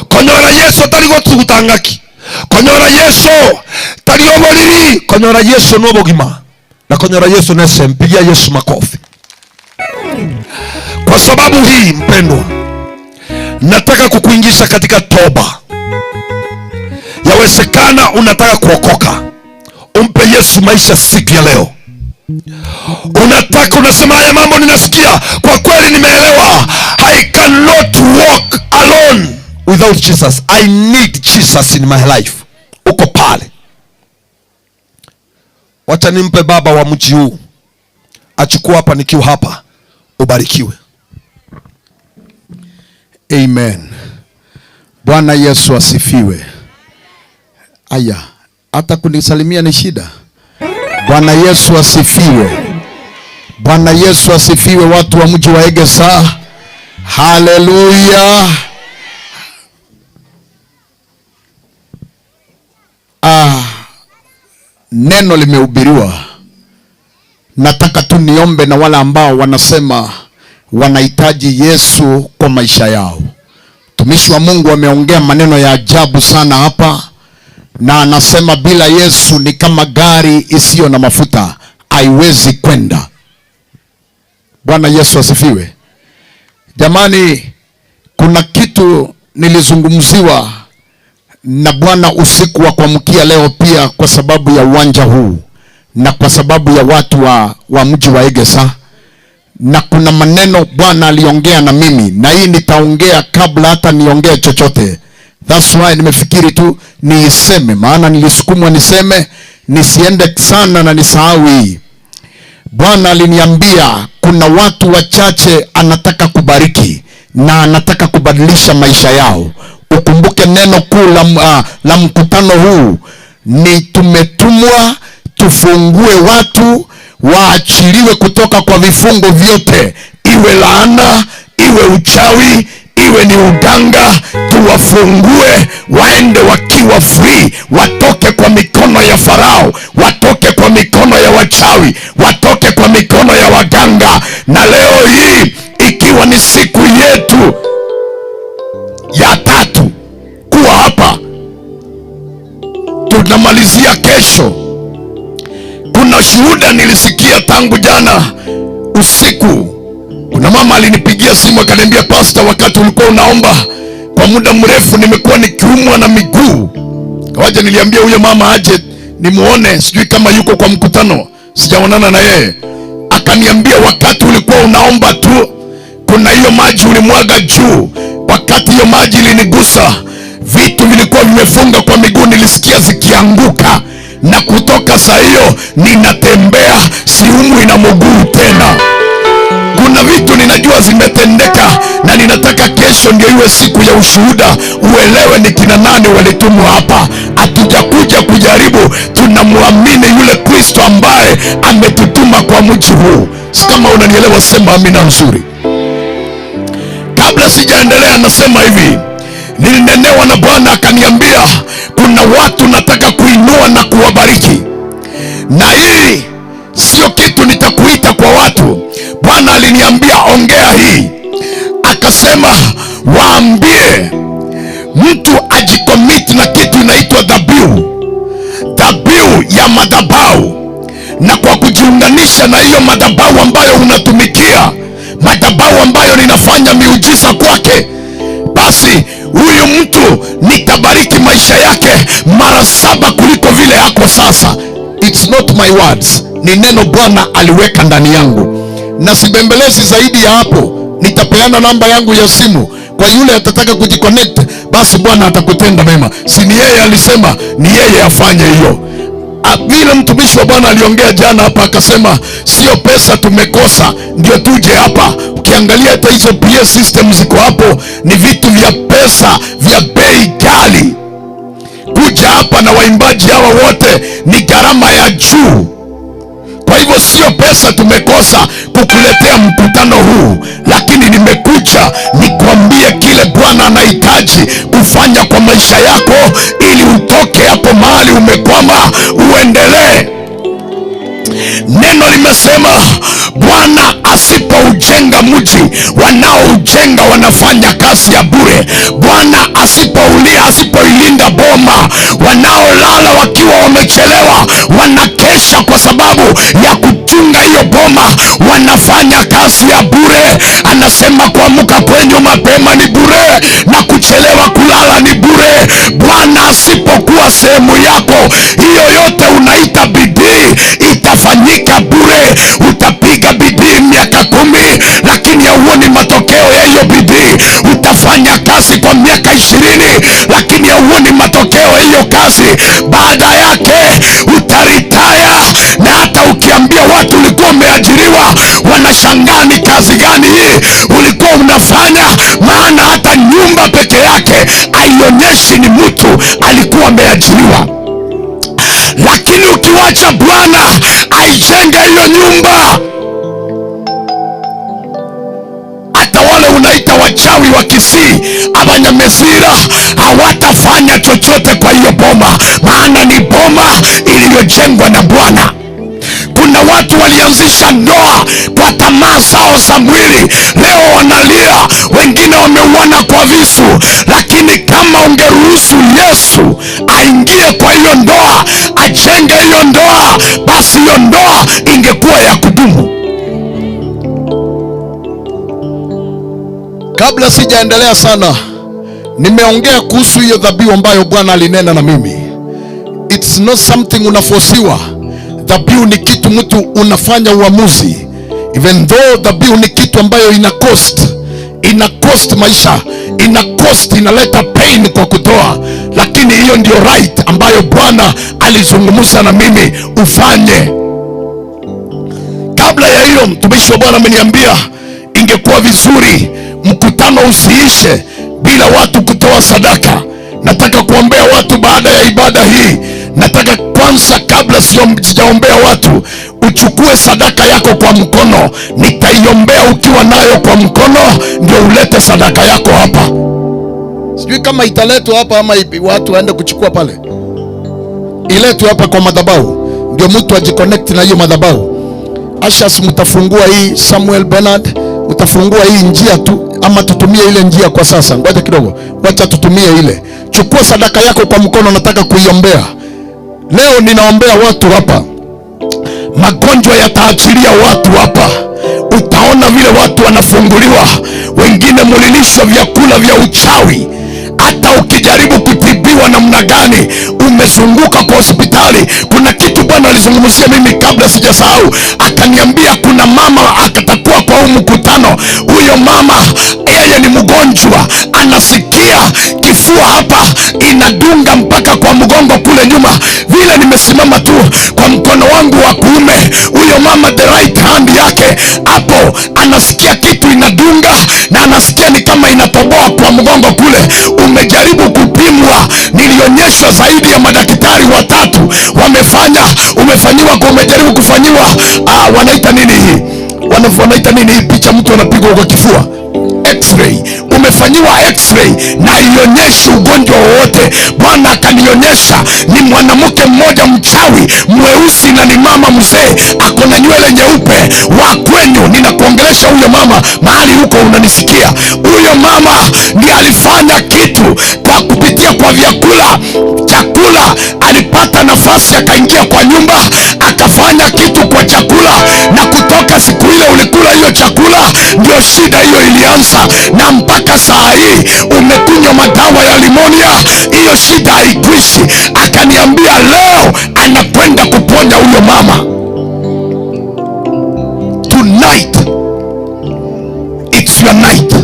konyora Yesu tali gotugutangaki konyora Yesu tali oboliri konyora Yesu nobogima na konyora Yesu nese mpigia Yesu makofi. Kwa sababu hii mpendwa, nataka kukuingisha katika toba. Yawezekana unataka kuokoka, umpe Yesu maisha siku ya leo. Unataka unasema haya mambo ninasikia, kwa kweli nimeelewa, I cannot walk alone without Jesus. I need Jesus in my life. Uko pale, wacha nimpe baba wa mji huu achukua hapa nikiwa hapa, ubarikiwe. Amen. Bwana Yesu asifiwe. Aya, hata kunisalimia ni shida. Bwana Yesu asifiwe. Bwana Yesu asifiwe, watu wa mji wa Egesa. Haleluya. Neno limehubiriwa. Nataka tu niombe na wale ambao wanasema wanahitaji Yesu kwa maisha yao. Mtumishi wa Mungu ameongea maneno ya ajabu sana hapa, na anasema bila Yesu ni kama gari isiyo na mafuta, haiwezi kwenda. Bwana Yesu asifiwe. Jamani, kuna kitu nilizungumziwa na Bwana usiku wa kuamkia leo pia, kwa sababu ya uwanja huu na kwa sababu ya watu wa mji wa Egesa, na kuna maneno Bwana aliongea na mimi, na hii nitaongea kabla hata niongee chochote. That's why nimefikiri tu niiseme, maana nilisukumwa niseme, nisiende sana na nisahau hii. Bwana aliniambia kuna watu wachache anataka kubariki na anataka kubadilisha maisha yao. Ukumbuke neno kuu la mkutano huu ni tumetumwa tufungue watu waachiliwe kutoka kwa vifungo vyote, iwe laana, iwe uchawi, iwe ni uganga. Tuwafungue waende wakiwa free, watoke kwa mikono ya Farao, watoke kwa mikono ya wachawi, watoke kwa mikono ya waganga. Na leo hii ikiwa ni siku yetu ya 3 kuwa hapa, tunamalizia kesho. Kuna shuhuda nilisikia tangu jana usiku. Kuna mama alinipigia simu akaniambia, pastor, wakati ulikuwa unaomba kwa muda mrefu nimekuwa nikiumwa na miguu. Kawaje niliambia huyo mama aje nimuone, sijui kama yuko kwa mkutano, sijaonana na yeye. Akaniambia wakati ulikuwa unaomba tu, kuna hiyo maji ulimwaga juu. Wakati hiyo maji ilinigusa, vitu vilikuwa vimefunga kwa miguu nilisikia zikianguka, na kutoka saa hiyo ninatembea, siumwi na mguu tena. Kuna vitu ninajua zimetendeka, na ninataka kesho ndio iwe siku ya ushuhuda, uelewe ni kina nani walitumwa hapa. Hatujakuja kujaribu, tunamwamini yule Kristo ambaye ametutuma kwa mji huu. Kama unanielewa sema amina nzuri. Kabla sijaendelea nasema hivi, nilinenewa na Bwana akaniambia kuna watu nataka kuinua na kuwabariki, na hii sio kitu nitakuita kwa watu. Bwana aliniambia ongea hii, akasema waambie mtu ajikomiti na kitu inaitwa dhabihu ya madhabahu, na kwa kujiunganisha pamoja na hiyo madhabahu ambayo unatumikia, madhabahu ambayo ninafanya miujiza kwake, basi huyu mtu nitabariki maisha yake mara 7 kuliko vile yako sasa. It's not my words, ni neno Bwana aliweka ndani yangu, na sibembelezi zaidi ya hapo. Nitapeana namba yangu ya simu kwa yule atataka kujiconnect, basi Bwana atakutenda mema. Si ni yeye alisema, ni yeye afanye hiyo. Vile mtumishi wa Bwana aliongea jana hapa akasema, sio pesa tumekosa ndio tuje hapa. Ukiangalia hata hizo PA system ziko hapo ni vitu vya pesa vya bei ghali. Kuja hapa na waimbaji hawa wote ni gharama ya juu. Kwa hivyo sio pesa tumekosa kukuletea mkutano huu, lakini nimekuja nikwambie kile Bwana anahitaji kufanya kwa maisha yako ili utoke hapo mahali umekwama uendelee. Neno limesema Bwana asipoujenga mji, wanaoujenga wanafanya kazi ya bure. Bwana asipoilinda boma, wanaolala wakiwa wamechelewa wanakesha kwa sababu ya kuchunga hiyo boma, wanafanya kazi ya bure. Anasema kuamka kwenyu mapema ni bure na kuchelewa kulala ni bure. Bwana asipokuwa sehemu yako, hiyo yote unaita bidii itafanyika bure. Utapiga bidii miaka 10 lakini hauoni matokeo ya hiyo bidii. Utafanya kazi kwa miaka 20 lakini hauoni matokeo ya hiyo kazi. Baada yake utaritaya, na hata ukiambia watu ulikuwa umeajiriwa wanashangaa ni kazi gani hii ulikuwa unafanya, maana hata nyumba peke yake haionyeshi ni mtu alikuwa ameajiriwa. Lakini ukiwacha Bwana aijenge hiyo nyumba, hata wale unaita wachawi wa Kisii Abanyamesira hawatafanya chochote kwa hiyo boma, maana ni boma iliyojengwa na Bwana. Kuna watu walianzisha ndoa kwa tamaa zao za mwili, leo wanalia, wengine wameuana kwa visu. Lakini kama ungeruhusu Yesu aingie kwa hiyo ndoa, ajenge hiyo ndoa, basi hiyo ndoa ingekuwa ya kudumu. Kabla sijaendelea sana, nimeongea kuhusu hiyo dhabihu ambayo Bwana alinena na mimi. It's not something unafosiwa. Dhabihu ni kitu mtu unafanya uamuzi. Even though dhabihu ni kitu ambayo ina cost maisha, inaleta pain kwa kutoa, lakini hiyo ndio right ambayo Bwana alizungumza na mimi ufanye. Kabla ya hiyo, mtumishi wa Bwana ameniambia ingekuwa vizuri mkutano usiishe bila watu kutoa sadaka. Nataka kuombea watu baada ya ibada hii. Nataka kwanza, kabla sijaombea watu, uchukue sadaka yako kwa mkono. Nitaiombea ukiwa nayo kwa mkono, ndio ulete sadaka yako hapa. Sijui kama italetwa hapa ama watu waende kuchukua pale. Iletwe hapa kwa madhabahu, ndio mtu ajiconnect na hiyo madhabahu. Ashas, mtafungua hii. Samuel Bernard, utafungua hii njia tu, ama tutumie ile njia kwa sasa? Ngoja kidogo, wacha tutumie ile. Chukua sadaka yako kwa mkono, nataka kuiombea. Leo ninaombea watu hapa. Magonjwa yataachilia watu hapa. Utaona vile watu wanafunguliwa. Wengine mulilishwa vyakula vya uchawi. Hata ukijaribu kutibiwa namna gani, umezunguka kwa hospitali. Kuna kitu Bwana alizungumzia mimi kabla sijasahau. Akaniambia kuna mama akatakuwa kwa huu mkutano. Huyo mama yeye ni mgonjwa, anasikia kifua hapa inadunga mpaka kwa mgongo kule nyuma. Vile nimesimama tu kwa mkono wangu wa kuume, huyo mama the right hand yake hapo anasikia kitu inadunga, na anasikia ni kama inatoboa kwa mgongo kule. Umejaribu kupimwa, nilionyeshwa zaidi ya madaktari 3 umefanyiwa kwa, umejaribu kufanyiwa wanaita nini hii? Wanaita nini hii picha mtu anapigwa kwa kifua? X-ray. Umefanyiwa X-ray na ionyeshi ugonjwa wowote. Bwana akanionyesha ni mwanamke mmoja mchawi mweusi, na ni mama mzee ako na nywele nyeupe wa kwenyu. Ninakuongelesha huyo mama mahali huko unanisikia. Huyo mama ndiye alifanya kitu kwa kupitia kwa vyakula. Chakula alipata nafasi, akaingia kwa nyumba akafanya kitu kwa chakula, na ndiyo shida hiyo ilianza, na mpaka saa hii umekunywa madawa ya limonia, hiyo shida haikwishi. Akaniambia leo anakwenda kuponya huyo mama. Tonight it's your night.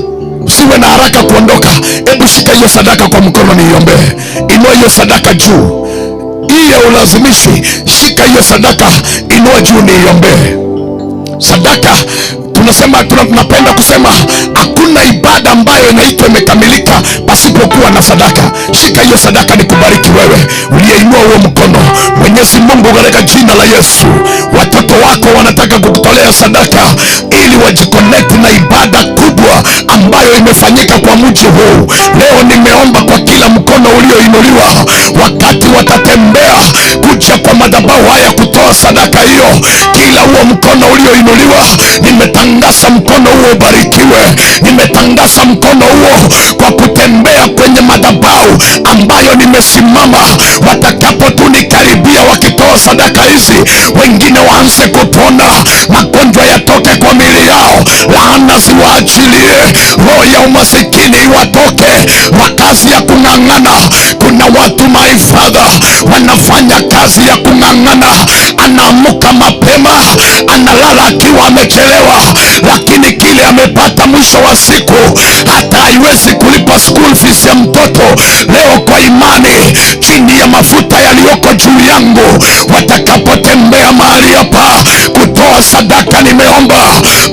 Usiwe na haraka kuondoka. Hebu shika hiyo sadaka kwa mkono niiombee. Inua hiyo sadaka juu. Hiyo ulazimishi. Shika hiyo sadaka, inua juu niiombee. Sadaka tunapenda kusema hakuna ibada ambayo inaitwa imekamilika pasipokuwa na sadaka. Shika hiyo sadaka nikubariki wewe uliyeinua huo mkono. Mwenyezi Mungu, katika jina la Yesu, watoto wako wanataka kukutolea sadaka ili wajiconnect na ibada kubwa ambayo imefanyika kwa mji huu. Leo nimeomba kwa kila mkono ulioinuliwa, wakati watatembea kuja kwa madhabahu haya kutoa sadaka hiyo, kila huo mkono ulioinuliwa, nimetangaza mkono huo ubarikiwe. Nimetangaza mkono huo kwa kutembea kwenye madhabahu ambayo nimesimama. Watakapo tu nikaribia wakitoa sadaka hizi, wengine waanze kupona, magonjwa yatoke kwa miili yao, laana ziwaachilie, roho ya umasikini iwatoke, makazi ya kung'ang'ana. Kuna watu my father wanafanya kazi ya kung'ang'ana, anaamuka mapema, analala akiwa amechelewa, lakini kile amepata mwisho wa siku hata haiwezi kulipa school fees ya mtoto. Leo kwa imani chini ya mafuta yaliyoko juu yangu, watakapotembea mahali hapa kutoa sadaka, nimeomba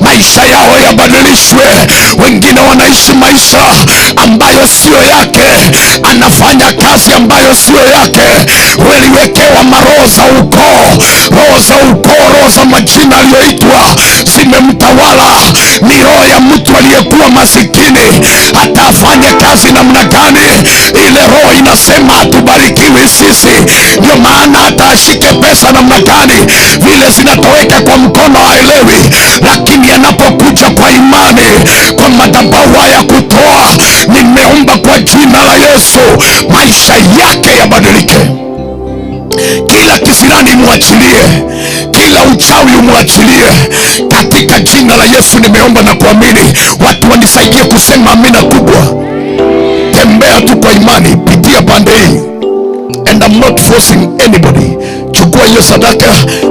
maisha yao yabadilishwe. Wengine wanaishi maisha ambayo sio yake, anafanya kazi ambayo sio yake. Waliwekewa maroho za ukoo, roho za majina aliyoitwa zimemtawala. Ni roho ya mtu aliyekuwa masikini, hata afanye kazi namna gani, ile roho inasema hatubarikiwi sisi. Ndio maana hata ashike pesa namna gani, vile zinatoweka kwa mkono haelewi, lakini anapokuja kwa imani kwa madhabahu haya kutoa, nimeomba kwa jina la Yesu maisha yake yabadilike. Kila kisirani muachilie, kila uchawi umwachilie katika jina la Yesu. Nimeomba na kuamini. Watu wanisaidie kusema amina kubwa. Tembea tu kwa imani, pitia pande hii, and I'm not forcing anybody. Chukua hiyo sadaka,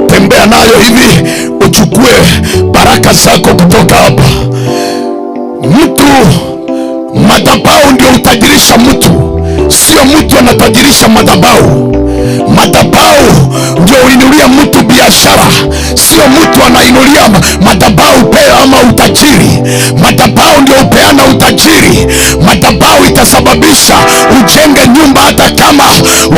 tembea nayo hivi, uchukue baraka zako kutoka hapa. Madhabahu ndio utajirisha mtu, sio mtu anatajirisha madhabahu. Madhabahu ndio uinulia mtu biashara, sio mtu anainulia madhabahu pea ama utajiri. Madhabahu ndio upeana utajiri. Madhabahu itasababisha ujenge nyumba hata kama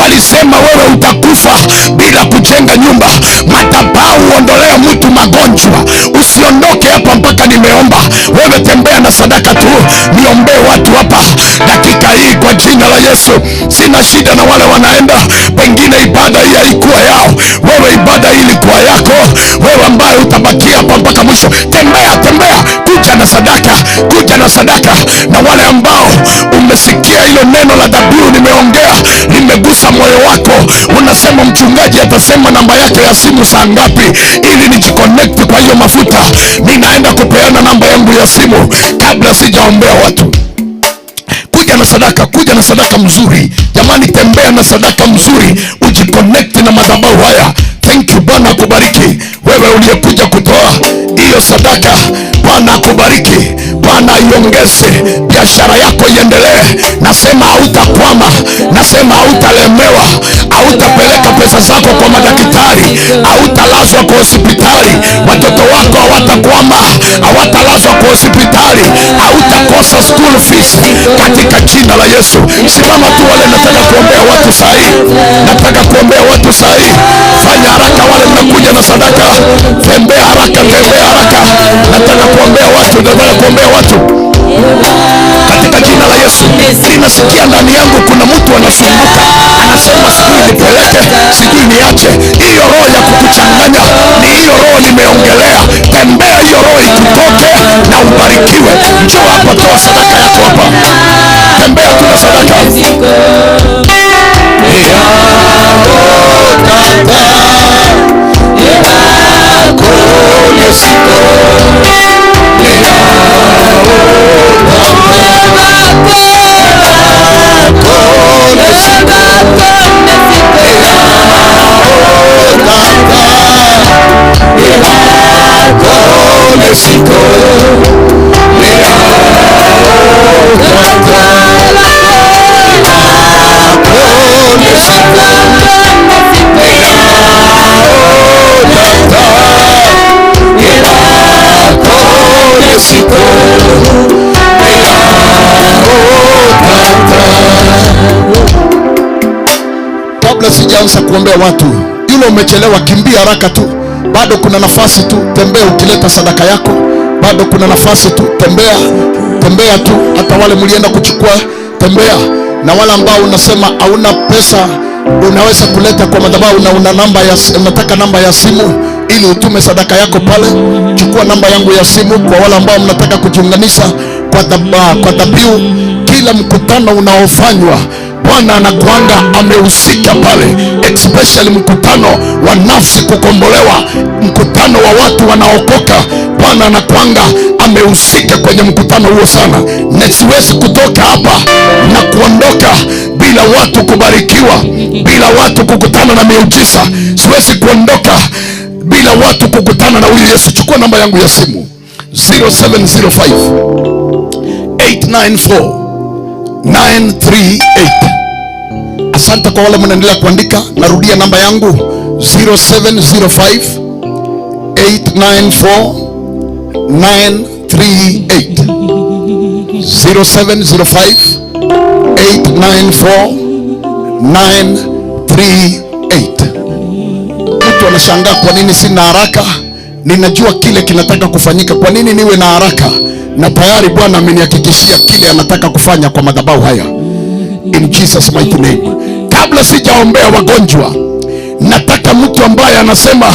walisema wewe utakufa bila kujenga nyumba. Madhabahu uondolea mtu magonjwa. Usiondoke hapa mpaka nimeomba. Wewe tembea na sadaka tu, niombee watu hapa dakika hii kwa jina la Yesu. Sina shida na wale wanaenda, pengine ibada hii haikuwa yao. Wewe ibada hii ilikuwa yako, wewe ambaye utabakia hapa mpaka mwisho. Tembea, kuja na sadaka, kuja na sadaka. Na wale ambao umesikia hilo neno la dhabihu nimeongea, limegusa moyo wako, unasema mchungaji atasema namba yake ya simu saa ngapi ili nijiconnect kwa hiyo mafuta. Ninaenda kupeana namba yangu ya simu kabla sijaombea watu. Kuja na sadaka, kuja na sadaka mzuri. Jamani, tembea na sadaka mzuri, ujiconnect na madhabahu haya. Thank you. Bwana akubariki wewe uliyekuja kutoa hiyo sadaka. Bwana akubariki, Bwana iongeze, biashara yako iendelee. Nasema hautakwama, nasema hautalemewa, hautapeleka pesa zako kwa madaktari, hautalazwa kwa hospitali. Watoto wako hawatakwama, hawatalazwa kwa hospitali, hautakosa school fees katika jina la Yesu. Simama tu wale, nataka kuombea watu sahi, nataka kuombea watu sahi. Fanya haraka wale mnakuja na sadaka, tembea haraka, tembea haraka. Nataka kuombea watu, nataka kuombea watu katika jina la Yesu. Ninasikia ndani yangu kuna mtu anasumbuka, anasema sijui nipeleke, sijui niache. Hiyo roho ya kukuchanganya ni hiyo roho nimeongelea. Tembea hiyo roho ikutoke na ubarikiwe. Njoo hapa, toa sadaka yako hapa, tembea tu na sadaka. Yeah. kabla sijaanza kuombea watu, yule umechelewa, kimbia haraka tu, bado kuna nafasi tu, tembea ukileta sadaka yako, bado kuna nafasi tu, tembea tu. Hata wale mlienda kuchukua, tembea. Na wale ambao unasema hauna pesa, unaweza kuleta kwa madhabahu na unataka namba ya simu ili utume sadaka yako pale, chukua namba yangu ya simu. Kwa wale ambao mnataka kujiunganisha kwa dhabihu, kila mkutano unaofanywa Bwana anakuanga amehusika pale, especially mkutano wa nafsi kukombolewa, mkutano wa watu wanaokoka. Bwana anakuanga amehusika kwenye mkutano huo sana, na siwezi kutoka hapa na kuondoka bila watu kubarikiwa, bila watu kukutana na miujiza. Siwezi kuondoka bila watu kukutana na huyu Yesu. Chukua namba yangu ya simu 0705 894 938. Asante kwa wale mnaendelea kuandika. Narudia namba yangu 0705 894 938. 0705 894 938. Mtu anashangaa kwa nini sina haraka. Ninajua kile kinataka kufanyika. Kwa nini niwe na haraka? Na tayari Bwana amenihakikishia kile anataka kufanya kwa madhabahu haya. In Jesus mighty name. Kabla sijaombea wagonjwa, nataka mtu ambaye anasema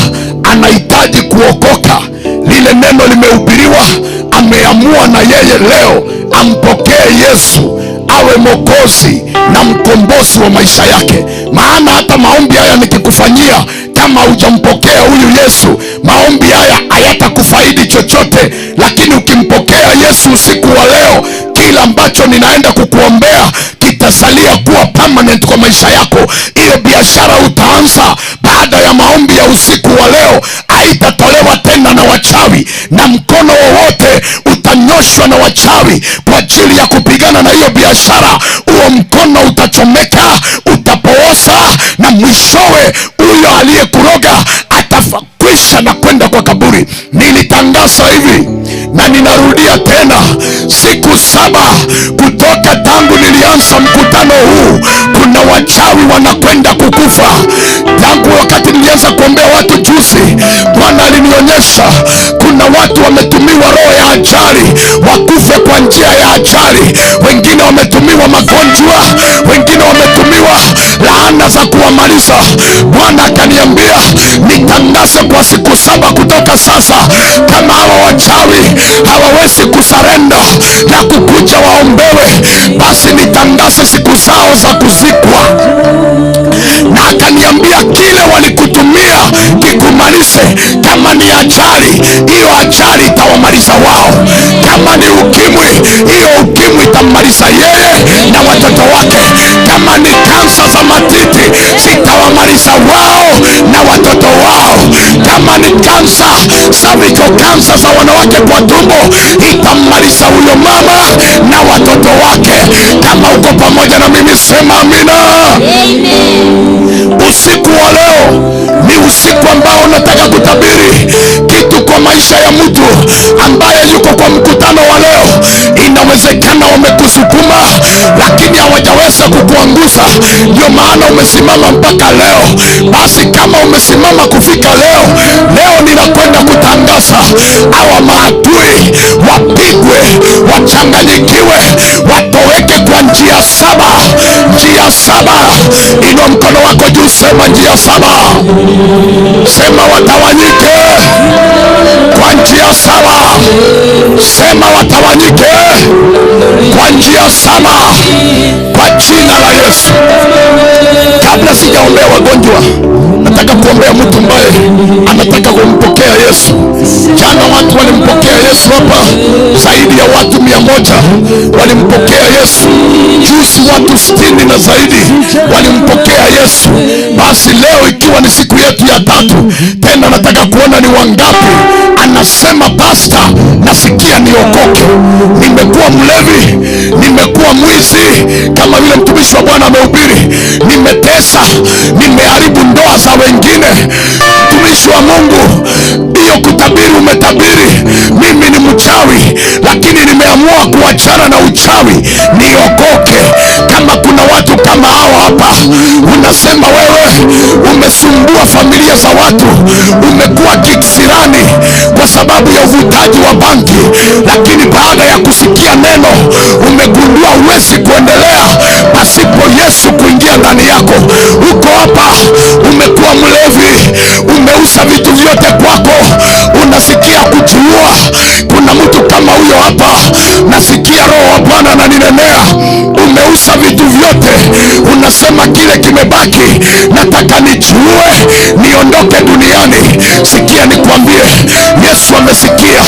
anahitaji kuokoka, lile neno limehubiriwa, ameamua na yeye leo ampokee Yesu awe mwokozi na mkombozi wa maisha yake. Maana hata maombi haya nikikufanyia, kama hujampokea huyu Yesu, maombi haya hayatakufaidi chochote. Lakini ukimpokea Yesu usiku wa leo, kila ambacho ninaenda kukuombea kitasalia kuwa permanent kwa maisha yako. Ile biashara utaanza baada ya maombi ya usiku wa leo haitatolewa tena na wachawi, na mkono wowote utanyoshwa na wachawi kwa ajili ya kupigana na hiyo biashara. Huo mkono utachomeka, utapooza, na mwishowe huyo aliyekuroga atafakwisha na kwenda kwa kaburi. Nilitangaza hivi na ninarudia tena, siku 7 kutoka tangu nilianza mkutano huu, kuna wachawi wanakwenda kukufa. Tangu wakati nilianza kuombea watu juzi, Bwana alinionyesha kuna watu wametumiwa roho ya ajali wakufe kwa njia ya ajali. Wengine wametumiwa magonjwa, wengine wametumiwa laana za kuwamaliza. Bwana akaniambia nitangaze kwa siku 7 kutoka sasa, kama hawa wachawi hawawezi kusarenda na kukuja waombewe, basi nitangaze siku zao za kuzikwa. Na akaniambia kile walikutumia kikumalize. Kama ni ajali, hiyo ajali itawamaliza wao. Kama ni ukimwi, hiyo ukimwi itamaliza yeye na watoto wake. Kama ni kansa za matiti, zitawamaliza wao na watoto wao. Kama ni kansa, cervical cancer za wanawake kwa tumbo, itamaliza huyo mama na watoto wake. Kama uko pamoja na mimi, sema amina. Usiku wa leo ni usiku ambao nataka kutabiri kitu kwa maisha ya mtu ambaye yuko kwa mkutano wa leo. Inawezekana wamekusukuma lakini hawajaweza kukuangusha, ndio maana umesimama mpaka leo. Basi kama umesimama kufika leo, ninakwenda kutangaza hawa maadui wapigwe, wachanganyikiwe, watoweke kwa njia 7. Njia 7. Inua mkono wako juu, sema njia 7. Sema watawanyike kwa njia 7. Sema watawanyike kwa njia 7 kwa jina la Yesu. Kabla sijaombea wagonjwa, nataka kuombea mtu ambaye anataka kumpokea Yesu. Jana watu walimpokea Yesu hapa, zaidi ya watu 100 walimpokea Yesu. Juzi watu 60 na zaidi walimpokea Yesu. Basi leo ikiwa ni siku yetu ya 3, tena nataka kuona ni wangapi anasema pasta, nasikia niokoke. Nimekuwa mlevi, nimekuwa mwizi kama vile mtumishi wa Bwana amehubiri, nimetesa, nimeharibu ndoa za wengine. Mtumishi wa Mungu, hiyo kutabiri umetabiri mimi ni mchawi, lakini nimeamua kuachana na uchawi niokoke. Kama kuna watu kama hao hapa, unasema wewe umesumbua familia za watu, umekuwa kisirani kwa sababu ya uvutaji wa bangi, lakini baada ya kusikia neno umegundua huwezi kuendelea pasipo Yesu kuingia ndani yako. Uko hapa umekuwa mlevi, umeuza vitu vyote kwako, unasikia kujiua. Kuna mtu kama huyo hapa, nasikia Roho wa Bwana ananinenea. Umeuza vitu vyote, unasema kile kimebaki nataka nijiue niondoke duniani. Sikia nikwambie, Yesu amesikia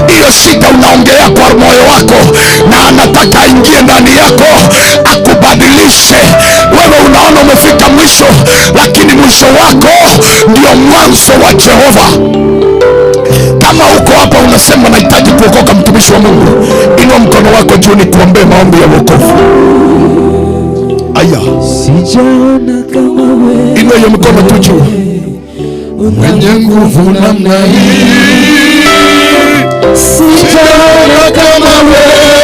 hiyo shida unaongelea kwa moyo wako, na anataka aingie ndani yako akubadilishe. Wewe unaona umefika mwisho, lakini mwisho wako ndio mwanzo wa Jehova. Kama uko hapa unasema nahitaji kuokoka, mtumishi wa Mungu, inua mkono wako juu nikuombee maombi ya wokovu. Aya, sijaona kama wewe. Inua hiyo mkono tu juu. Mwenye nguvu namna hii, sijaona kama wewe.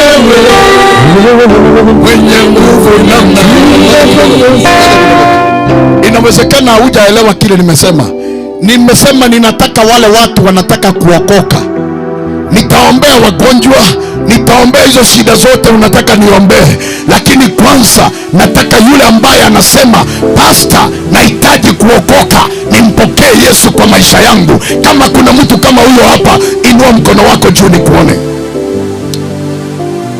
Mwenye nguvu namna hii. Inawezekana hujaelewa kile nimesema. Nimesema ninataka wale watu wanataka kuokoka. Nitaombea wagonjwa, nitaombea hizo shida zote unataka niombee, lakini kwanza nataka yule ambaye anasema pastor, nahitaji kuokoka, nimpokee Yesu kwa maisha yangu. Kama kuna mtu kama huyo hapa, inua mkono wako juu nikuone.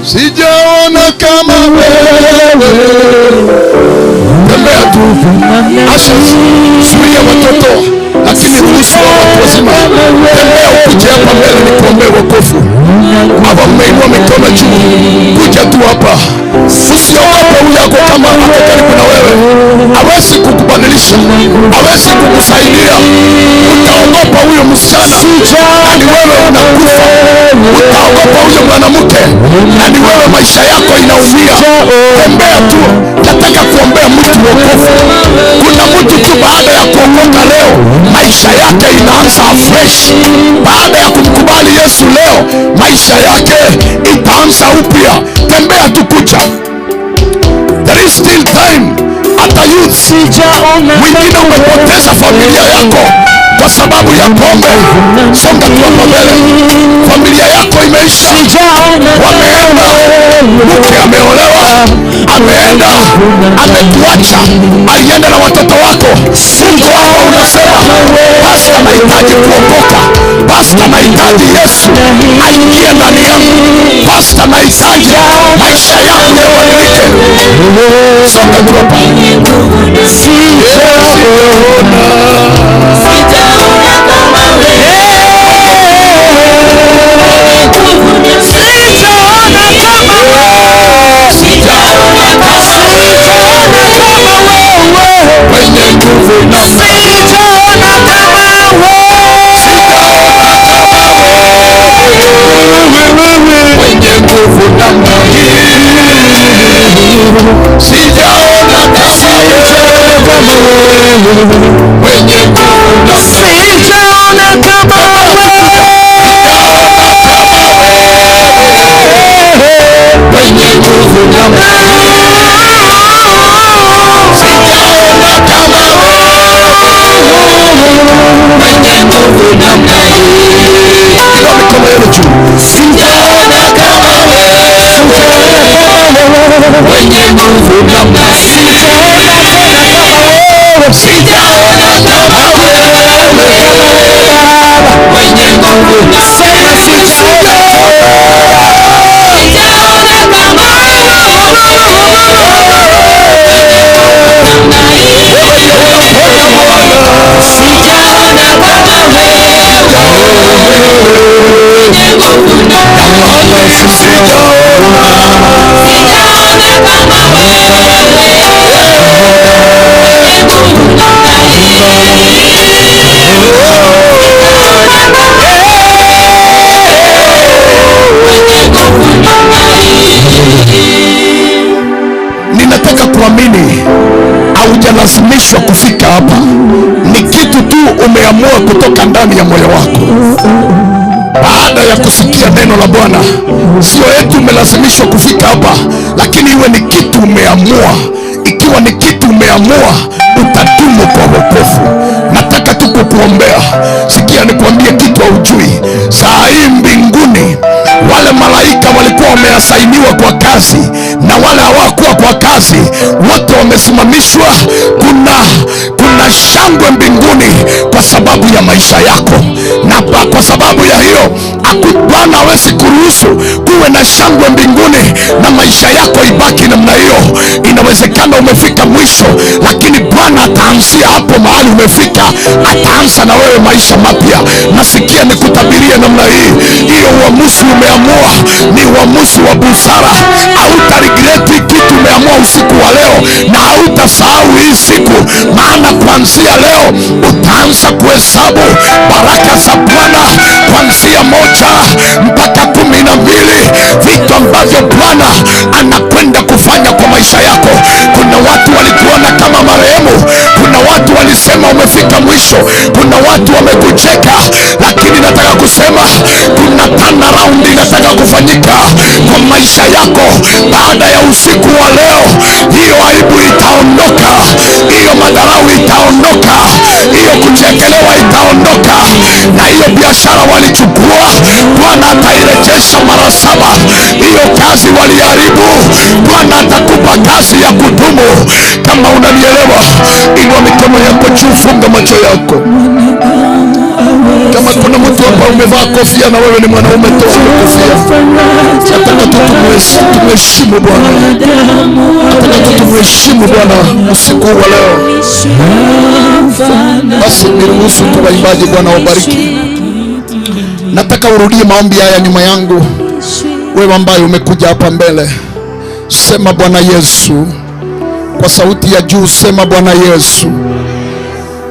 Sijaona kama wewe. Tembea tu. Asha, zuia watoto, lakini ruhusu watu wazima. Tembea ukuje hapa mbele nikuombee wokovu. Hapa mmeinua mikono juu, kuja tu hapa. Usiogope huyu yako kama ako karibu na wewe. Hawezi kukubadilisha, hawezi kukusaidia. Utaogopa huyo msichana, na ni wewe unakufa. Utaogopa huyo mwanamke, na ni wewe maisha yako inaumia. Tembea tu. Nataka kuombea mtu wokovu. Kuna mtu tu baada ya kuokoka leo, maisha yake inaanza fresh. Baada ya kumkubali Yesu leo, maisha yake itaanza upya. Tembea tu, kuja. There is still time. Hata youth, wengine umepoteza familia yako kwa sababu ya pombe. Songa tu hapa mbele. Familia yako imeisha, wameenda, mke ameolewa, ameenda, amekuacha, alienda na watoto wako. Mungu wako unasema, pastor, nahitaji kuokoka. Pastor, nahitaji Yesu aingie ndani yangu. Pastor, nahitaji maisha yangu yabadilike. Songa tu hapa. Ninataka kuamini haujalazimishwa kufika hapa. Ni kitu tu umeamua kutoka ndani ya moyo wako baada ya kusikia neno la Bwana. Sio eti umelazimishwa kufika hapa, lakini iwe ni kitu umeamua. Ikiwa ikiwa ni kitu umeamua utadumu kwa wokovu. Nataka tu kukuombea. Sikia nikwambie kitu haujui. Saa hii mbinguni wale malaika walikuwa wameasainiwa kwa kazi na wale hawakuwa kwa kazi wote wamesimamishwa. Kuna shangwe mbinguni kwa sababu ya maisha yako, na kwa sababu ya hiyo Bwana hawezi kuruhusu kuwe na shangwe mbinguni na maisha yako ibaki namna hiyo. Inawezekana umefika mwisho, lakini Bwana ataanzia hapo mahali umefika, ataanza na wewe maisha mapya. Nasikia nikutabirie namna hii, hiyo uamuzi umeamua ni uamuzi wa busara. Hautaregreti kitu umeamua usiku wa leo, na hautasahau hii siku, maana kuanzia leo utaanza kuhesabu baraka za Bwana kuanzia 1 mpaka 12, vitu ambavyo Bwana anakwenda kufanya kwa maisha yako. Kuna watu walikuona kama marehemu, kuna watu walisema umefika mwisho, kuna watu wamekucheka, lakini nataka kusema kuna turnaround inataka kufanyika kwa maisha yako. Baada ya usiku wa leo, hiyo aibu itaondoka, hiyo madharau itaondoka, hiyo kuchekelewa itaondoka, na hiyo biashara walichukua Bwana atairejesha mara 7. Hiyo kazi waliharibu Bwana atakupa kazi ya kudumu. Kama unanielewa, inua mikono yako juu, funga macho yako. Kama kuna mtu hapa umevaa kofia na wewe ni mwanaume, toa kofia. Nataka tumheshimu Bwana, nataka tumheshimu Bwana usiku wa leo. Basi niruhusu tu waimbaji, Bwana wabariki. Nataka urudie maombi haya nyuma yangu. Wewe ambaye umekuja hapa mbele, sema Bwana Yesu kwa sauti ya juu, sema Bwana Yesu,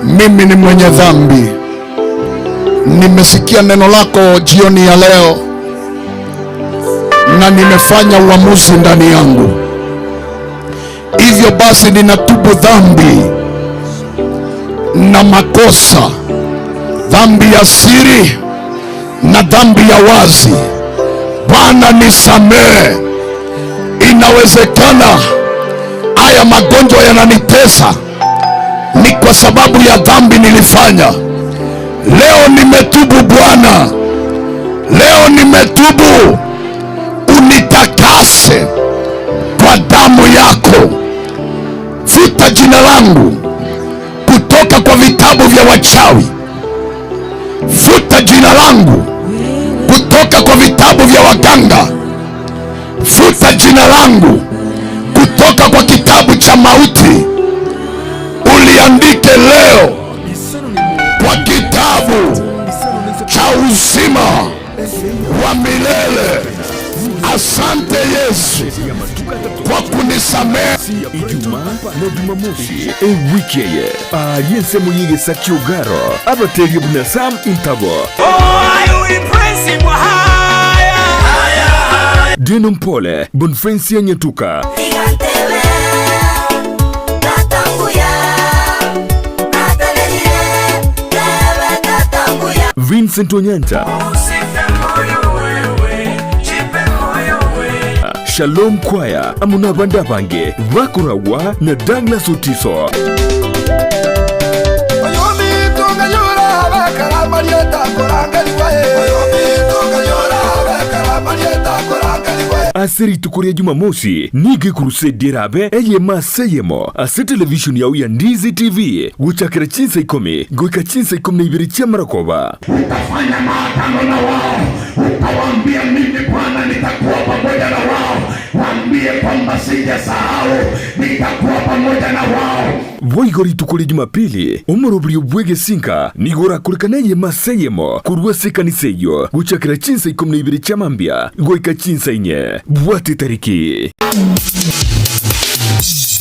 mimi ni mwenye dhambi. Nimesikia neno lako jioni ya leo na nimefanya uamuzi ndani yangu. Hivyo basi ninatubu dhambi na makosa, dhambi ya siri na dhambi ya wazi. Bwana nisamehe. Inawezekana haya magonjwa yananitesa ni kwa sababu ya dhambi nilifanya. Leo nimetubu Bwana, leo nimetubu. Unitakase kwa damu yako, futa jina langu kutoka kwa vitabu vya wachawi, futa jina langu kutoka kwa vitabu vya waganga, futa jina langu kutoka kwa kitabu cha mauti, uliandike leo kwa kitabu cha uzima wa milele. Asante Yesu kwa kunisamehe. Ijumaa na Jumamosi ewikeye aliyense muyige sakiogaro abaterie buna Sam Intabo Dino Mpole Bonfensi ya Nyetuka Vincent Onyanja Shalom Kwaya amuna banda bange Vakurawa na Douglas Otiso Asiri tukuria Jumamosi nige kurusedi rabe eye maseyemo ase television yau ya Ndizi TV guchakira chinsa 10 goika chinsa 12 chia marakoba. Utafanya maagano na wao, utawaambia mimi Bwana nitakuwa pamoja na wao, waambie kwamba sijasahau, nitakuwa pamoja na wao. Voigori tukuria Jumapili umuruburi ubwege sinka nigora kurikaneye maseyemo kurwa sekaniseyo guchakira chinsa 12 chia mambia goika chinsa 4 bwate tariki.